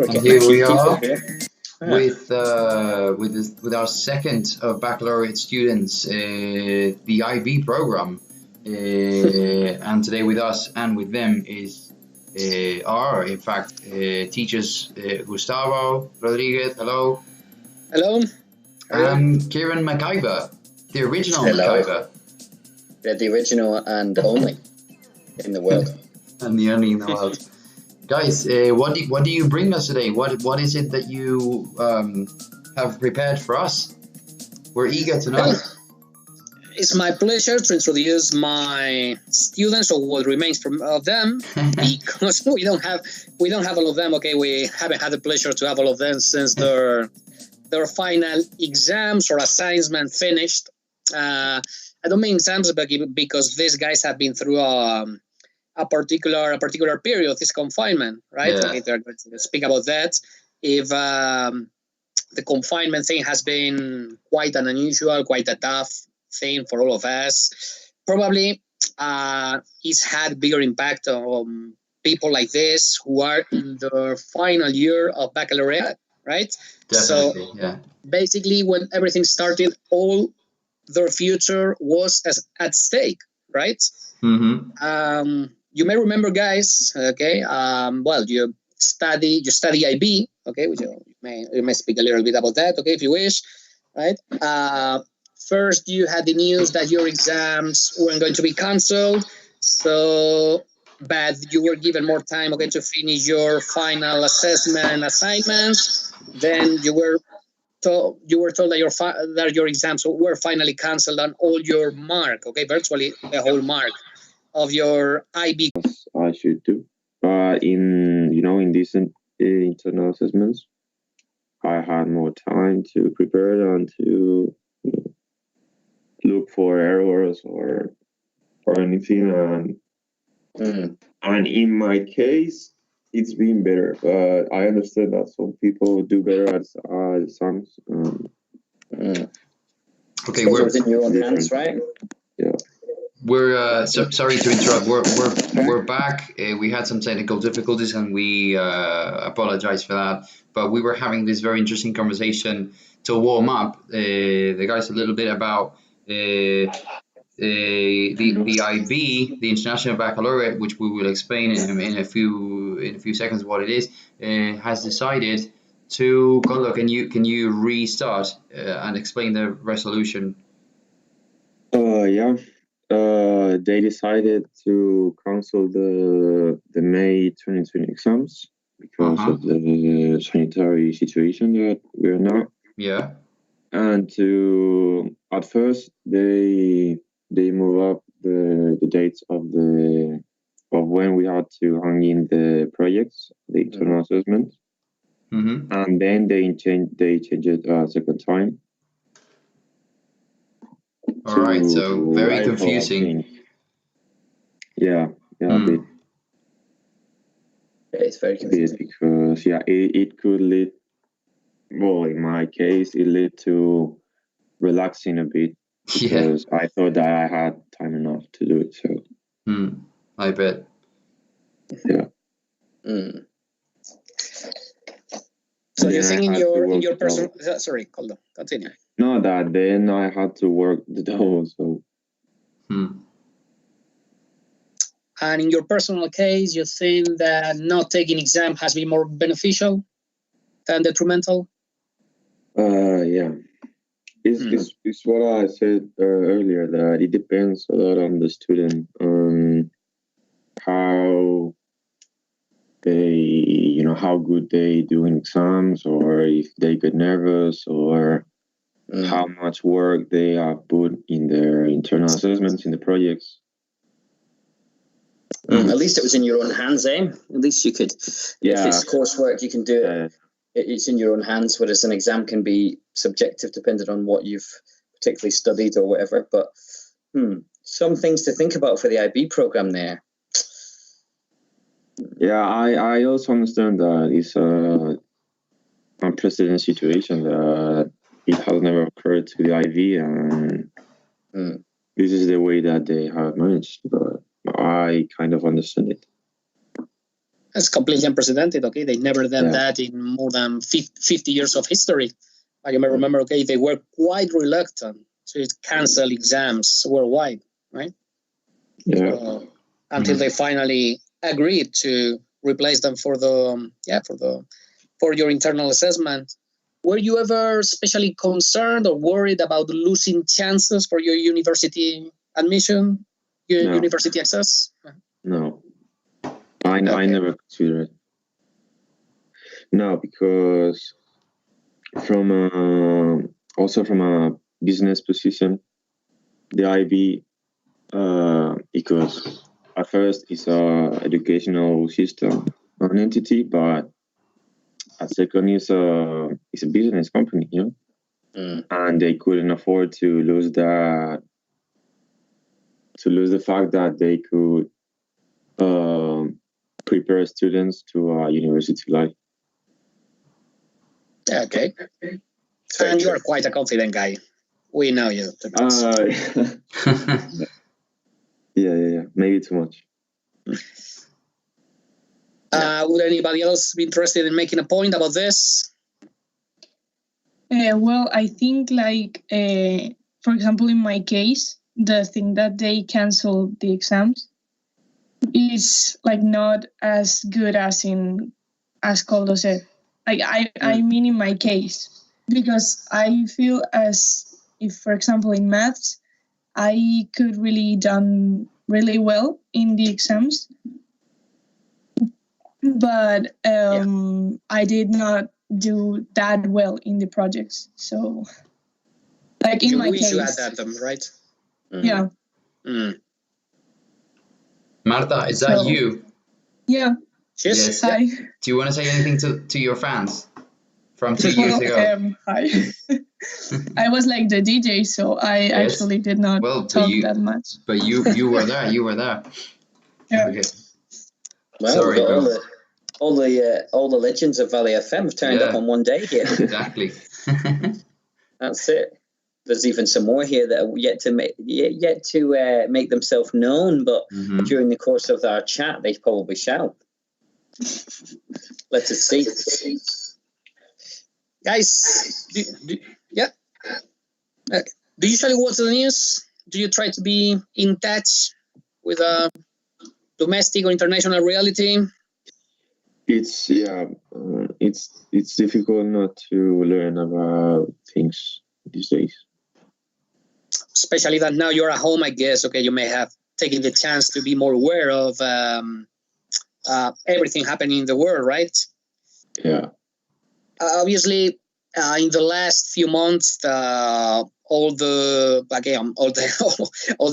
And here we are with our second of baccalaureate students, the IB program, and today with us and with them is are in fact teachers Gustavo Rodriguez, hello. Hello. And Kieran MacIver, the original MacIver. The original and only in the world. And the only in the world. Guys, what do you bring us today? What is it that you have prepared for us? We're eager to know. It's my pleasure to introduce my students, or what remains of them, because we don't have all of them. Okay, we haven't had the pleasure to have all of them since their final exams or assignment finished. I don't mean exams, but because these guys have been through a particular period, this confinement, right? Yeah. Okay, they're going to speak about that. If the confinement thing has been quite an unusual, quite a tough thing for all of us, probably it's had bigger impact on people like this who are in their final year of baccalaureate, right? Definitely, so yeah. Basically, when everything started, all their future was at stake, right? Mm-hmm. You may remember, guys. Okay. Well, you study IB. Okay, which you may speak a little bit about that. Okay, if you wish. Right. First, you had the news that your exams weren't going to be cancelled. So, but you were given more time. Okay, to finish your final assessment and assignments. Then you were told that your exams were finally cancelled on all your mark. Okay, virtually the whole mark of your IB. I should do. In these internal assessments, I had more time to prepare and to look for errors or anything. And in my case, it's been better. But I understand that some people do better at exams. Okay, we're in your own hands, right? Yeah. We're sorry to interrupt. We're back. We had some technical difficulties, and we apologize for that. But we were having this very interesting conversation to warm up the guys a little bit about the IB, the International Baccalaureate, which we will explain in a few seconds what it is, has decided to Carlo, can you restart and explain the resolution? Yeah. They decided to cancel the May 2020 exams because of the sanitary situation that we're now. Yeah. And at first they move up the dates of when we had to hang in the projects, the internal assessment, and then they changed it a second time. All right, so very confusing. Yeah, a bit. It's very confusing because it could lead. Well, in my case, it led to relaxing a bit because I thought that I had time enough to do it. So, I bet. Yeah. So you think in your personal? Sorry, hold on. Continue. No, that then I had to work the double. So. And in your personal case, you think that not taking exam has been more beneficial than detrimental? Yeah. It's what I said earlier, that it depends a lot on the student, on how they, how good they do in exams, or if they get nervous, or how much work they have put in their internal assessments, in the projects. At least it was in your own hands, eh? At least you could, if it's coursework, you can do it. It's in your own hands, whereas an exam can be subjective, depending on what you've particularly studied or whatever. But some things to think about for the IB program there. Yeah, I also understand that it's an unprecedented situation, that it has never occurred to the IB, and this is the way that they have managed, but I kind of understand it. It's completely unprecedented, okay? They never done that in more than 50 years of history. You may remember, okay, they were quite reluctant to cancel exams worldwide, right? Yeah. Until they finally agreed to replace them for your internal assessment. Were you ever especially concerned or worried about losing chances for your university admission, your university access? No. I never considered it. No, because from a business position, the IB, because at first it's a educational system, an entity, but at second it's a business company, and they couldn't afford to lose that, the fact that they could prepare students to university life. Okay. And you are quite a confident guy. We know you. Yeah. Maybe too much. Would anybody else be interested in making a point about this? Well, I think, for example, in my case, the thing that they canceled the exams is not as good as Coldo said. I mean, in my case, because I feel as if, for example, in maths, I could really done really well in the exams, but I did not do that well in the projects. So, in my case, you had them, right? Yeah. Marta, is that you? Yeah. Yes. Hi. Do you want to say anything to your fans from 2 years ago? Hi. I was like the DJ, so I actually did not talk that much. But you were there. You were there. Yeah. Okay. Well, sorry, all the legends of Valley FM have turned up on one day here. Exactly. That's it. There's even some more here that are yet to make themselves known, but during the course of our chat, they probably shall. Let us see. Guys, do you usually watch the news? you try to be in touch with domestic or international reality? It's it's difficult not to learn about things these days. Especially that now you're at home, I guess. Okay, you may have taken the chance to be more aware of everything happening in the world, right? Yeah. Obviously, in the last few months, all the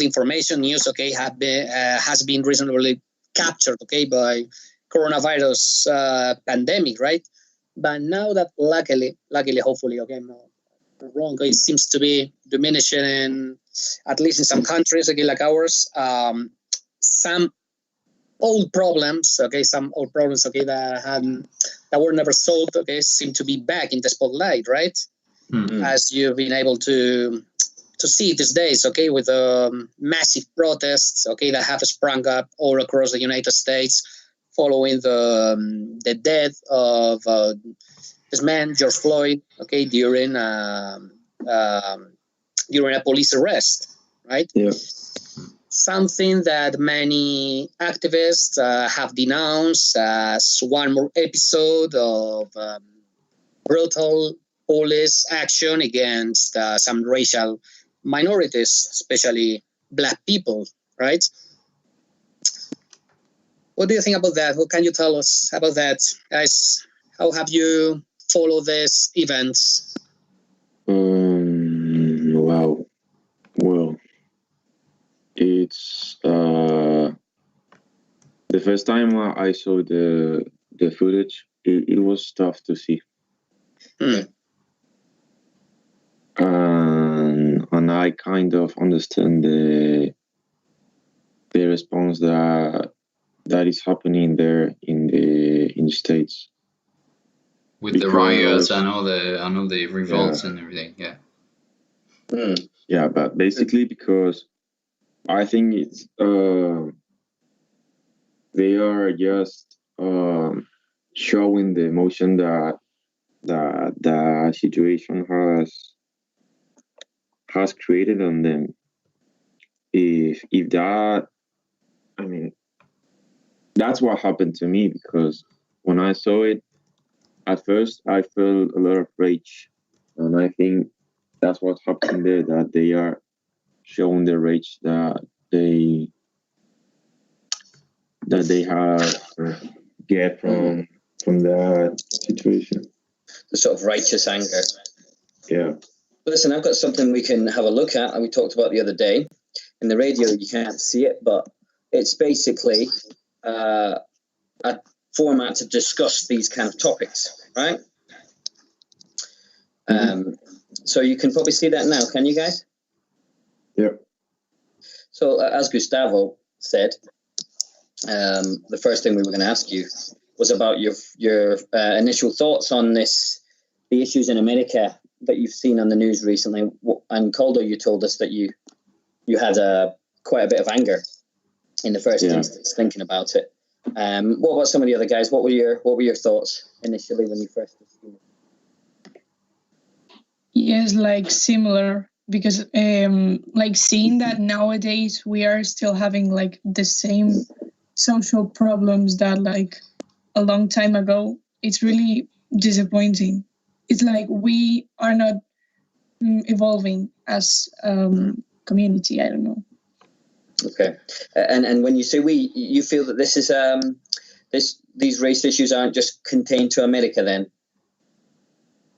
information news, okay, has been reasonably captured, okay, by coronavirus pandemic, right? But now that luckily, hopefully, okay, no, wrong, it seems to be diminishing, in, at least in some countries, okay, like ours. Some old problems, okay, that were never solved, okay, seem to be back in the spotlight, right? Mm-hmm. As you've been able to see these days, okay, with massive protests, okay, that have sprung up all across the United States following the death of this man, George Floyd, okay, during a police arrest, right? Yeah. Something that many activists have denounced as one more episode of brutal police action against some racial minorities, especially Black people, right? What do you think about that? What can you tell us about that, guys? How have you followed these events? Wow. Well, it's the first time I saw the footage. It was tough to see. And I kind of understand the response that is happening there in the States. With the riots and all the revolts and everything, yeah. Yeah, but basically because I think it's they are just showing the emotion that the situation has created on them. If that, I mean, that's what happened to me, because when I saw it, at first I felt a lot of rage, and I think that's what happened there, that they are showing the rage that they have get from that situation. The sort of righteous anger. Yeah. Listen, I've got something we can have a look at, and we talked about the other day. In the radio, you can't see it, but it's basically a format to discuss these kind of topics, right? So you can probably see that now, can you guys? Yeah. So as Gustavo said, the first thing we were going to ask you was about your initial thoughts on the issues in America that you've seen on the news recently. And Caldo, you told us that you had quite a bit of anger in the first instance thinking about it. What about some of the other guys? What were your thoughts initially when you first seen it? Yes, like similar, because like seeing that nowadays we are still having like the same social problems that like a long time ago, it's really disappointing. It's like we are not evolving as community. I don't know. Okay, and when you say we, you feel that this is these race issues aren't just contained to America, then?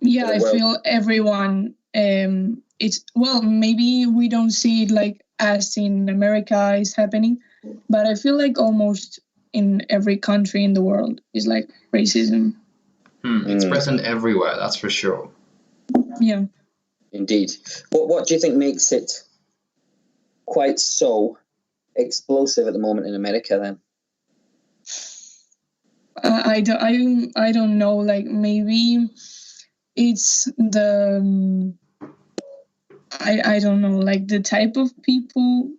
Yeah, I feel everyone. It's maybe we don't see it like as in America is happening, but I feel like almost in every country in the world is like racism. It's present everywhere, that's for sure. Yeah. Indeed. What do you think makes it quite so explosive at the moment in America then? I don't know. Like maybe it's the I don't know. Like the type of people.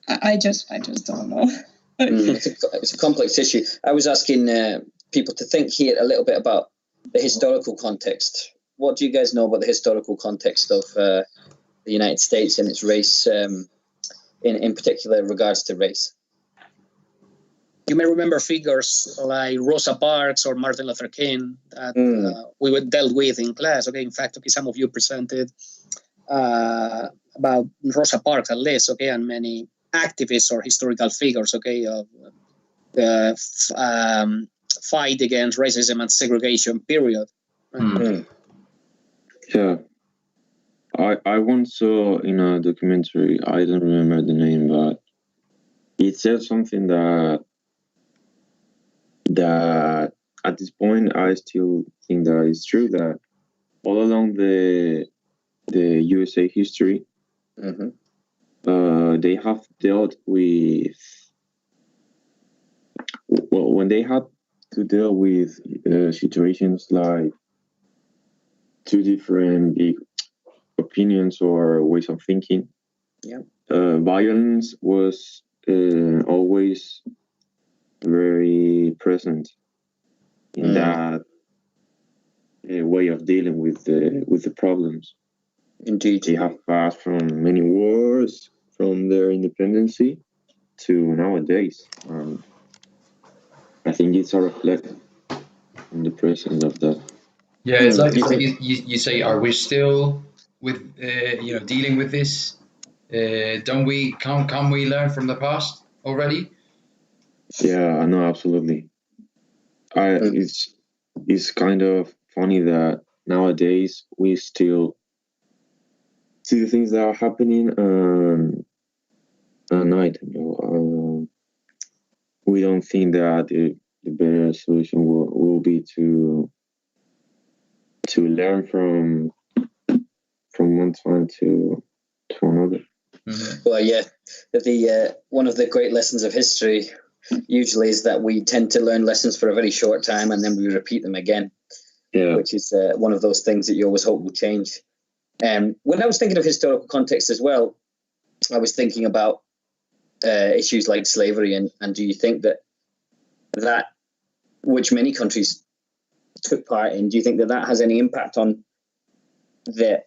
I just don't know. It's a complex issue. I was asking people to think here a little bit about the historical context. What do you guys know about the historical context of the the United States and its race, in particular regards to race. You may remember figures like Rosa Parks or Martin Luther King that we were dealt with in class. Okay, in fact, okay, some of you presented about Rosa Parks at least, okay, and many activists or historical figures, okay, of the fight against racism and segregation period. Yeah. I once saw in a documentary, I don't remember the name, but it said something that at this point I still think that it's true, that all along the USA history, they have dealt with, well, when they had to deal with situations like two different big opinions or ways of thinking, violence was always very present in that way of dealing with the problems. Indeed, they have passed from many wars from their independence to nowadays. I think it's a reflection on the presence of that. Yeah, it's like you say, are we still with dealing with this? Don't we? Can we learn from the past already? Yeah, no, absolutely. It's kind of funny that nowadays we still see the things that are happening at night. We don't think that the better solution will be to learn from one time to another. Well, yeah, the one of the great lessons of history usually is that we tend to learn lessons for a very short time and then we repeat them again. Yeah, which is one of those things that you always hope will change. When I was thinking of historical context as well, I was thinking about issues like slavery, and do you think that which many countries took part in, do you think that has any impact on the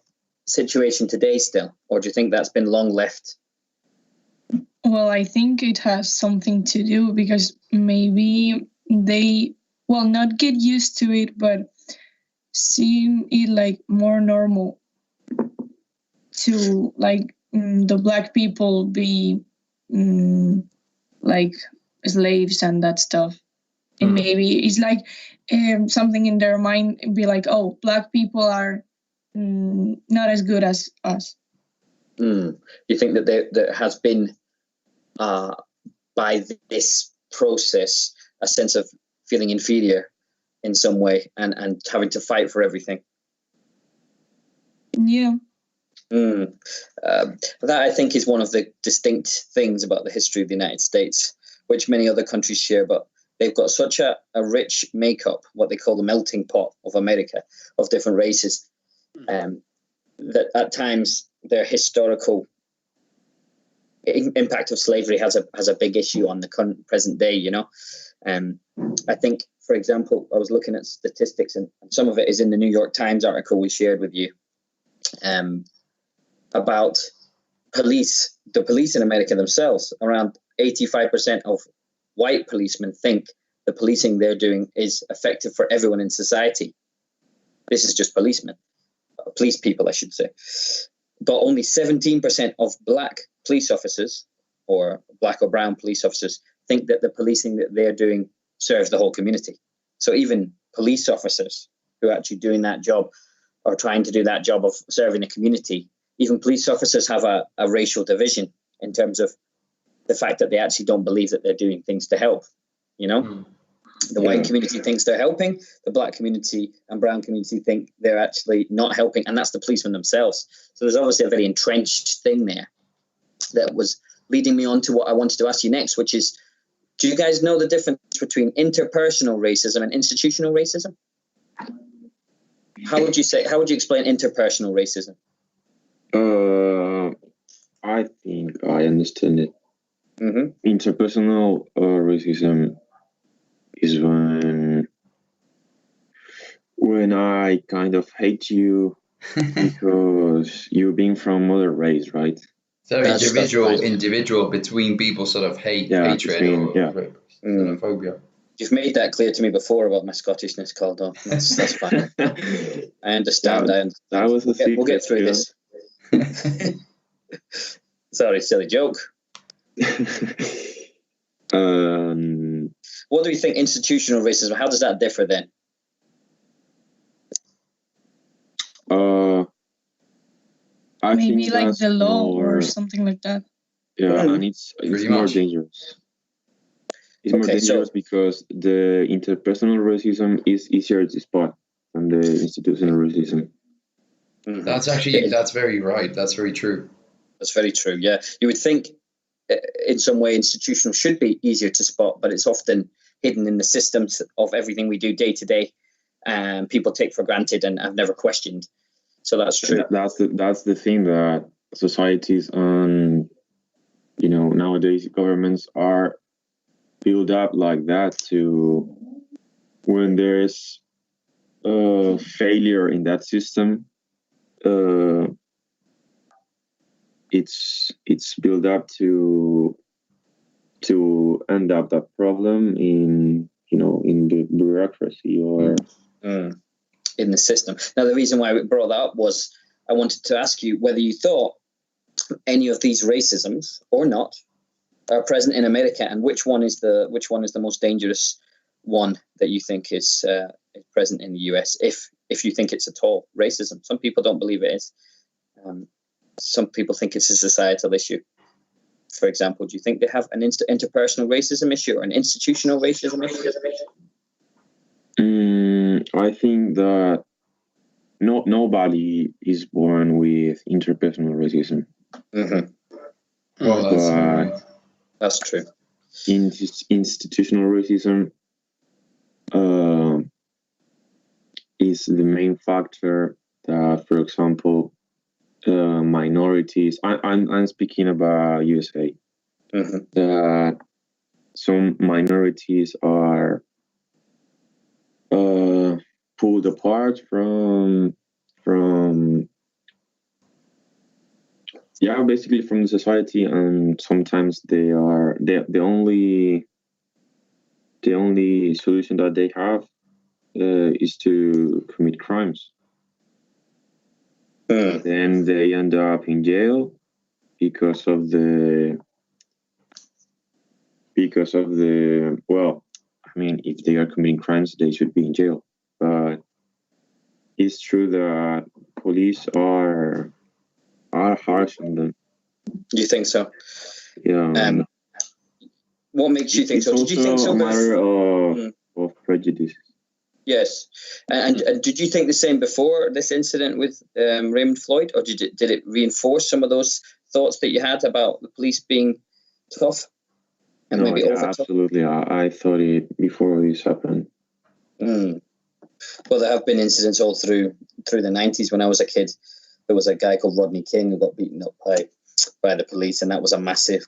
situation today still, or do you think that's been long left? Well, I think it has something to do because maybe they, well, not get used to it, but see it like more normal to like the Black people be like slaves and that stuff. And maybe it's like something in their mind be like, oh, Black people are not as good as us. You think that there has been, by this process, a sense of feeling inferior in some way and having to fight for everything? Yeah. That I think is one of the distinct things about the history of the United States, which many other countries share, but they've got such a rich makeup, what they call the melting pot of America, of different races, that at times their historical impact of slavery has a big issue on the current present day, I think, for example, I was looking at statistics, and some of it is in the New York Times article we shared with you, about the police in America themselves. Around 85% of white policemen think the policing they're doing is effective for everyone in society. This is just policemen, police people, I should say. But only 17% of Black police officers, or Black or brown police officers, think that the policing that they're doing serves the whole community. So even police officers who are actually doing that job or trying to do that job of serving the community, even police officers have a racial division in terms of the fact that they actually don't believe that they're doing things to help. The white community thinks they're helping, the Black community and brown community think they're actually not helping, and that's the policemen themselves. So there's obviously a very entrenched thing there that was leading me on to what I wanted to ask you next, which is, do you guys know the difference between interpersonal racism and institutional racism? How would you explain interpersonal racism? I think I understand it. Interpersonal racism is when I kind of hate you because you being from other race, right? So individual between people sort of hatred or xenophobia. You've made that clear to me before about my Scottishness, Caldo. That's fine. I understand. That was a secret. We'll get through this. Sorry, silly joke. What do you think institutional racism? How does that differ then? Maybe like the law or something like that. Yeah, and it's more dangerous. It's more dangerous because the interpersonal racism is easier to spot than the institutional racism. That's very right. That's very true. That's very true. Yeah, you would think in some way institutional should be easier to spot, but it's often hidden in the systems of everything we do day to day, and people take for granted and have never questioned. So that's true. That's the thing that societies and nowadays governments are built up like that to when there's a failure in that system, it's built up to end up that problem in the bureaucracy or in the system. Now, the reason why we brought that up was I wanted to ask you whether you thought any of these racisms or not are present in America, and which one is the most dangerous one that you think is present in the US, if you think it's at all racism. Some people don't believe it is. Some people think it's a societal issue. For example, do you think they have an interpersonal racism issue or an institutional racism issue? I think that nobody is born with interpersonal racism. Well, that's true. Institutional racism is the main factor that, for example, minorities. I'm speaking about USA. That some minorities are pulled apart from basically from the society, and sometimes the only solution that they have is to commit crimes. Then they end up in jail because of the if they are committing crimes, they should be in jail. But it's true that police are harsh on them. You think so? Yeah. What makes you think so? Did you think so? It's also a matter of prejudice. Yes. And did you think the same before this incident with Raymond Floyd, or did it reinforce some of those thoughts that you had about the police being tough and maybe over tough? Absolutely. I thought it before this happened. Well, there have been incidents all through the 90s. When I was a kid, there was a guy called Rodney King who got beaten up by the police, and that was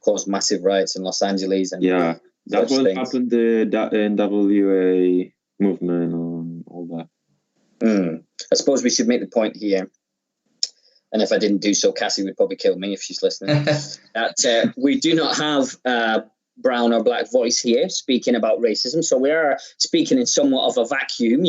caused massive riots in Los Angeles. And that what happened the NWA movement and all that. I suppose we should make the point here, and if I didn't do so, Cassie would probably kill me if she's listening, that we do not have brown or black voice here speaking about racism. So we are speaking in somewhat of a vacuum,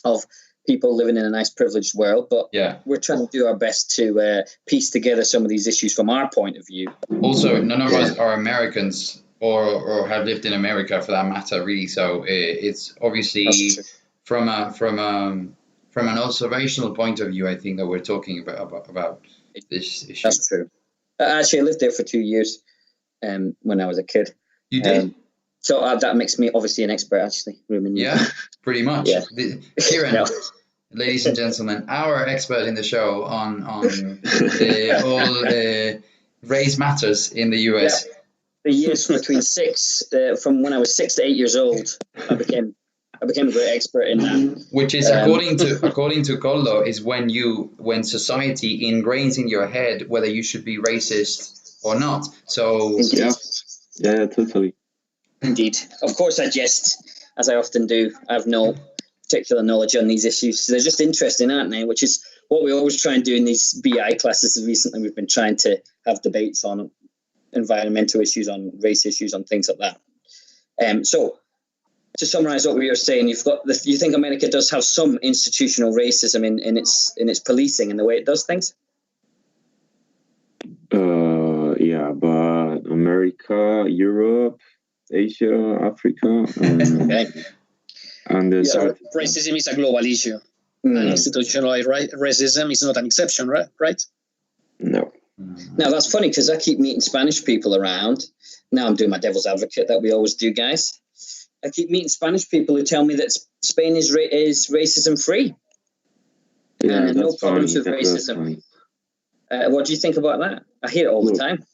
of people living in a nice privileged world, but we're trying to do our best to piece together some of these issues from our point of view. Also, none of us are Americans or have lived in America for that matter, really. So it's obviously from an observational point of view, I think that we're talking about this issue. That's true. Actually, I lived there for 2 years when I was a kid. You did? So that makes me obviously an expert, actually. Pretty much. Yeah. Kieran, ladies and gentlemen, our expert in the show on all race matters in the US. Yeah. The years between from when I was 6 to 8 years old, I became a great expert in that. Which is according to Coldo, is when society ingrains in your head whether you should be racist or not. So yeah, totally. Indeed. Of course, I jest, as I often do. I have no particular knowledge on these issues. They're just interesting, aren't they? Which is what we always try and do in these BI classes, recently we've been trying to have debates on environmental issues, on race issues, on things like that. So to summarize what we were saying, you think America does have some institutional racism in its policing and the way it does things? Yeah, but America, Europe, Asia, Africa, and so racism is a global issue. And institutionalized racism is not an exception, right? No. Now, that's funny because I keep meeting Spanish people around. Now I'm doing my devil's advocate that we always do, guys. I keep meeting Spanish people who tell me that Spain is racism free. Yeah, and no problems with racism. What do you think about that? I hear it all the time.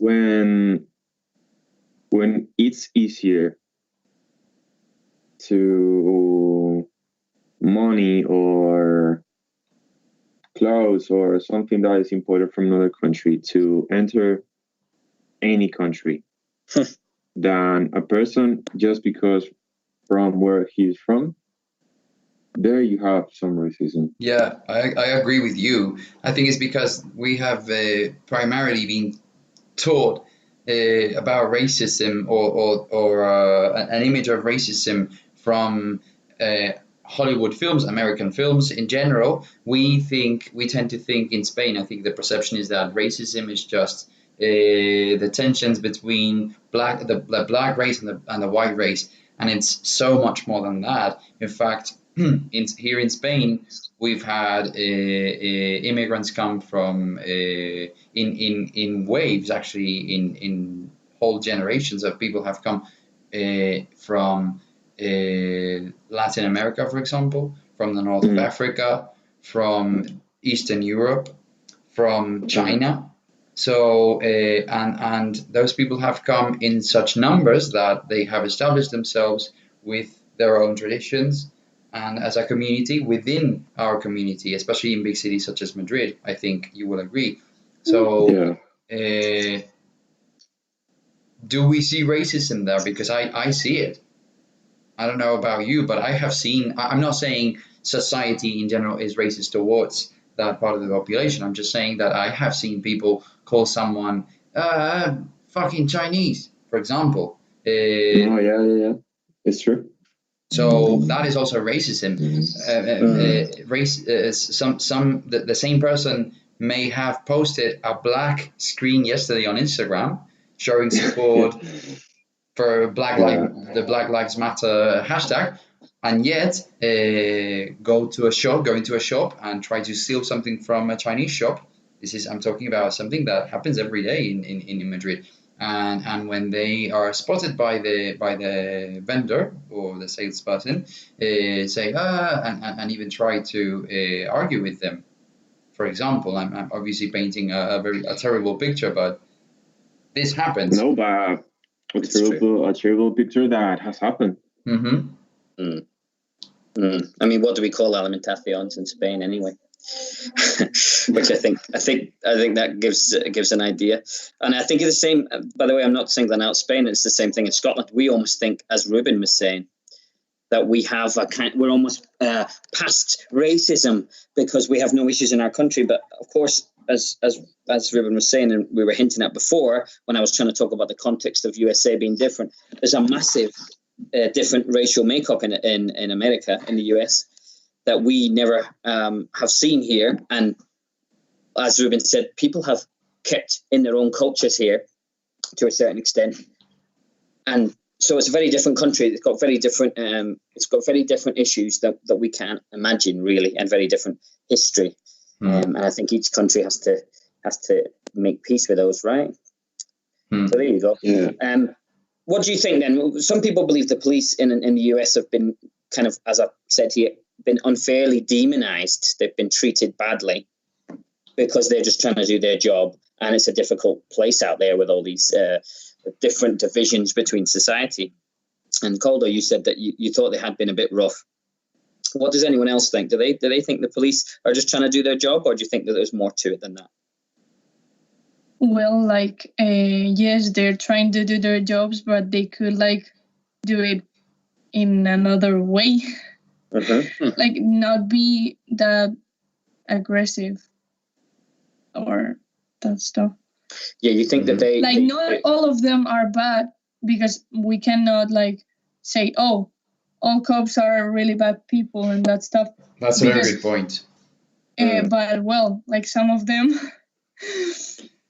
When it's easier to money or clothes or something that is imported from another country to enter any country than a person just because from where he's from, there you have some racism. Yeah, I agree with you. I think it's because we have primarily been taught about racism or an image of racism from Hollywood films, American films in general. We tend to think in Spain, I think the perception is that racism is just the tensions between the black race and the white race, and it's so much more than that. In fact, here in Spain, we've had immigrants come from in waves, actually, in whole generations of people have come from Latin America, for example, from the north of Africa, from Eastern Europe, from China. So and those people have come in such numbers that they have established themselves with their own traditions and as a community within our community, especially in big cities such as Madrid. I think you will agree. So do we see racism there? Because I see it. I don't know about you, but I have seen, I'm not saying society in general is racist towards that part of the population. I'm just saying that I have seen people call someone fucking Chinese, for example. Yeah. It's true. So that is also racism. The same person may have posted a black screen yesterday on Instagram showing support for the Black Lives Matter hashtag, and yet go into a shop and try to steal something from a Chinese shop. I'm talking about something that happens every day in Madrid. And when they are spotted by the vendor or the salesperson, say and even try to argue with them. For example, I'm obviously painting a terrible picture, but this happens. No, but a terrible picture that has happened. I mean, what do we call alimentaciones in Spain anyway? Which I think that gives an idea. And I think it's the same. By the way, I'm not singling out Spain. It's the same thing in Scotland. We almost think, as Ruben was saying, that we're almost past racism because we have no issues in our country. But of course, as Ruben was saying, and we were hinting at before, when I was trying to talk about the context of USA being different, there's a massive different racial makeup in America, in the US, that we never have seen here. And as Ruben said, people have kept in their own cultures here to a certain extent. And so it's a very different country. It's got very different issues that we can't imagine, really, and very different history. And I think each country has to make peace with those, right? So there you go. Yeah. What do you think then? Some people believe the police in the US have been kind of, as I said here, been unfairly demonized. They've been treated badly because they're just trying to do their job, and it's a difficult place out there with all these different divisions between society. And Caldo, you said that you thought they had been a bit rough. What does anyone else think? Do they think the police are just trying to do their job, or do you think that there's more to it than that? Well, yes, they're trying to do their jobs, but they could do it in another way. Not be that aggressive or that stuff. Yeah, you think that not all of them are bad, because we cannot like say, oh, all cops are really bad people and that stuff. That's a very good point. But well, like some of them,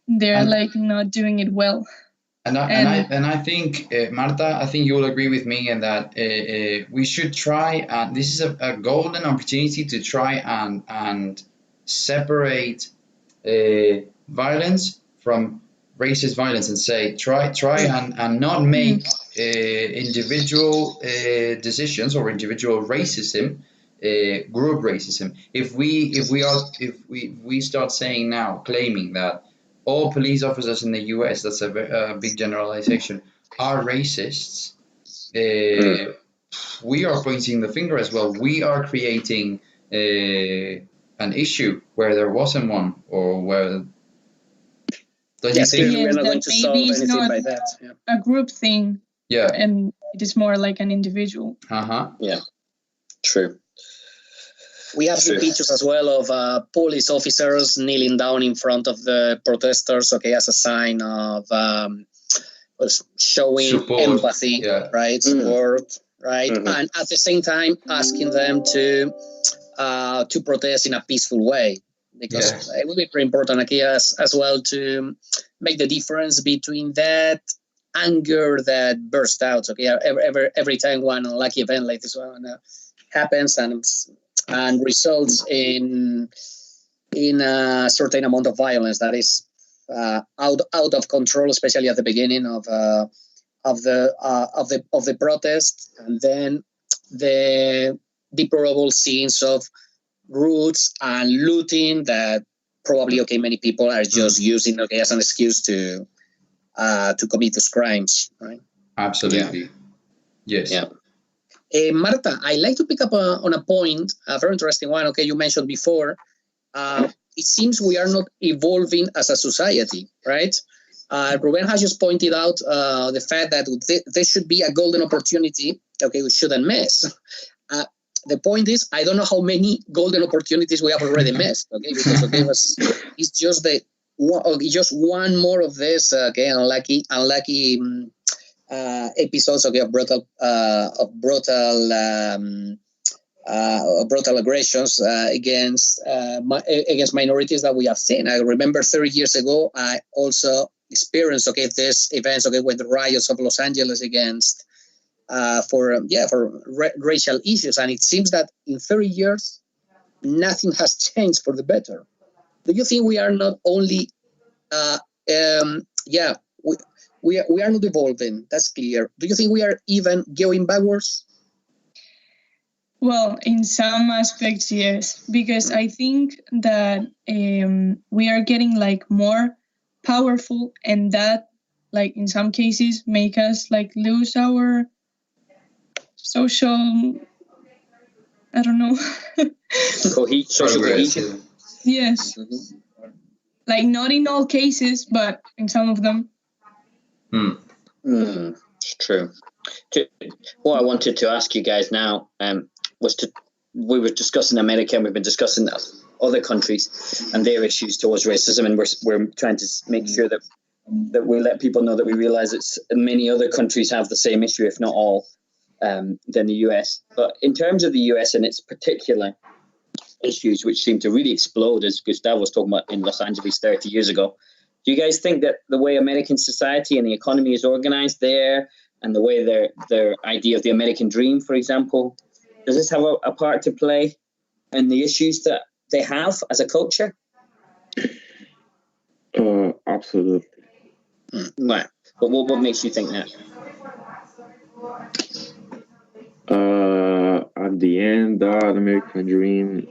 they're like not doing it well. And I think, Marta, I think you will agree with me in that we should try, and this is a golden opportunity to try and separate violence from racist violence, and say try and not make individual decisions or individual racism group racism. If we start saying now, claiming that all police officers in the US, that's a big generalization, are racists, we are pointing the finger as well. We are creating an issue where there wasn't one, or where. Yes, we're not going to maybe solve it's anything not by that. Yeah. a group thing. Yeah. And it is more like an individual. Yeah. True. We have seen pictures as well of police officers kneeling down in front of the protesters, as a sign of showing support, empathy, right? Support, right? And at the same time, asking them to protest in a peaceful way, because it will be very important as well to make the difference between that anger that bursts out. Every time one unlucky event like this one happens and results in a certain amount of violence that is out of control, especially at the beginning of the protest, and then the deplorable scenes of roots and looting that probably many people are just using as an excuse to commit those crimes, right? Absolutely. Yes. Yeah. Marta, I'd like to pick up on a point, a very interesting one. You mentioned before, it seems we are not evolving as a society, right? Ruben has just pointed out the fact that there should be a golden opportunity, we shouldn't miss. The point is, I don't know how many golden opportunities we have already missed, because it's just just one more of this, unlucky episodes of brutal aggressions against minorities that we have seen. I remember 30 years ago, I also experienced this events with the riots of Los Angeles against for racial issues, and it seems that in 30 years nothing has changed for the better. Do you think we are not only we are not evolving? That's clear. Do you think we are even going backwards? Well, in some aspects, yes, because I think that we are getting more powerful, and that in some cases make us lose our social, I don't know. Social cohesion. Yes. Not in all cases, but in some of them. It's true. What I wanted to ask you guys now we were discussing America, and we've been discussing other countries and their issues towards racism, and we're trying to make sure that we let people know that we realize it's many other countries have the same issue, if not all, than the US. But in terms of the US and its particular issues, which seem to really explode, as Gustavo was talking about in Los Angeles 30 years ago, do you guys think that the way American society and the economy is organized there, and the way their idea of the American dream, for example, does this have a part to play in the issues that they have as a culture? Absolutely. Right. But what makes you think that? At the end, that American dream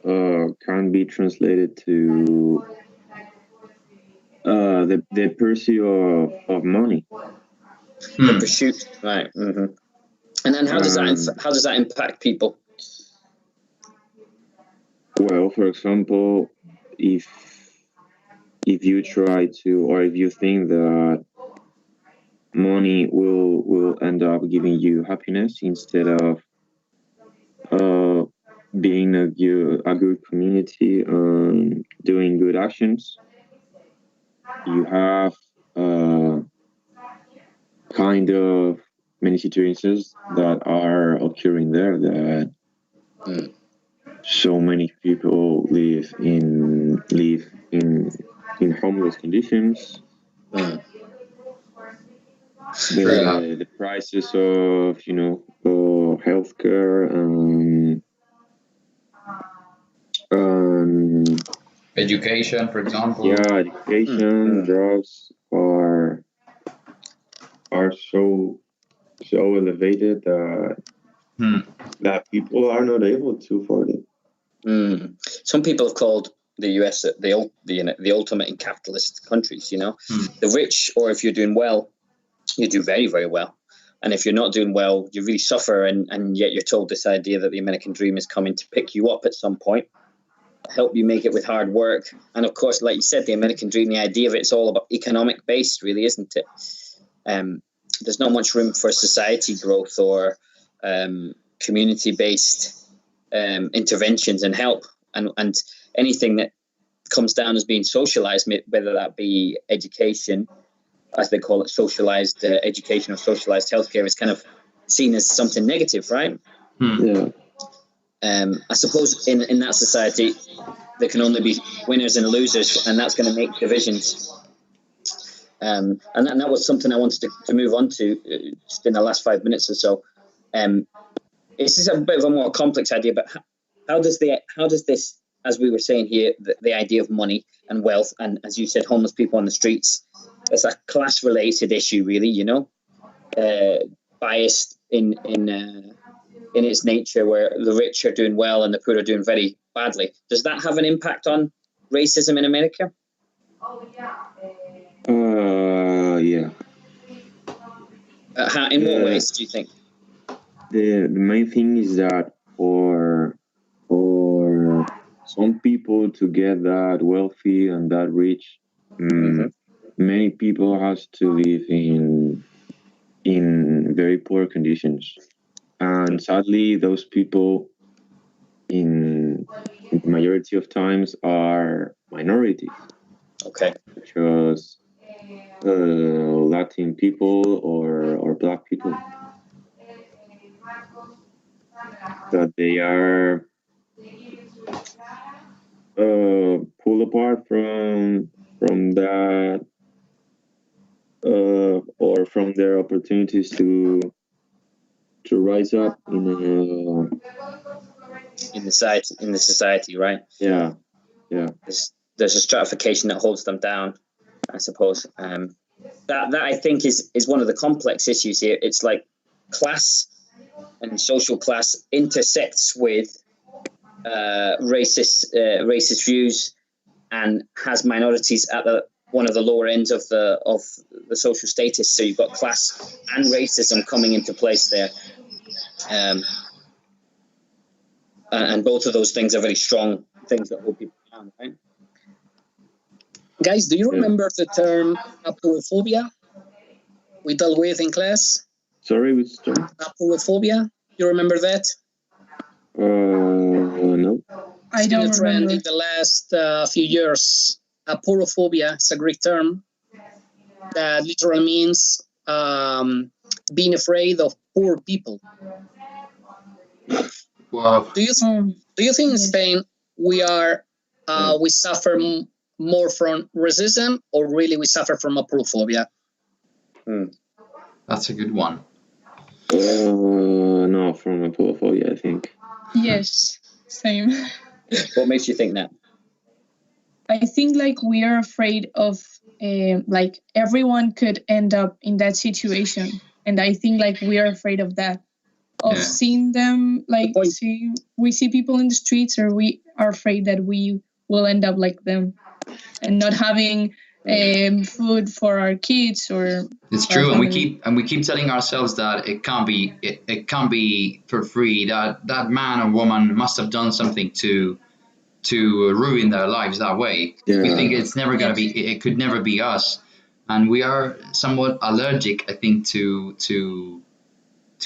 can be translated to the pursuit of money. The pursuit, right? Mm-hmm. And then how does that impact people? Well, for example, if you try to, or if you think that money will end up giving you happiness instead of being a good community and doing good actions. You have kind of many situations that are occurring there that so many people live in homeless conditions. The prices of healthcare and education, for example. Yeah, education, drugs are so elevated that people are not able to afford it. Some people have called the US the ultimate in capitalist countries. The rich, or if you're doing well, you do very, very well. And if you're not doing well, you really suffer. And yet you're told this idea that the American dream is coming to pick you up at some point, help you make it with hard work. And of course, like you said, the American dream, the idea of it's all about economic based, really, isn't it? There's not much room for society growth or community based interventions and help. And anything that comes down as being socialized, whether that be education, as they call it, socialized education or socialized healthcare, is kind of seen as something negative, right? Yeah. I suppose in that society, there can only be winners and losers, and that's going to make divisions. And that was something I wanted to move on to just in the last 5 minutes or so. This is a bit of a more complex idea, but how does this, as we were saying here, the idea of money and wealth, and as you said, homeless people on the streets, it's a class-related issue, really. Biased in its nature, where the rich are doing well and the poor are doing very badly. Does that have an impact on racism in America? Yeah. In what ways do you think? The main thing is that for some people to get that wealthy and that rich, many people has to live in very poor conditions, and sadly, those people in the majority of times are minorities. Okay. Because Latin people or Black people, that they are pulled apart from that or from their opportunities to rise up in the society, right? Yeah. There's a stratification that holds them down, I suppose. That I think is one of the complex issues here. It's like class and social class intersects with racist views and has minorities at one of the lower ends of the social status. So you've got class and racism coming into place there, and both of those things are very strong things that hold people down, right? Guys, do you remember the term aporophobia we dealt with in class? Sorry, which term? Aporophobia. You remember that? No. I don't remember. In the last few years, aporophobia is a Greek term that literally means being afraid of poor people. Wow. Do you think in Spain we suffer more from racism, or really we suffer from aporophobia? That's a good one. No, from aporophobia, I think. Yes, same. What makes you think that? I think we are afraid of everyone could end up in that situation, and I think we are afraid of that, seeing them we see people in the streets, or we are afraid that we will end up like them and not having food for our kids or. It's true, and we keep telling ourselves that it can't be for free. That man or woman must have done something to ruin their lives that way. Yeah. We think it's never gonna be. It could never be us, and we are somewhat allergic, I think, to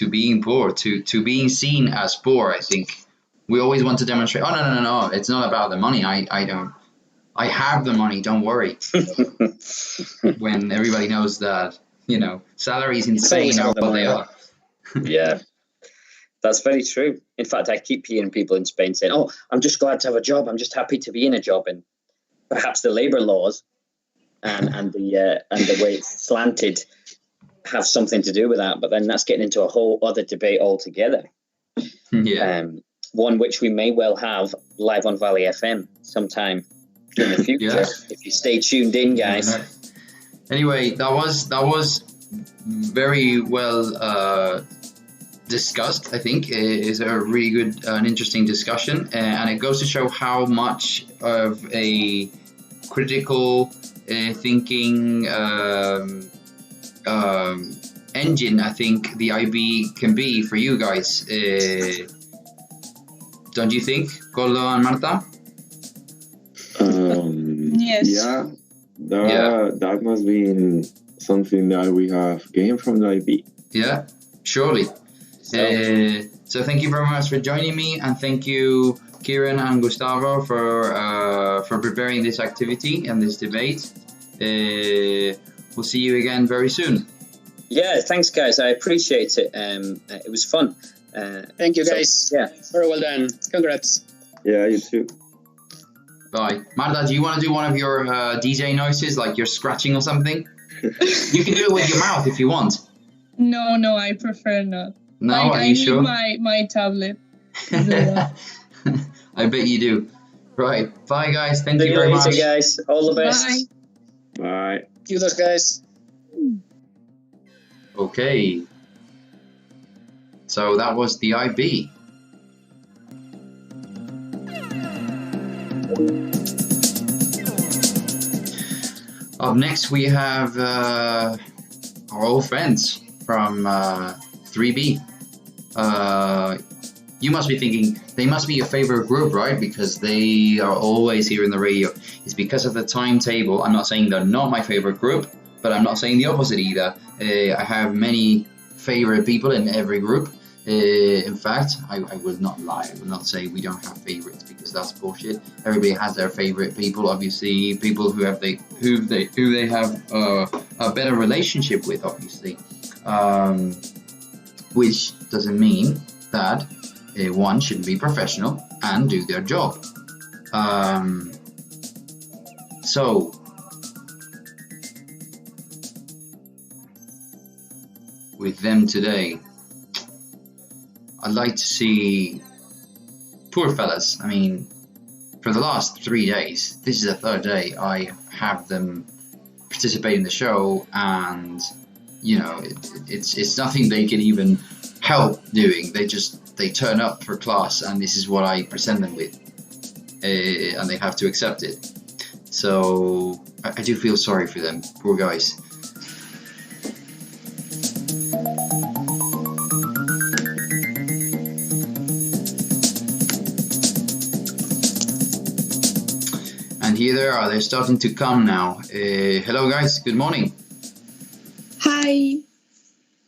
being poor, to being seen as poor. I think We always want to demonstrate. Oh no! It's not about the money. I have the money. Don't worry. When everybody knows that salaries in Spain are what they are. Yeah, that's very true. In fact, I keep hearing people in Spain saying, "Oh, I'm just glad to have a job. I'm just happy to be in a job." And perhaps the labour laws and the way it's slanted have something to do with that. But then that's getting into a whole other debate altogether. Yeah. One which we may well have live on Valley FM sometime in the future. If you stay tuned in, guys. Anyway, that was very well discussed. I think is a really good and interesting discussion, and it goes to show how much of a critical thinking engine I think the IB can be for you guys. Don't you think, Colo and Marta? Yes. Yeah, that must be something that we have gained from the IB. Yeah, surely. So thank you very much for joining me, and thank you, Kieran and Gustavo, for preparing this activity and this debate. We'll see you again very soon. Yeah, thanks, guys. I appreciate it. It was fun. Thank you, guys. Yeah, very well done. Congrats. Yeah, you too. Bye. Marta, do you want to do one of your DJ noises, like you're scratching or something? You can do it with your mouth if you want. No, I prefer not. No, are you sure? I need my tablet. I bet you do. Right. Bye, guys. Thank you very much. Guys. All the best. Bye. Kudos, guys. Okay. So that was the IB. Up next, we have our old friends from 3B. You must be thinking, they must be your favorite group, right? Because they are always here in the radio. It's because of the timetable. I'm not saying they're not my favorite group, but I'm not saying the opposite either. I have many favorite people in every group. In fact, I would not lie. I would not say we don't have favorites, because that's bullshit. Everybody has their favorite people. Obviously, people who they have a better relationship with. Obviously, which doesn't mean that one shouldn't be professional and do their job. So. With them today, I'd like to see poor fellas. I mean, for the last 3 days, this is the third day I have them participate in the show, and it's nothing they can even help doing. They turn up for class, and this is what I present them with, and they have to accept it. So I do feel sorry for them, poor guys. And here they are, they're starting to come now. Hello guys, good morning. Hi.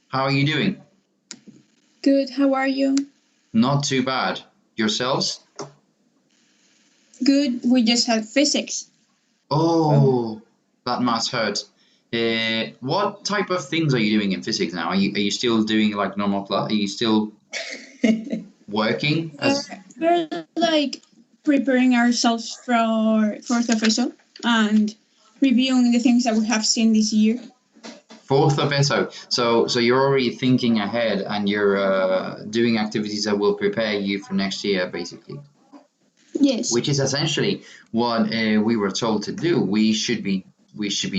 How are you doing? Good, how are you? Not too bad. Yourselves? Good, we just had physics. Oh, that must hurt. What type of things are you doing in physics now? Are you still doing like normal class? Are you still working? We're like preparing ourselves for fourth of ESO and reviewing the things that we have seen this year. Fourth of ESO. So you're already thinking ahead, and you're doing activities that will prepare you for next year, basically. Yes. Which is essentially what we were told to do. We should be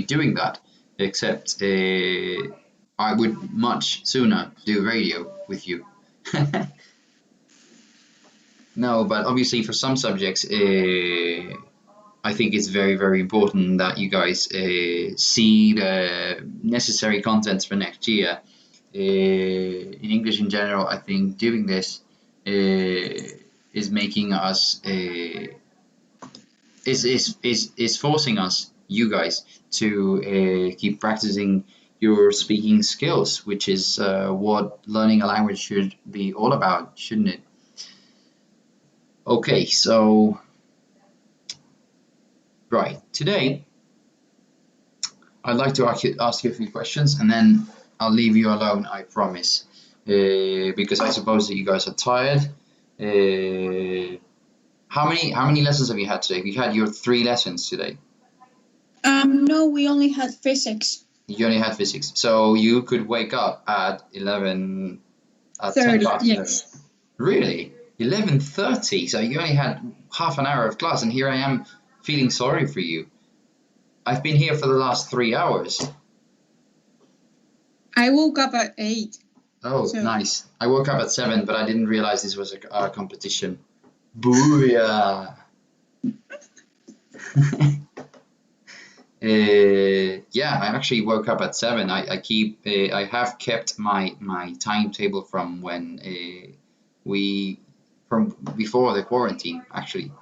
doing that. Except I would much sooner do radio with you. No, but obviously for some subjects, I think it's very, very important that you guys see the necessary contents for next year. In English in general, I think doing this is making us is forcing us, you guys, to keep practicing your speaking skills, which is what learning a language should be all about, shouldn't it? Okay, so right, today I'd like to ask you a few questions, and then I'll leave you alone, I promise, because I suppose that you guys are tired. How many lessons have you had today? You had your 3 lessons today. No, we only had physics. You only had physics, so you could wake up at 10 past 11. Yes. Really? 11:30? So you only had half an hour of class, and here I am feeling sorry for you. I've been here for the last 3 hours. I woke up at 8. Oh, so. Nice. I woke up at 7, but I didn't realize this was a competition. Booyah! Yeah, I actually woke up at 7. I have kept my timetable from when from before the quarantine, actually.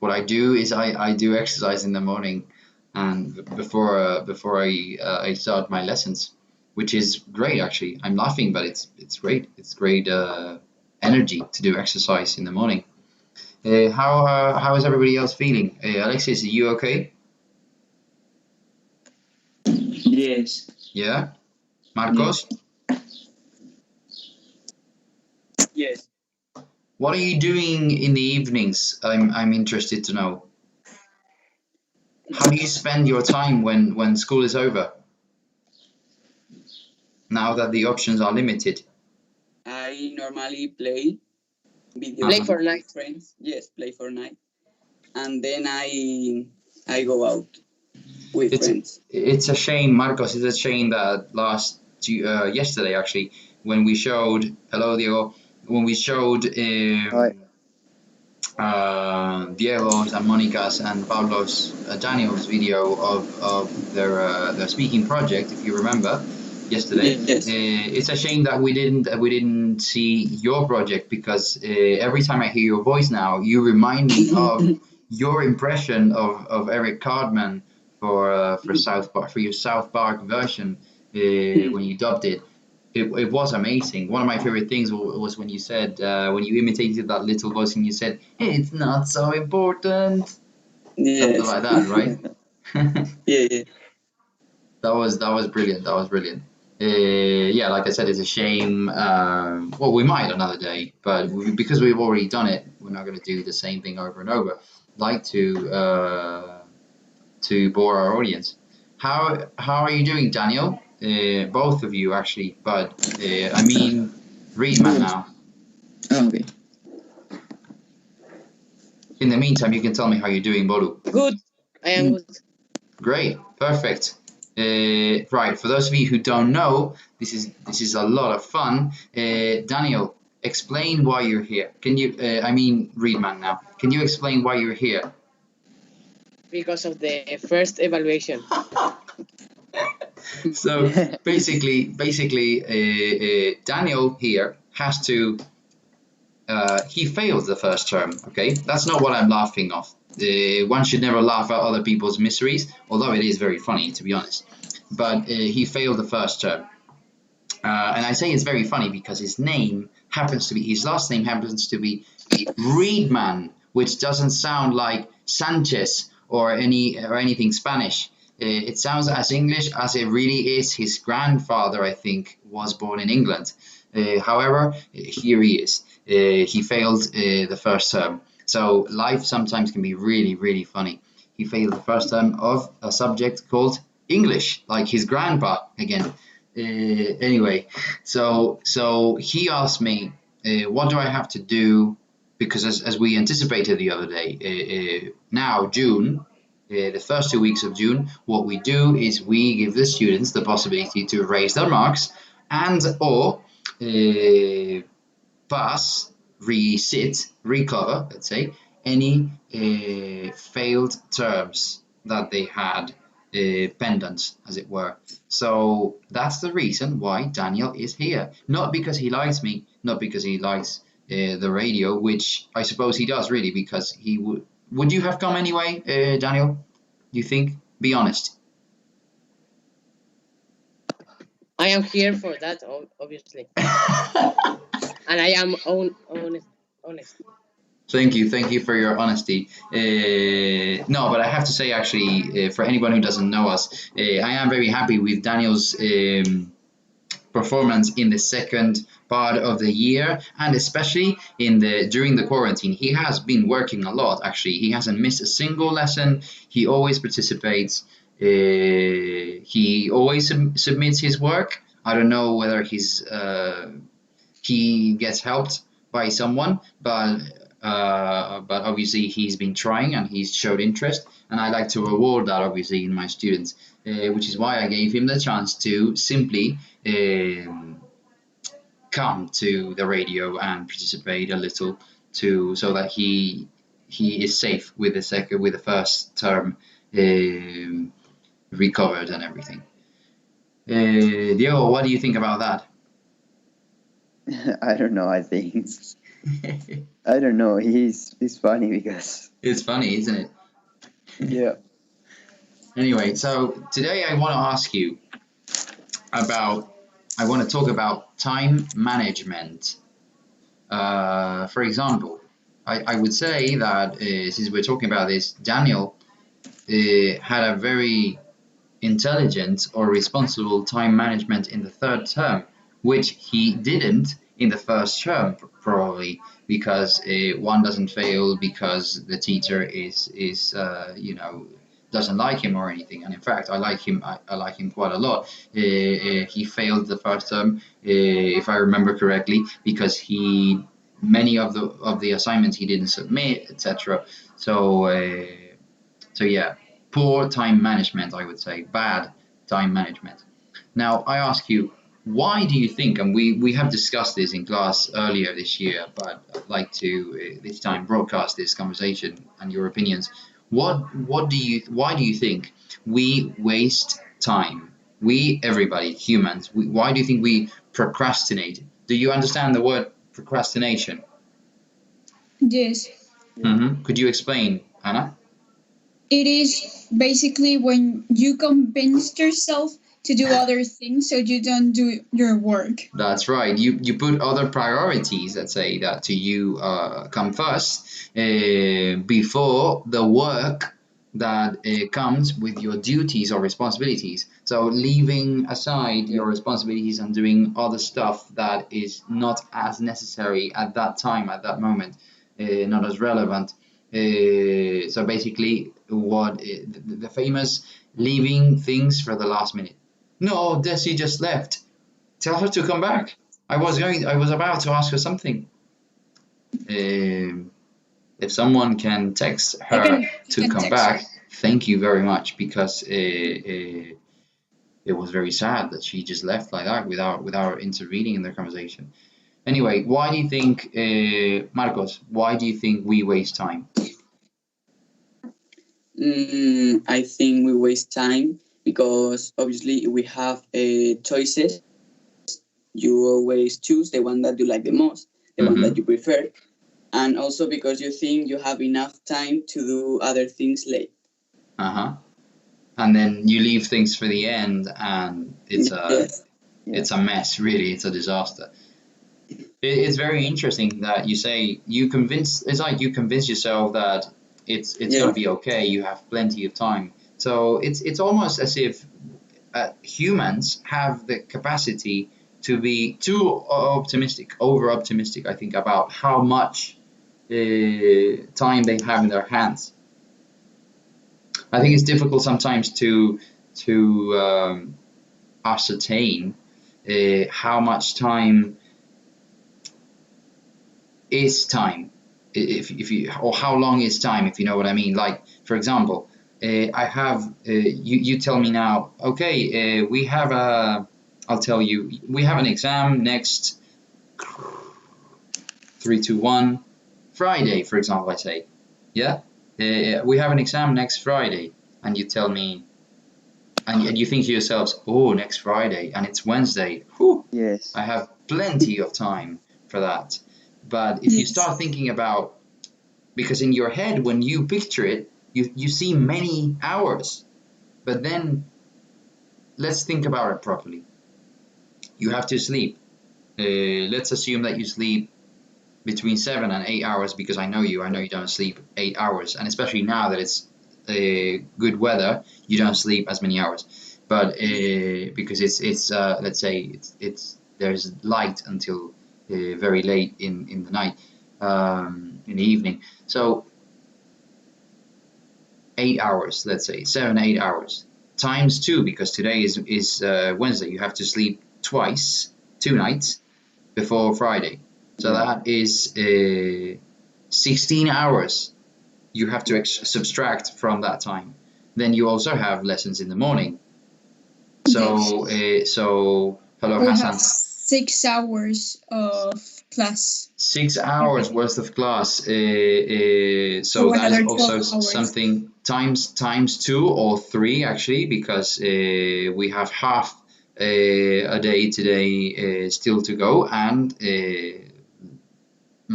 What I do is I do exercise in the morning, and before I start my lessons, which is great, actually. I'm laughing, but it's great. It's great energy to do exercise in the morning. How is everybody else feeling? Alexis, are you okay? Yes. Yeah. Marcos? Yes. What are you doing in the evenings? I'm interested to know. How do you spend your time when school is over? Now that the options are limited. I normally play video games with friends. Yes, play Fortnite. And then I go out with friends. It's a shame, Marcos. It's a shame that yesterday, actually, when we showed Diego, when we showed Diego's and Monica's and Pablo's Daniel's video of their speaking project, if you remember, yesterday. Yes. It's a shame that we didn't see your project, because every time I hear your voice now, you remind me of your impression of Eric Cartman for South Park, for your South Park version when you dubbed it. It was amazing. One of my favorite things was when you said, when you imitated that little voice and you said, "It's not so important." Yes. Something like that, right? Yeah. That was brilliant. That was brilliant. Yeah, like I said, it's a shame. Well, we might another day, but because we've already done it, we're not going to do the same thing over and over. Like to bore our audience. How are you doing, Daniel? Both of you, actually, but I mean, Reedman now. Oh, okay. In the meantime, you can tell me how you're doing, Boru. Good. I am good. Great. Perfect. Right. For those of you who don't know, this is a lot of fun. Daniel, explain why you're here. Can you? I mean, Reedman now. Can you explain why you're here? Because of the first evaluation. So basically, Daniel here has to. He failed the first term. Okay, that's not what I'm laughing off. One should never laugh at other people's miseries, although it is very funny, to be honest. But he failed the first term, and I say it's very funny because his last name happens to be Reedman, which doesn't sound like Sanchez or anything Spanish. It sounds as English as it really is. His grandfather, I think, was born in England. However, here he is. He failed the first term. So life sometimes can be really, really funny. He failed the first term of a subject called English, like his grandpa again. Anyway, so he asked me, what do I have to do? Because as we anticipated the other day, now June, the first 2 weeks of June, what we do is we give the students the possibility to raise their marks and or pass, resit, recover, let's say, any failed terms that they had pendant, as it were. So that's the reason why Daniel is here. Not because he likes me, not because he likes the radio, which I suppose he does really, because he would. Would you have come anyway, Daniel? Do you think? Be honest. I am here for that, obviously. And I am honesty. Thank you for your honesty. No, but I have to say, actually, for anyone who doesn't know us, I am very happy with Daniel's performance in the second part of the year, and especially during the quarantine. He has been working a lot. Actually, he hasn't missed a single lesson. He always participates. He always submits his work. I don't know whether he gets helped by someone, but obviously he's been trying and he's showed interest, and I like to reward that obviously in my students, which is why I gave him the chance to simply come to the radio and participate a little so that he is safe with the first term recovered and everything. Diego, what do you think about that? I don't know. I think I don't know. He's funny because it's funny, isn't it? Yeah. Anyway, so today I want to ask you I want to talk about time management. For example, I would say that since we're talking about this, Daniel had a very intelligent or responsible time management in the third term, which he didn't in the first term, probably because one doesn't fail because the teacher is doesn't like him or anything. And in fact, I like him. I like him quite a lot. He failed the first term, if I remember correctly, because many of the assignments he didn't submit, etc. So yeah, poor time management, I would say, bad time management. Now I ask you, why do you think, and we have discussed this in class earlier this year, but I'd like to this time broadcast this conversation and your opinions. Why do you think we waste time? We, everybody, humans, why do you think we procrastinate? Do you understand the word procrastination? Yes. Could you explain, Anna? It is basically when you convince yourself to do other things so you don't do your work. That's right. You put other priorities, let's say, that to you come first before the work that comes with your duties or responsibilities. So leaving aside your responsibilities and doing other stuff that is not as necessary at that time, at that moment, not as relevant. So basically, the famous leaving things for the last minute. No, Desi just left. Tell her to come back. I was about to ask her something. If someone can text her to come back, thank you very much, because it was very sad that she just left like that without intervening in their conversation. Anyway, why do you think, Marcos? Why do you think we waste time? I think we waste time because obviously we have choices. You always choose the one that you like the most, the one that you prefer, and also because you think you have enough time to do other things late. And then you leave things for the end, and it's a mess. Really, it's a disaster. It's very interesting that you say it's like you convince yourself that it's gonna be okay. You have plenty of time. So it's almost as if humans have the capacity to be too optimistic, over optimistic, I think, about how much time they have in their hands. I think it's difficult sometimes to ascertain how much time is time, if you, or how long is time, if you know what I mean. Like, for example, I have you tell me now, okay, we have I'll tell you, we have an exam next 3, 2, 1 Friday, for example. I say, yeah, we have an exam next Friday, and you tell me, and you think to yourselves, oh, next Friday, and it's Wednesday. Whew, yes, I have plenty of time for that. But if you start thinking about, because in your head, when you picture it, you see many hours. But then let's think about it properly. You have to sleep. Let's assume that you sleep between 7 and 8 hours, because I know you don't sleep 8 hours, and especially now that it's good weather, you don't sleep as many hours. But because it's let's say it's there's light until very late in the night, in the evening. So 8 hours, let's say 7, 8 hours times 2, because today is Wednesday. You have to sleep twice, 2 nights before Friday. So that is 16 hours you have to subtract from that time. Then you also have lessons in the morning. So hello, We Hassan. have 6 hours of class. 6 hours worth of class. So that is also something times 2 or 3 actually, because we have half a day today still to go, and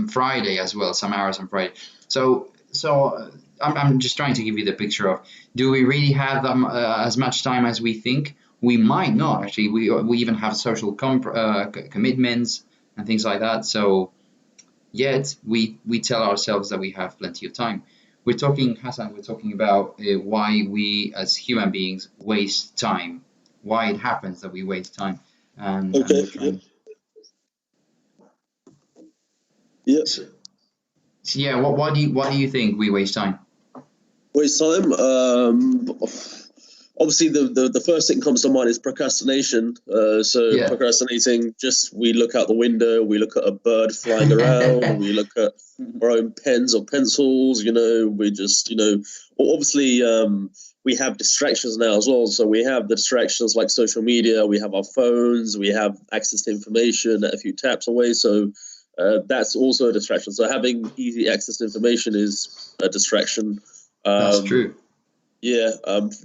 Friday as well, some hours on Friday. So I'm just trying to give you the picture of, do we really have as much time as we think? We might not actually. We even have social commitments and things like that. So yet we tell ourselves that we have plenty of time. We're talking, Hassan, we're talking about why we as human beings waste time, why it happens that we waste time. And we're trying. Yes. So yeah, why do you think we waste time? Waste time. Obviously, the first thing that comes to mind is procrastination. Procrastinating, just we look out the window, we look at a bird flying around, we look at our own pens or pencils. We just obviously we have distractions now as well. So we have the distractions like social media, we have our phones, we have access to information at a few taps away. So that's also a distraction. So having easy access to information is a distraction. That's true. Yeah,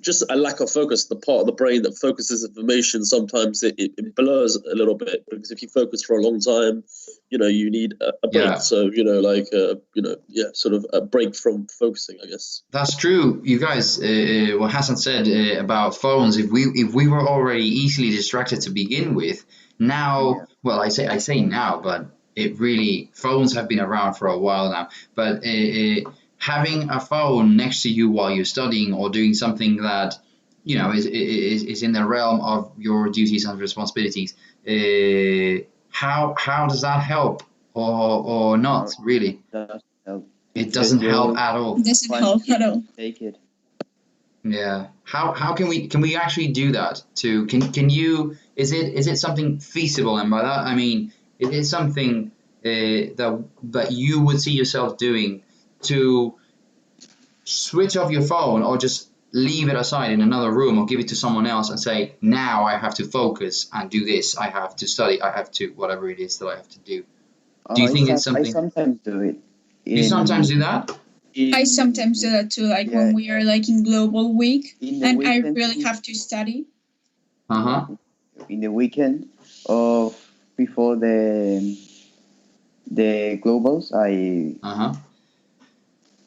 just a lack of focus. The part of the brain that focuses information, sometimes it blurs a little bit, because if you focus for a long time, you need a break. Yeah. So, sort of a break from focusing, I guess. That's true. You guys, what Hassan said about phones, if we were already easily distracted to begin with, now, well, I say now, but phones have been around for a while now, but having a phone next to you while you're studying or doing something that is in the realm of your duties and responsibilities, how does that help or not really? It doesn't help at all. It doesn't help at all. Take it. Yeah. How can we actually do that? Can you, is it something feasible? And by that I mean, it is something that you would see yourself doing, to switch off your phone or just leave it aside in another room or give it to someone else and say, now I have to focus and do this, I have to study, I have to whatever it is that I have to do. Do you think it's something? I sometimes do it. You sometimes do that? I sometimes do that too, like when we are like in global week and I really have to study. In the weekend of before the globals, I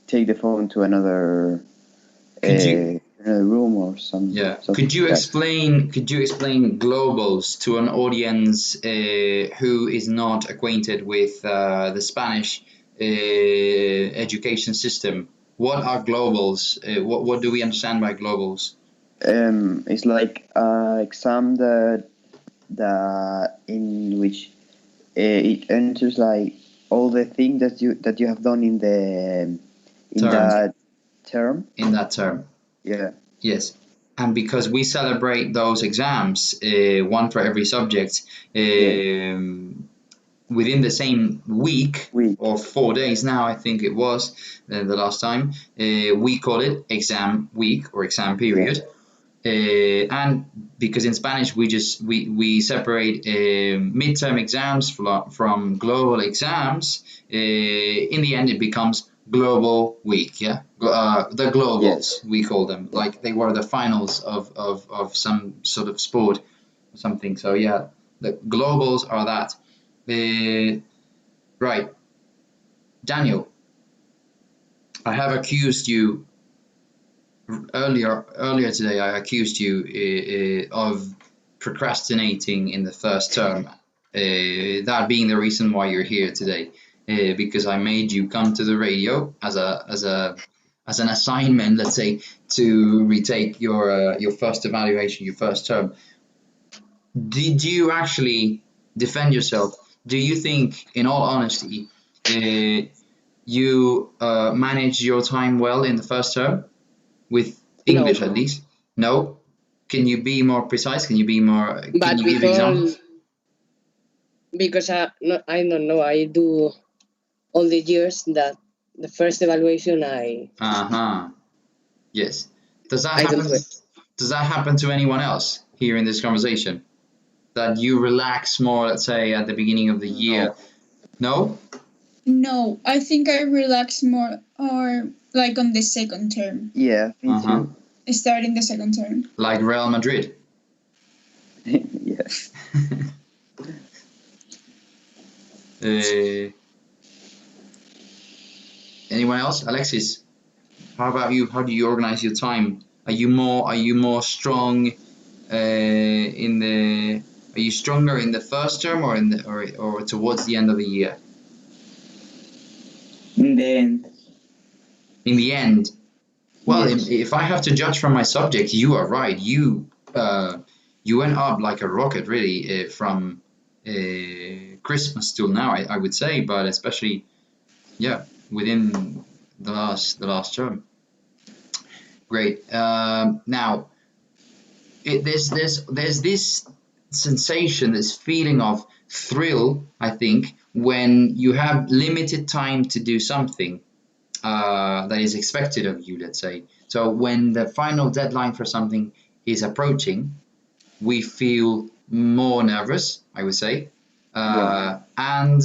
take the phone to another room or something. Yeah. Could you explain globals to an audience who is not acquainted with the Spanish education system? What are globals? What do we understand by globals? It's like an exam that in which it enters like all the things that you have done in that term. In that term. Yeah. Yes. And because we celebrate those exams, one for every subject, within the same week or 4 days now, I think it was the last time, we call it exam week or exam period. And because in Spanish we separate midterm exams from global exams, in the end it becomes global week. The globals, we call them, like they were the finals of some sort of sport or something. So yeah, the globals are that. Right, Daniel, I have accused you earlier today. I accused you of procrastinating in the first term, that being the reason why you're here today. because I made you come to the radio as an assignment, let's say, to retake your first evaluation, your first term. Did you actually defend yourself? Do you think, in all honesty, you managed your time well in the first term with English, at least? No? Can you be more precise? Can you be more? Can you give examples? Because I don't know, I do all the years that the first evaluation Yes. Does that happen to anyone else here in this conversation? That you relax more, let's say, at the beginning of the year? No? No, I think I relax more or like on the second term. Yeah, me too. Starting the second term. Like Real Madrid? Yes. Anyone else? Alexis, how about you? How do you organize your time? Are you more strong are you stronger in the first term or towards the end of the year? In the end. In the end. Well, Yes. if I have to judge from my subject, you are right. You went up like a rocket, really, from Christmas till now, I would say, but especially, within the last term. Great. Now, there's this sensation, this feeling of thrill, I think, when you have limited time to do something that is expected of you, let's say. So when the final deadline for something is approaching, we feel more nervous, I would say. And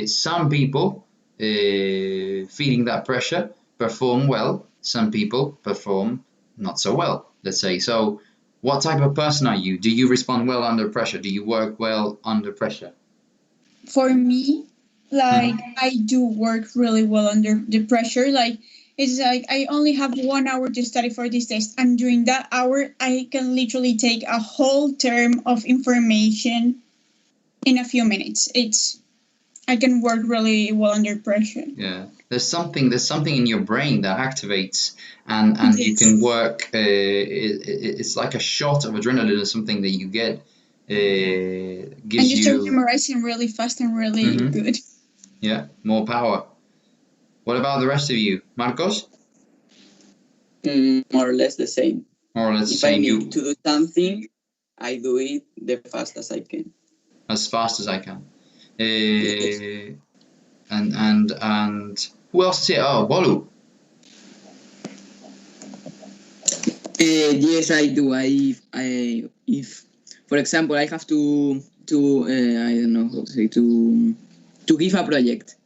some people feeling that pressure perform well. Some people perform not so well, let's say. So what type of person are you? Do you respond well under pressure? Do you work well under pressure? For me, like I do work really well under the pressure. Like it's like I only have 1 hour to study for this test, and during that hour, I can literally take a whole term of information in a few minutes. I can work really well under pressure. Yeah, there's something in your brain that activates, and you can work. It's like a shot of adrenaline or something that you get. Gives and you start you memorizing really fast and really good. Yeah, more power. What about the rest of you, Marcos? More or less the same. More or less the If same. I need to do something, I do it the fast as I can. As fast as I can. And who else is here? Oh, Bolu. Yes, I do. If for example I have to I don't know how to say to give a project.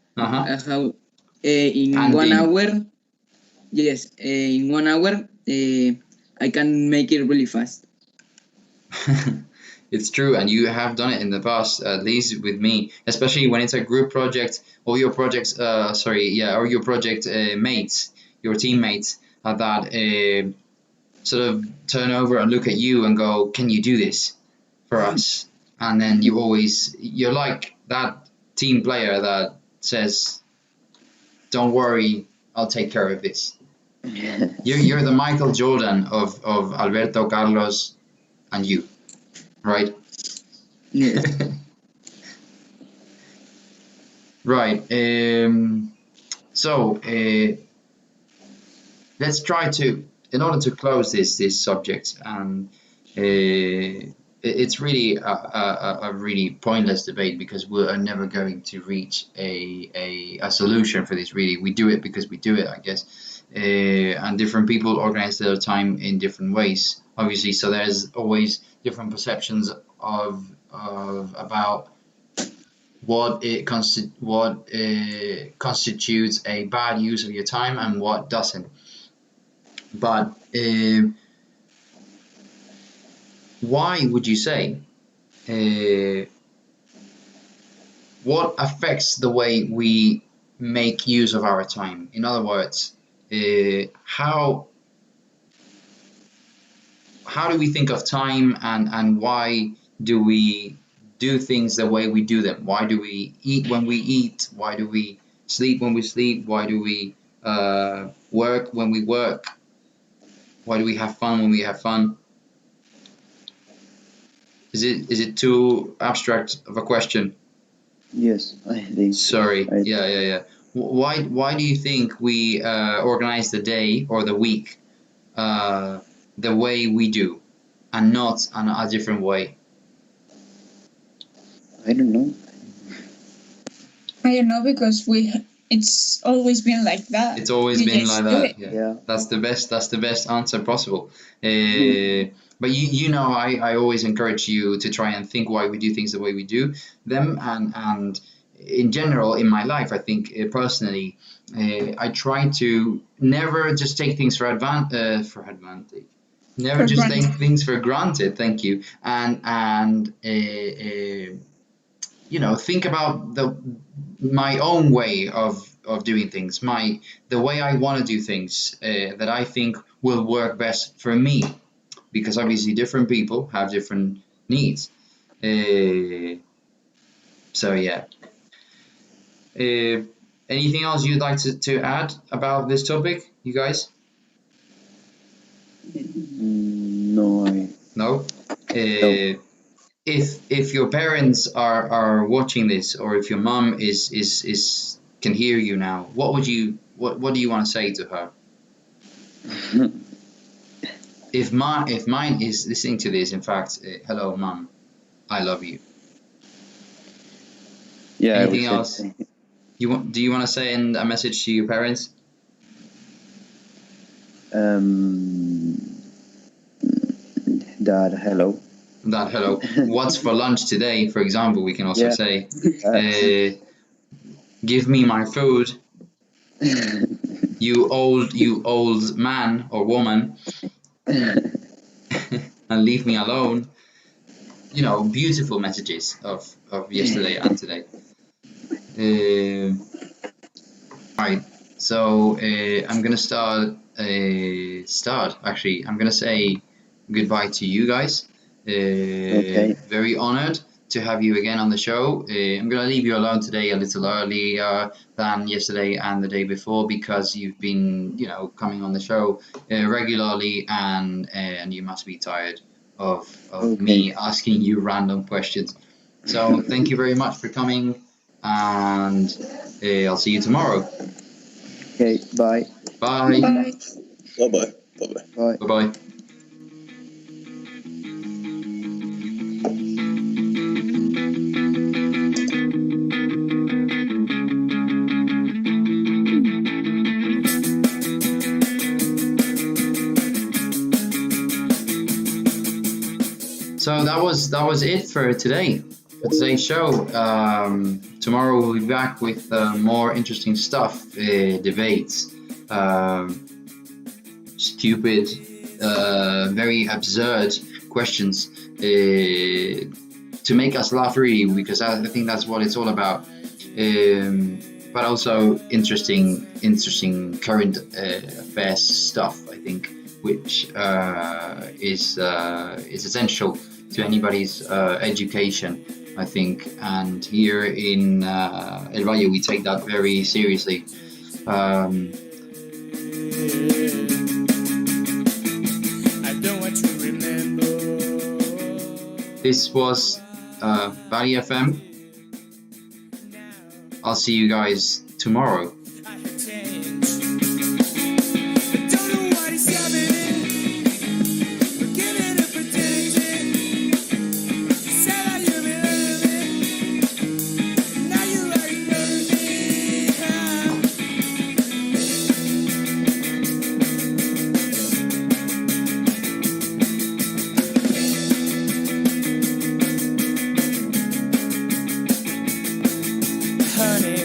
In 1 hour. Yes, in 1 hour I can make it really fast. It's true, and you have done it in the past, at least with me, especially when it's a group project, or your projects, or your project mates, your teammates, that sort of turn over and look at you and go, "Can you do this for us?" And then you're like that team player that says, "Don't worry, I'll take care of this." You're the Michael Jordan of Alberto, Carlos, and you. Right. Yeah. Right. So let's try to, in order to close this subject, and it's really a really pointless debate, because we are never going to reach a solution for this. Really, we do it because we do it, I guess. And different people organize their time in different ways, obviously. So there's always different perceptions of about what constitutes a bad use of your time and what doesn't. But why would you say? What affects the way we make use of our time? In other words, how do we think of time, and why do we do things the way we do them? Why do we eat when we eat? Why do we sleep when we sleep? Why do we work when we work? Why do we have fun when we have fun? Is it too abstract of a question? Yes, I think. Sorry. Yeah. Why do you think we organize the day or the week the way we do, and not a different way? I don't know. I don't know, because it's always been like that. It's always We been just like do that. it. Yeah. That's the best answer possible. But you know, I always encourage you to try and think why we do things the way we do them, and in general in my life, I think personally, I try to never just take things for advantage. Never For just granted. take things for granted. Thank you. And you know, think about my own way of doing things, the way I want to do things that I think will work best for me, because obviously different people have different needs. So yeah. Anything else you'd like to add about this topic, you guys? No. No. If your parents are watching this, or if your mom is can hear you now, what do you want to say to her? If mine is listening to this, in fact, hello mom, I love you. Yeah. Anything else? Do you want to send a message to your parents? Dad, hello. Dad, hello. What's for lunch today, for example, we can also say. Give me my food. You old man or woman. And leave me alone. You know, beautiful messages of yesterday and today. Right. So I'm gonna start. Actually, I'm gonna say goodbye to you guys. Okay. Very honored to have you again on the show. I'm gonna leave you alone today a little earlier than yesterday and the day before, because you've been, you know, coming on the show regularly, and you must be tired of me asking you random questions. So thank you very much for coming, and I'll see you tomorrow. Okay. Bye. Bye. Bye. Bye-bye. Bye. Bye-bye. So that was it for today, for today's show. Tomorrow we'll be back with more interesting stuff, debates, stupid, very absurd questions to make us laugh, really, because I think that's what it's all about. But also interesting current affairs stuff, I think, which is essential to anybody's education, I think. And here in El Valle, we take that very seriously. I don't want to remember. This was Valley FM. I'll see you guys tomorrow. Honey,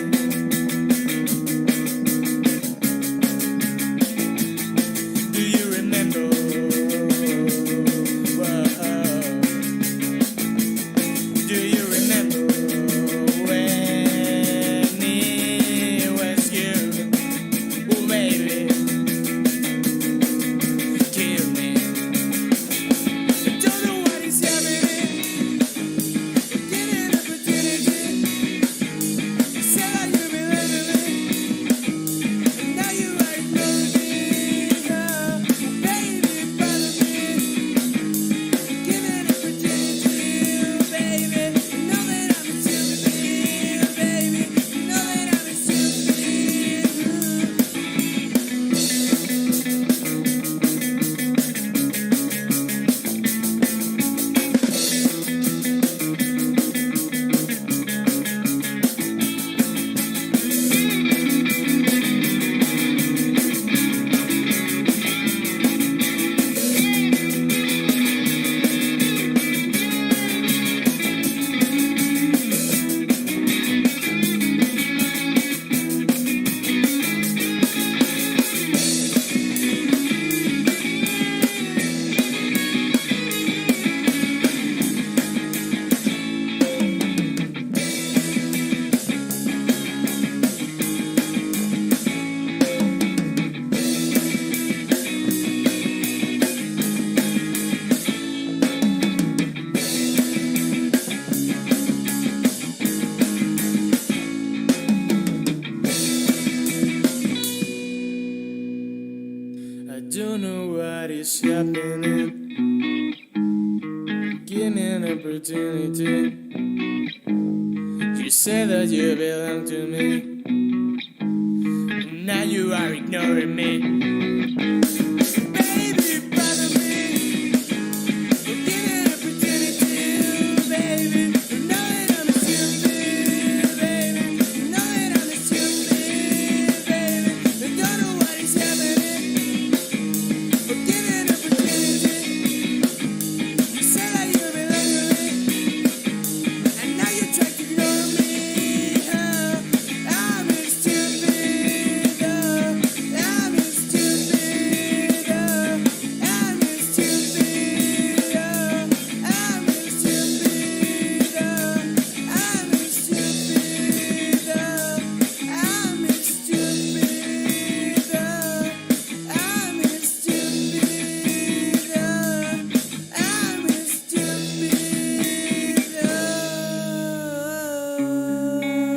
standing in. Give me an opportunity. You say that you belong to me. Now you are ignoring me.